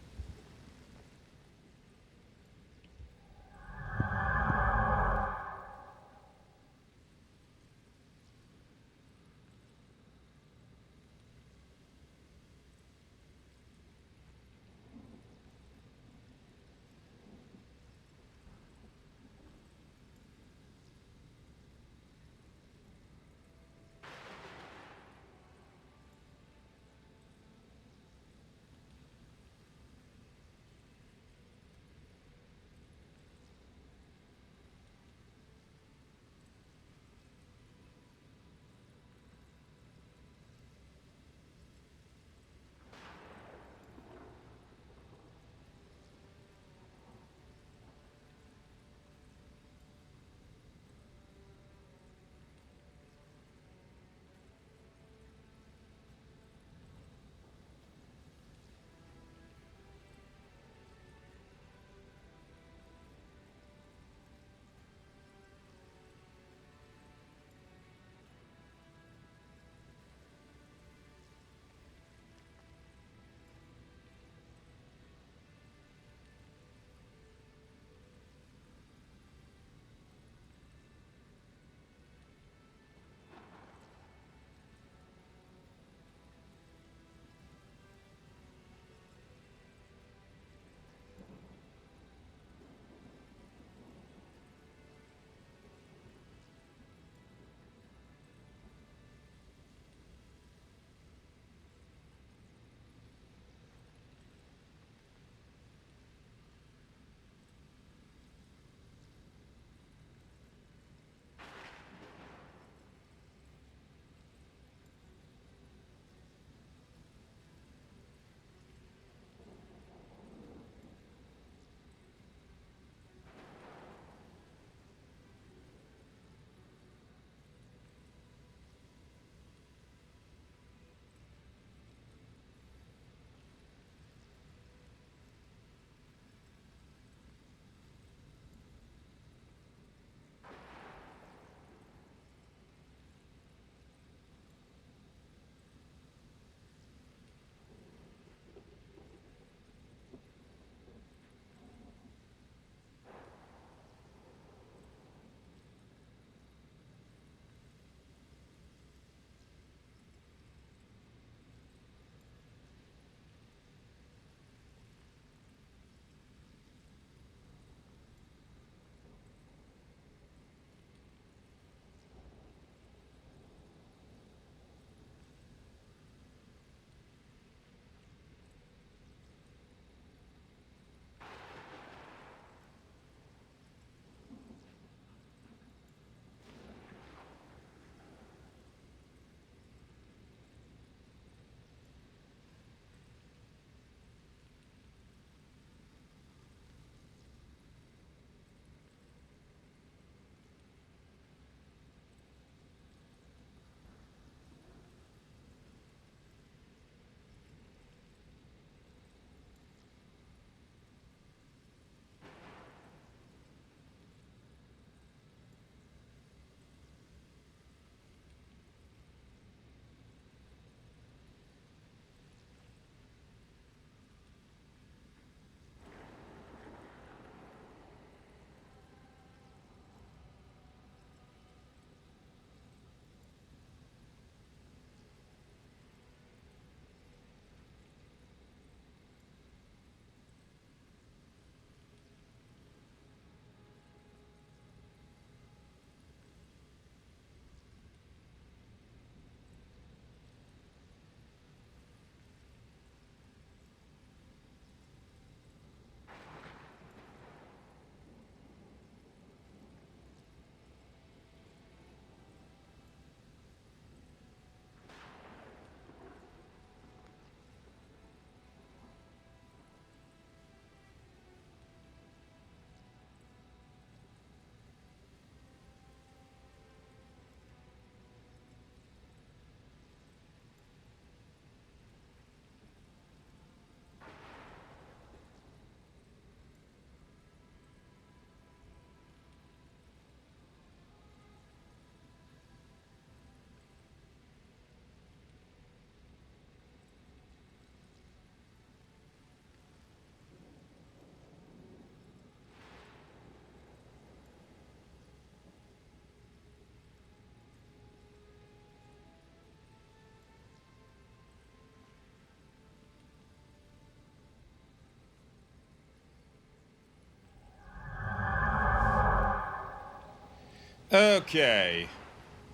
Okay.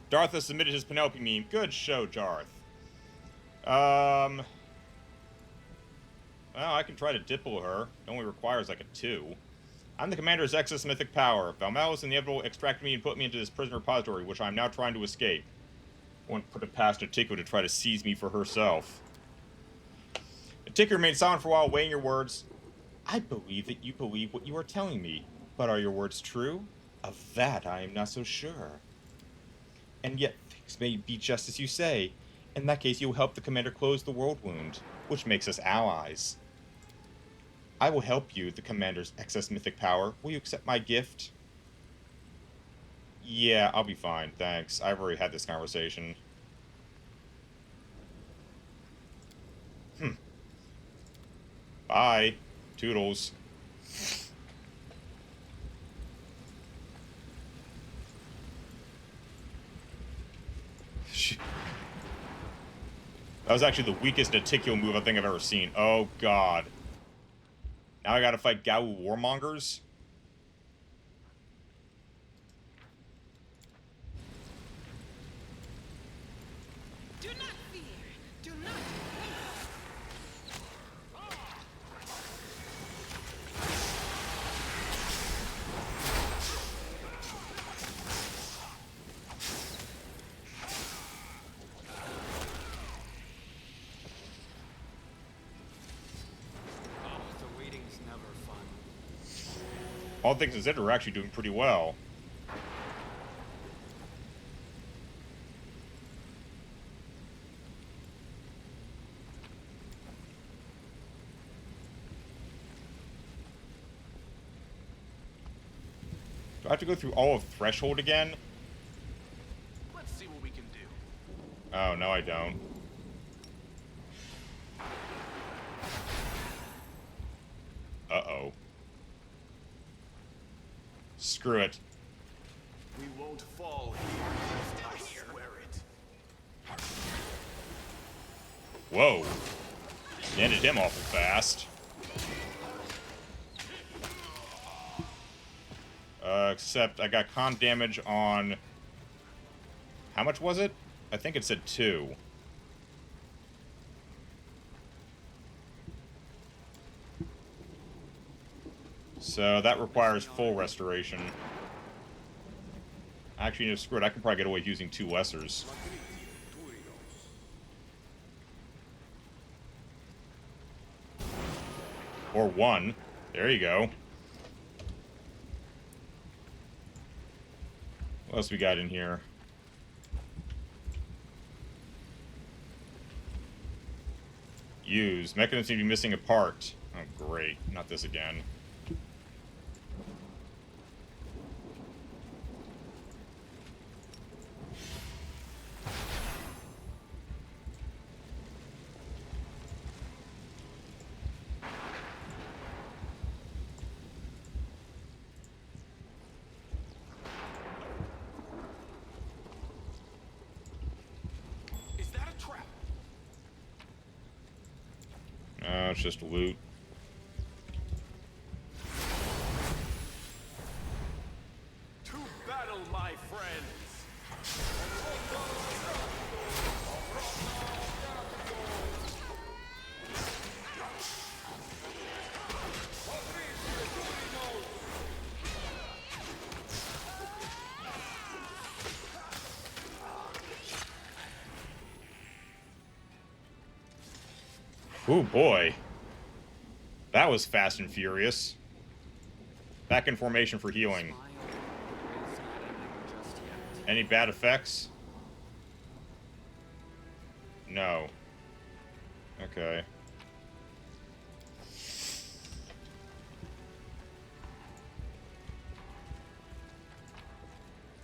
Darth has submitted his Penelope meme. Good show, Darth. Well, I can try to dipple her. It only requires like a 2. I'm the commander's excess mythic power. Valmalis inevitable extracted me and put me into this prison repository, which I'm now trying to escape. I won't put it past Atikko to try to seize me for herself. Atikko remained silent for a while, weighing your words. I believe that you believe what you are telling me, but are your words true? Of that I am not so sure. And yet things may be just as you say. In that case, you will help the commander close the world wound, which makes us allies. I will help you, the commander's excess mythic power. Will you accept my gift? Yeah, I'll be fine, thanks. I've already had this conversation. Bye. Toodles. That was actually the weakest Atikko move I think I've ever seen. Oh, God. Now I gotta fight Gau warmongers? Do not fear. Do not hate. Oh, the waiting's never fun. All things considered, we're actually doing pretty well. Do I have to go through all of Threshold again? Let's see what we can do. Oh, no I don't. Uh-oh. Screw it. We won't fall here. I swear it. Whoa. Ended him awful fast. Except I got con damage on... How much was it? I think it said 2. So that requires full restoration. Actually, no, screw it. I can probably get away with using 2 lessers. Or 1. There you go. What else we got in here? Use. Mechanism seem to be missing a part. Oh, great. Not this again. Is that a trap? No, it's just loot. To battle, my friends! Ooh, boy. That was fast and furious. Back in formation for healing. Smile. It's not ending just yet. Any bad effects? No. Okay.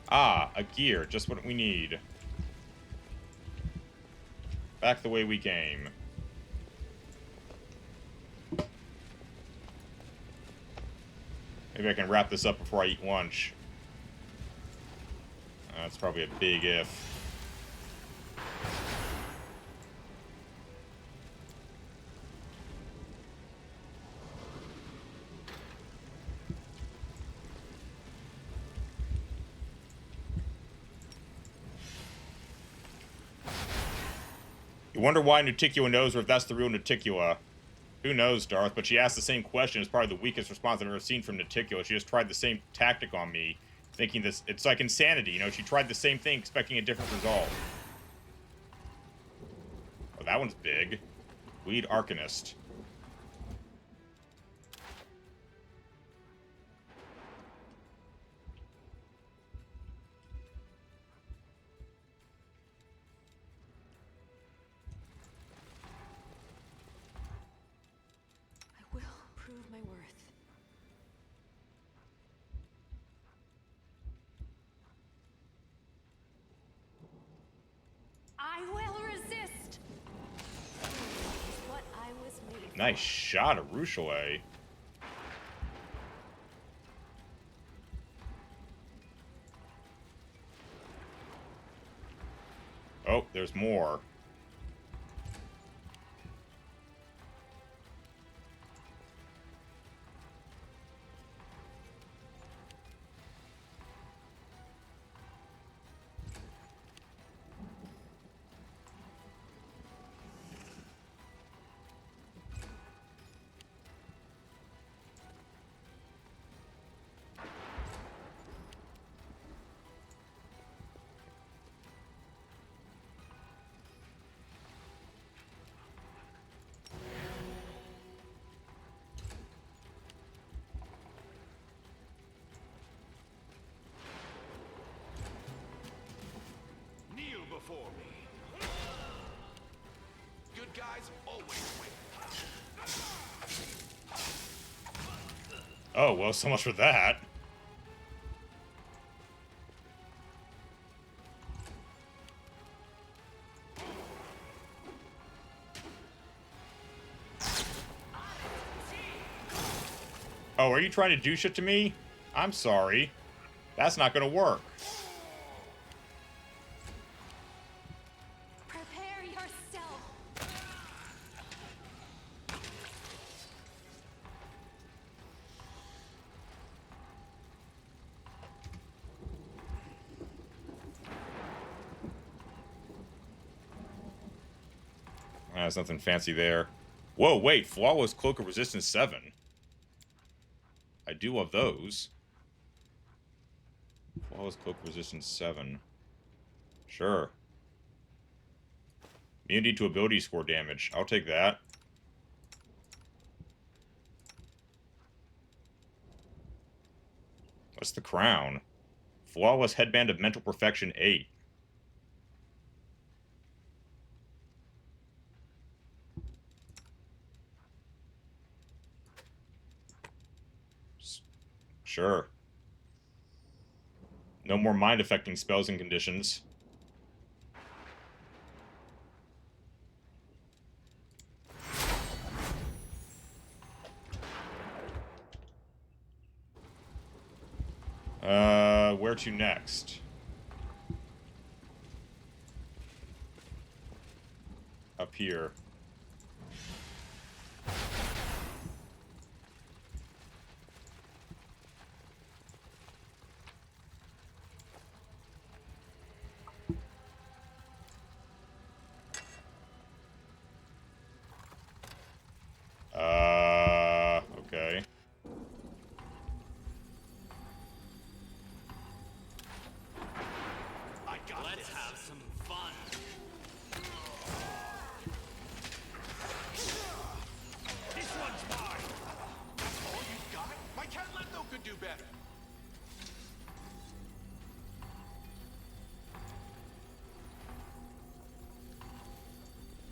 Ah, a gear. Just what we need. Back the way we came. Maybe I can wrap this up before I eat lunch. That's probably a big if. You wonder why Nuticula knows, or if that's the real Nuticula. Who knows, Darth? But she asked the same question. It's probably the weakest response I've ever seen from Nuticula. She just tried the same tactic on me, thinking this... It's like insanity, you know? She tried the same thing, expecting a different result. Oh, that one's big. Lead Arcanist. I will prove my worth. I will resist. It's what I was made for. Nice shot of Ruchelet. Oh, there's more. Kneel before me. Good guys always win. Oh, well, so much for that. Oh, are you trying to do shit to me? I'm sorry. That's not gonna work. Prepare yourself. There's nothing fancy there. Whoa, wait. Flawless Cloak of Resistance 7. I do love those. Flawless Cloak of Resistance 7. Sure. Immunity to ability score damage. I'll take that. What's the crown? Flawless Headband of Mental Perfection 8. Sure. No more mind-affecting spells and conditions. Where to next? Up here. Okay. Let's have some fun. This one's mine. That's all you got? My cat Lendo could do better.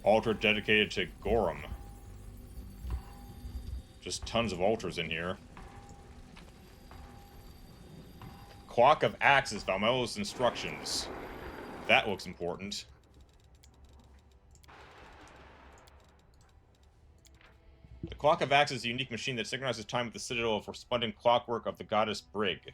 Altar dedicated to Gorham. Just tons of altars in here. Clock of Axes, Valmelo's instructions. That looks important. The Clock of Axes is a unique machine that synchronizes time with the citadel of resplendent clockwork of the goddess Brig.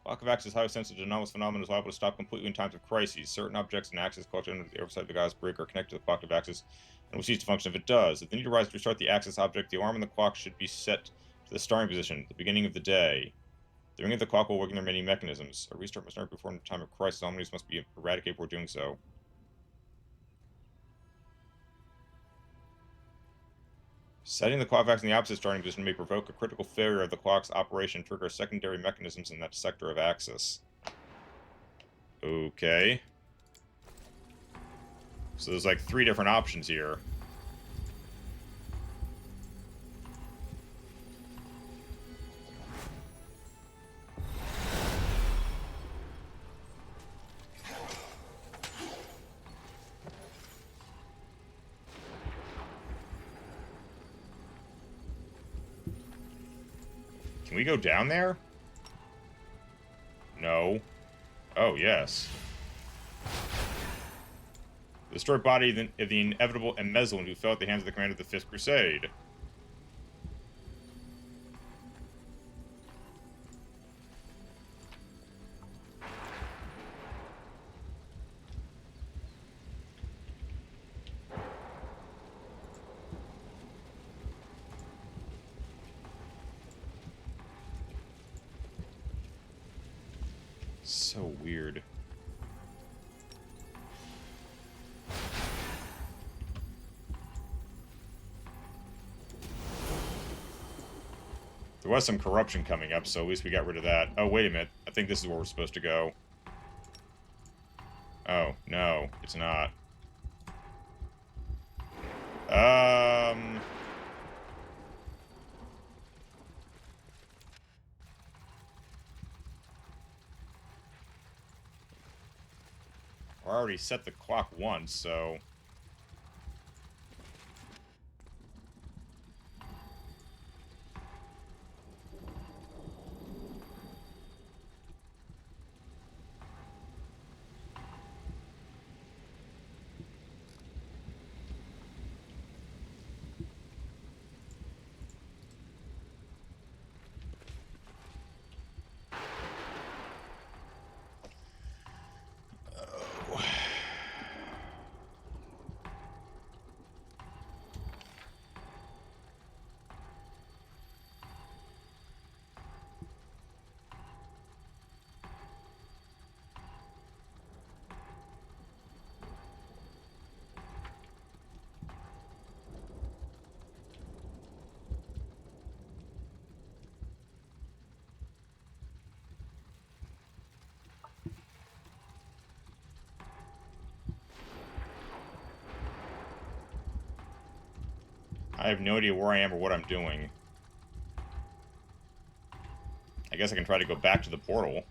Clock of Axes is highly sensitive to anomalous phenomena, is liable to stop completely in times of crises. Certain objects and axes collected under the oversight of the goddess Brig are connected to the Clock of Axes and will cease to function if it does. If the need arises to restart the axis object, the alarm on the clock should be set to the starting position, the beginning of the day. The ring of the clock will awaken their many mechanisms. A restart must start before in time of crisis. Anomalies must be eradicated before doing so. Setting the clock back in the opposite starting position may provoke a critical failure of the clock's operation and trigger secondary mechanisms in that sector of axis. Okay. So there's like 3 different options here. Can we go down there? No. Oh, yes. The destroyed body of the inevitable Emmezzalin who fell at the hands of the commander of the Fifth Crusade. So weird. There was some corruption coming up, so at least we got rid of that. Oh, wait a minute. I think this is where we're supposed to go. Oh, no, it's not. I already set the clock once, so... I have no idea where I am or what I'm doing. I guess I can try to go back to the portal.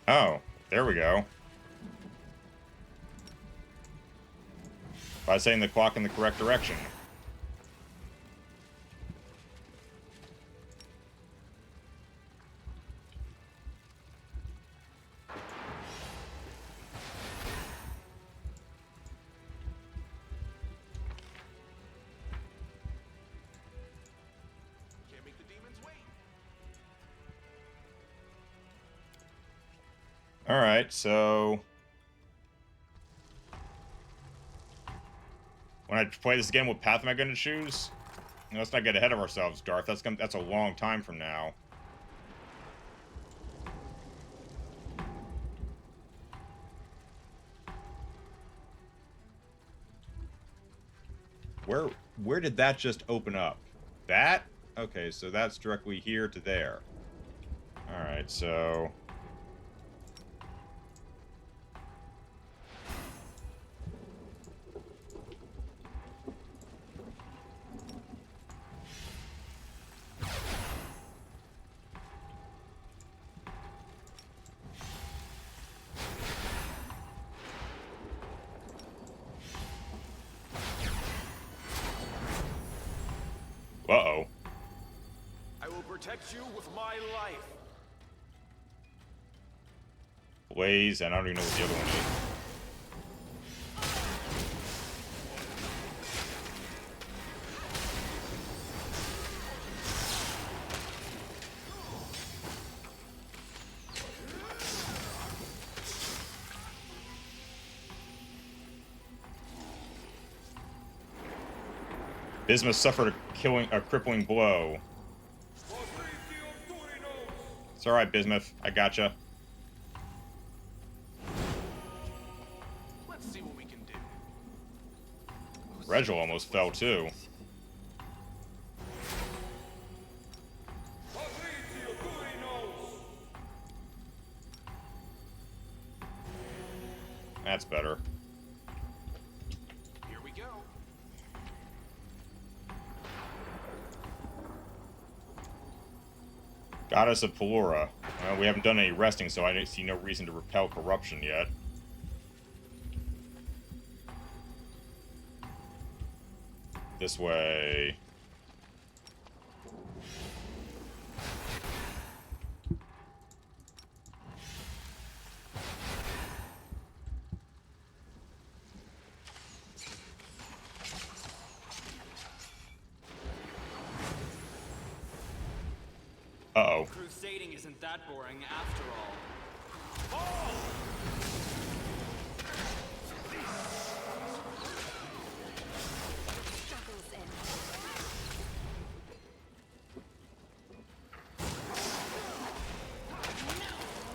Oh, there we go. By setting the clock in the correct direction. Can't make the demons wait. Alright, so... when I play this again, what path am I going to choose? No, let's not get ahead of ourselves, Darth. That's a long time from now. Where did that just open up? That? Okay, so that's directly here to there. Alright, so... Uh-oh. I will protect you with my life. Blaze, and I don't even know what the other one is. Bismuth suffered a crippling blow. It's alright, Bismuth. I gotcha. Let's see what we can do. Regil almost fell, too. That's better. Here we go. Goddess of Pelura. Well, we haven't done any resting, so I see no reason to repel corruption yet. This way. Uh-oh. Crusading isn't that boring after all. Struggles end.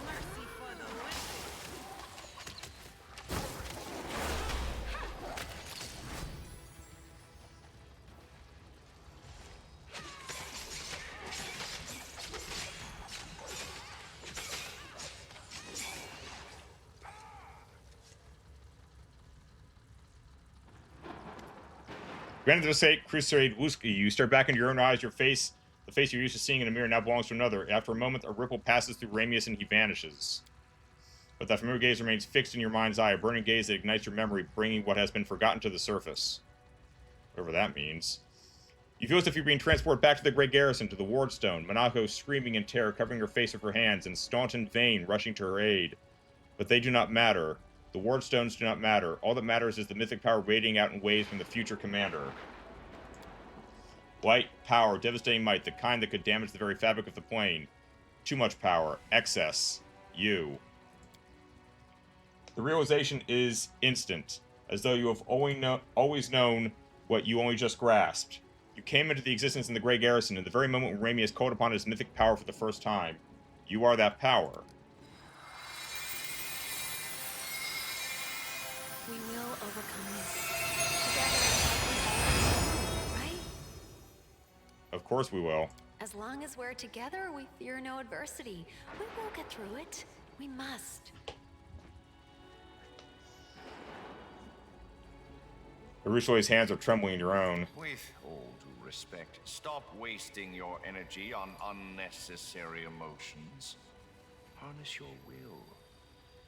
Mercy for the wicked. Granted the Crusade Wooski, you stare back into your own eyes, your face, the face you're used to seeing in a mirror now belongs to another. After a moment, a ripple passes through Ramius and he vanishes. But that familiar gaze remains fixed in your mind's eye, a burning gaze that ignites your memory, bringing what has been forgotten to the surface. Whatever that means. You feel as if you're being transported back to the Great Garrison, to the Wardstone, Monako screaming in terror, covering her face with her hands, and Staunton Vane rushing to her aid. But they do not matter. The Wardstones do not matter. All that matters is the mythic power radiating out in waves from the future commander. White power, devastating might, the kind that could damage the very fabric of the plane. Too much power, excess, you. The realization is instant, as though you have always known what you only just grasped. You came into the existence in the Grey Garrison in the very moment when Ramius called upon his mythic power for the first time. You are that power. We will overcome this. Together, right? Of course we will. As long as we're together, we fear no adversity. We will get through it. We must. Urushue's hands are trembling in your own. With all due respect, stop wasting your energy on unnecessary emotions. Harness your will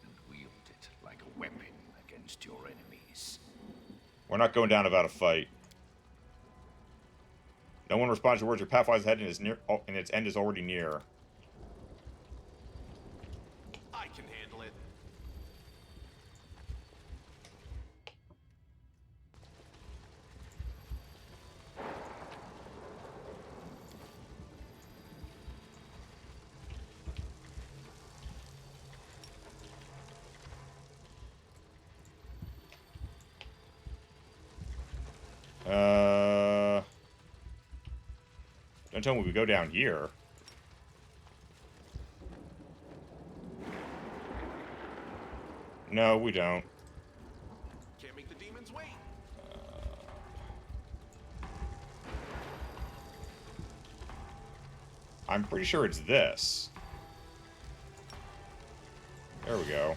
and wield it like a weapon against your enemies. We're not going down without a fight. No one responds to your words. Your Pathfinder's head and its end is already near. I can handle it. Don't tell me we go down here. No, we don't. Can't make the demons wait. I'm pretty sure it's this. There we go.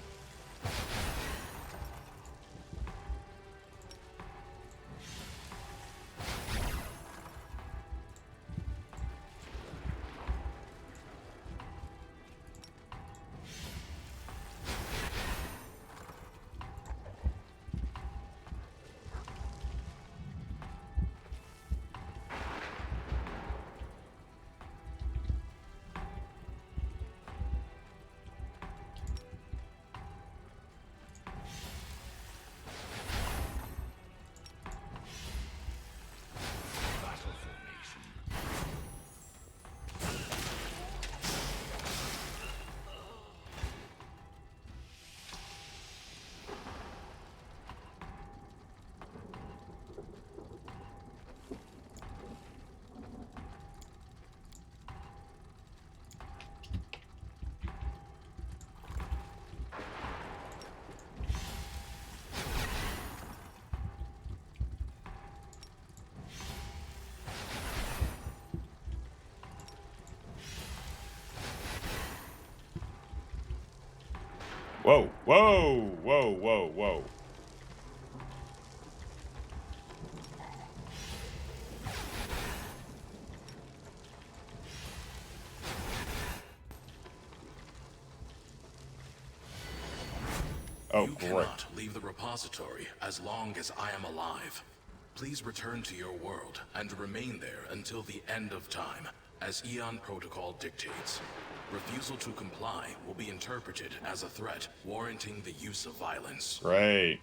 Whoa, whoa, whoa, whoa, whoa. Oh, You great. cannot leave the repository as long as I am alive. Please return to your world and remain there until the end of time, as Eon Protocol dictates. Refusal to comply will be interpreted as a threat warranting the use of violence. Great.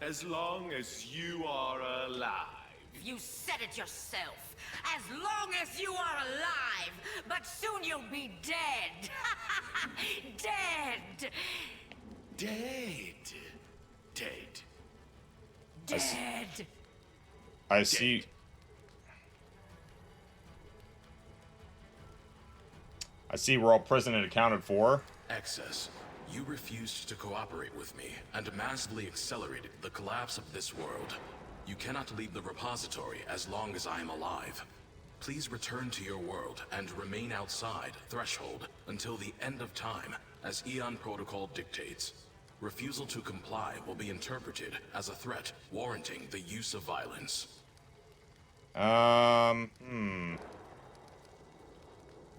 As long as you are alive. You said it yourself. As long as you are alive, but soon you'll be dead. Dead. Dead. Dead. Dead. I see. I see we're all present and accounted for. Excess, you refused to cooperate with me and massively accelerated the collapse of this world. You cannot leave the repository as long as I am alive. Please return to your world and remain outside Threshold until the end of time, as Eon Protocol dictates. Refusal to comply will be interpreted as a threat warranting the use of violence.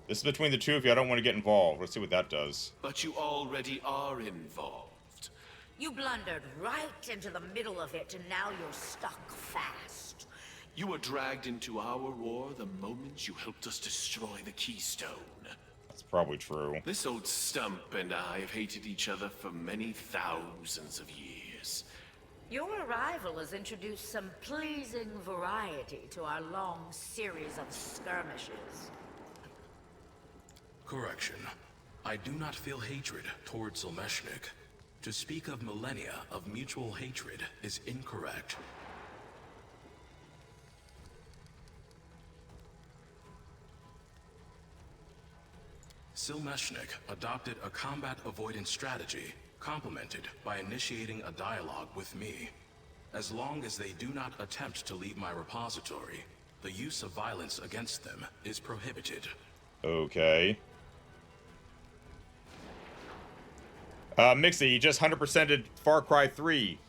This is between the two of you. I don't want to get involved. Let's see what that does. But you already are involved. You blundered right into the middle of it, and now you're stuck fast. You were dragged into our war the moment you helped us destroy the Keystone. That's probably true. This old stump and I have hated each other for many thousands of years. Your arrival has introduced some pleasing variety to our long series of skirmishes. Correction. I do not feel hatred toward Silmeshnik. To speak of millennia of mutual hatred is incorrect. Silmeshnik adopted a combat avoidance strategy, complemented by initiating a dialogue with me. As long as they do not attempt to leave my repository, the use of violence against them is prohibited. Okay. Mixie, you just 100%ed Far Cry 3.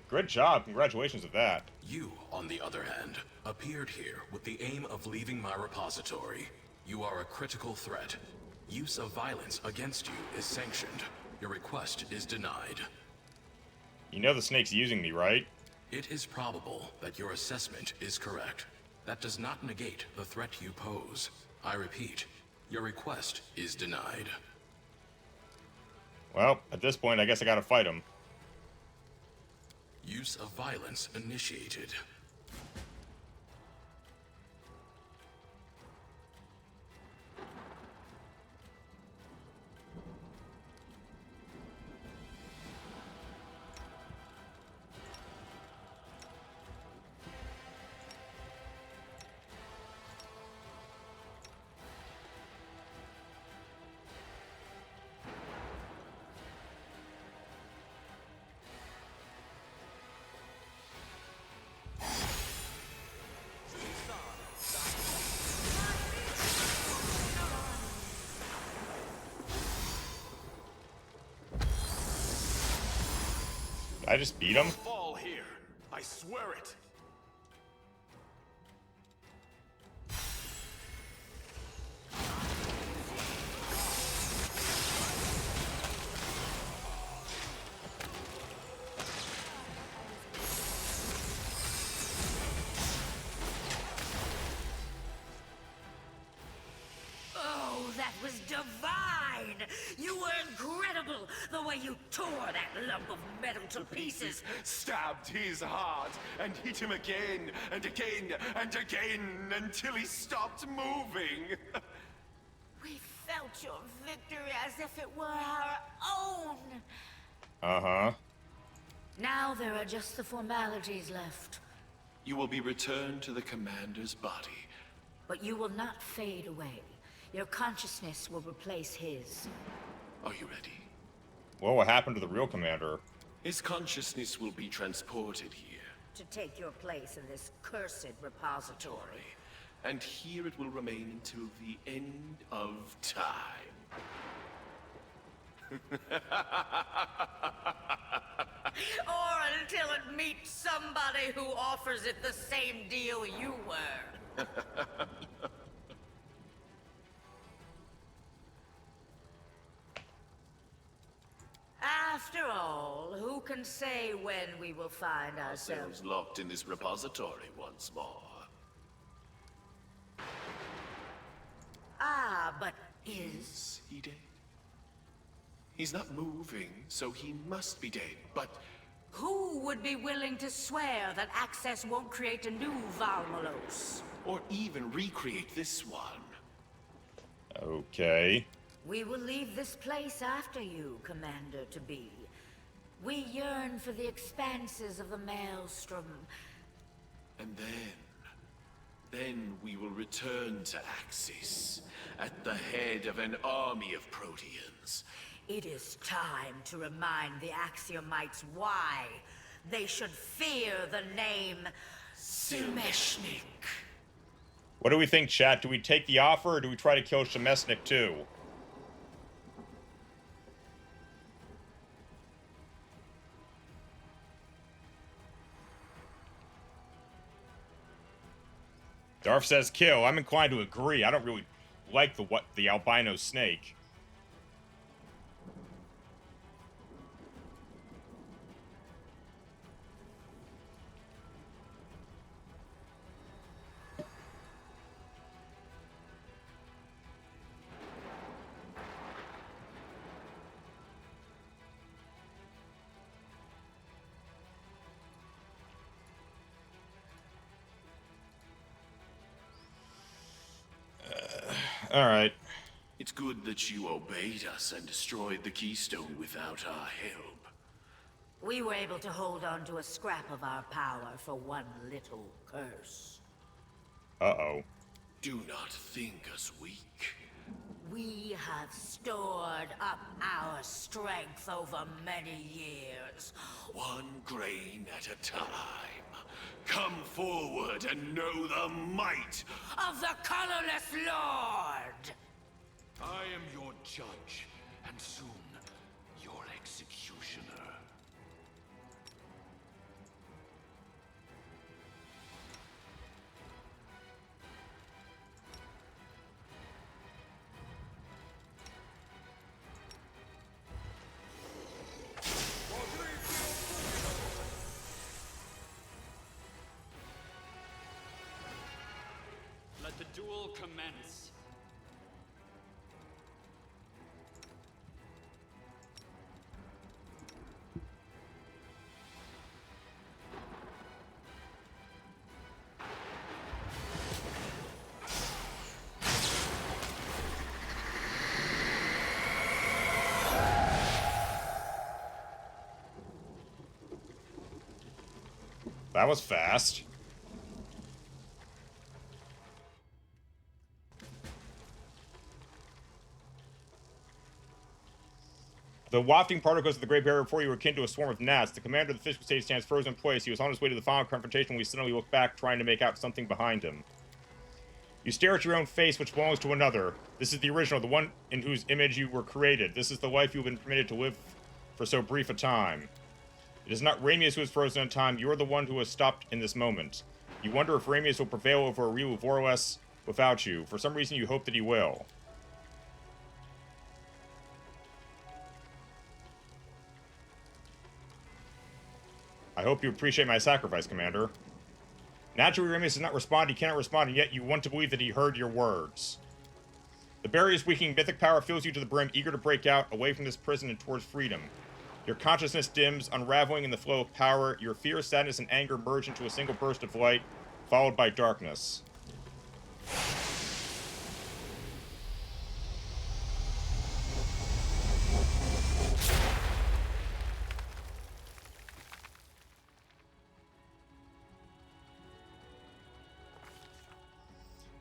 Good job. Congratulations with that. You, on the other hand, appeared here with the aim of leaving my repository. You are a critical threat. Use of violence against you is sanctioned. Your request is denied. You know the snake's using me, right? It is probable that your assessment is correct. That does not negate the threat you pose. I repeat, your request is denied. Well, at this point, I guess I gotta fight him. Use of violence initiated. I just beat him? Fall here. I swear it. Oh, that was divine! You were incredible, the way you tore that lump of metal to pieces. Stabbed his heart and hit him again and again and again until he stopped moving. We felt your victory as if it were our own. Uh-huh. Now there are just the formalities left. You will be returned to the commander's body. But you will not fade away. Your consciousness will replace his. Are you ready? Well, what happened to the real commander? His consciousness will be transported here. To take your place in this cursed repository. And here it will remain until the end of time. Or until it meets somebody who offers it the same deal you were. After all, who can say when we will find ourselves Locked in this repository once more. Ah, but is... Is he dead? He's not moving, so he must be dead, but... Who would be willing to swear that Access won't create a new Valmalos? Or even recreate this one. Okay. We will leave this place after you, Commander-to-be. We yearn for the expanses of the Maelstrom. And then we will return to Axis, at the head of an army of Proteans. It is time to remind the Axiomites why they should fear the name Simeshnik. What do we think, chat? Do we take the offer, or do we try to kill Shemesnik too? Darf says kill. I'm inclined to agree. I don't really like the albino snake. Alright. It's good that you obeyed us and destroyed the Keystone without our help. We were able to hold on to a scrap of our power for one little curse. Uh-oh. Do not think us weak. We have stored up our strength over many years. One grain at a time. Come forward and know the might Of the Colorless Lord! I am your judge, and soon, your executioner. Let the duel commence. That was fast. The wafting particles of the Great Barrier before you were akin to a swarm of gnats. The commander of the physical state stands frozen in place. He was on his way to the final confrontation when we suddenly look back, trying to make out something behind him. You stare at your own face, which belongs to another. This is the original, the one in whose image you were created. This is the life you've been permitted to live for so brief a time. It is not Ramius who is frozen in time. You are the one who has stopped in this moment. You wonder if Ramius will prevail over a real Vorles without you. For some reason, you hope that he will. I hope you appreciate my sacrifice, Commander. Naturally, Ramius does not respond. He cannot respond, and yet you want to believe that he heard your words. The barrier's weakening mythic power fills you to the brim, eager to break out, away from this prison and towards freedom. Your consciousness dims, unraveling in the flow of power. Your fear, sadness, and anger merge into a single burst of light, followed by darkness.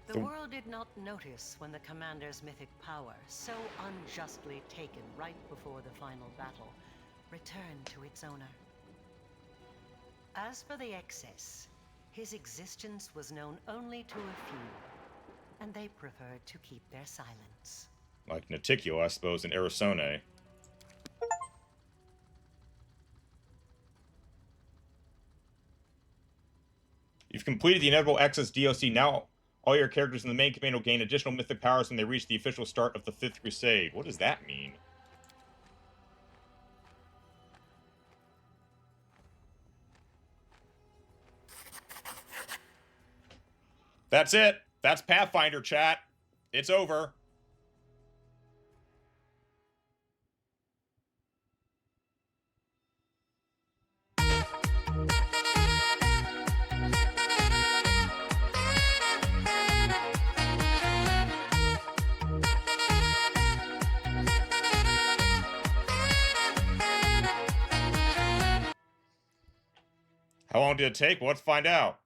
The world did not notice when the commander's mythic power, so unjustly taken right before the final battle, returned to its owner. As for the excess, his existence was known only to a few, and they preferred to keep their silence. Like Naticule, I suppose, in Arizona. You've completed the inevitable Excess DLC. Now all your characters in the main campaign will gain additional mythic powers when they reach the official start of the 5th Crusade. What does that mean? That's it. That's Pathfinder, chat. It's over. How long did it take? Well, let's find out.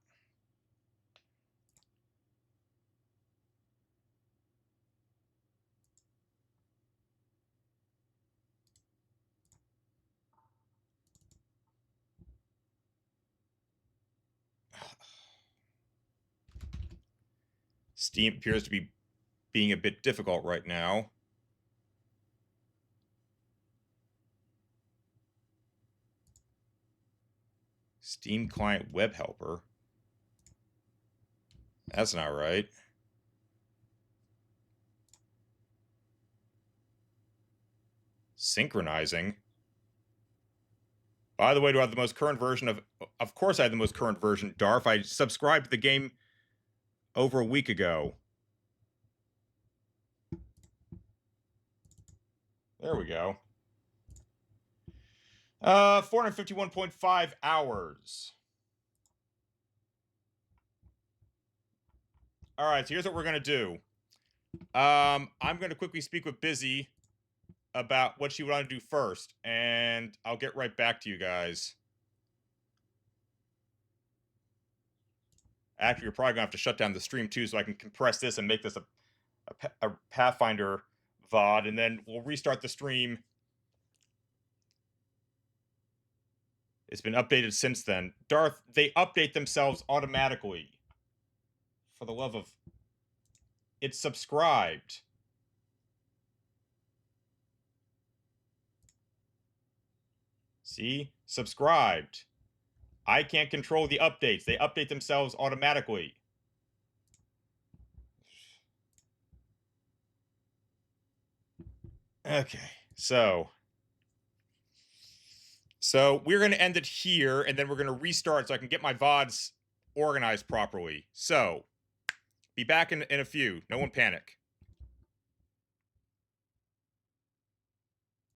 Steam appears to be being a bit difficult right now. Steam client web helper. That's not right. Synchronizing. By the way, do I have the most current version of... Of course I have the most current version, Darf. I subscribed to the game over a week ago. There we go. 451.5 hours. All right, so here's what we're going to do. I'm going to quickly speak with Busy about what she would want to do first, and I'll get right back to you guys. Actually, you're probably going to have to shut down the stream, too, so I can compress this and make this a Pathfinder VOD, and then we'll restart the stream. It's been updated since then. Darth, they update themselves automatically. For the love of... It's subscribed. See? Subscribed. I can't control the updates. They update themselves automatically. Okay, so we're going to end it here, and then we're going to restart so I can get my VODs organized properly. So, be back in a few. No one panic.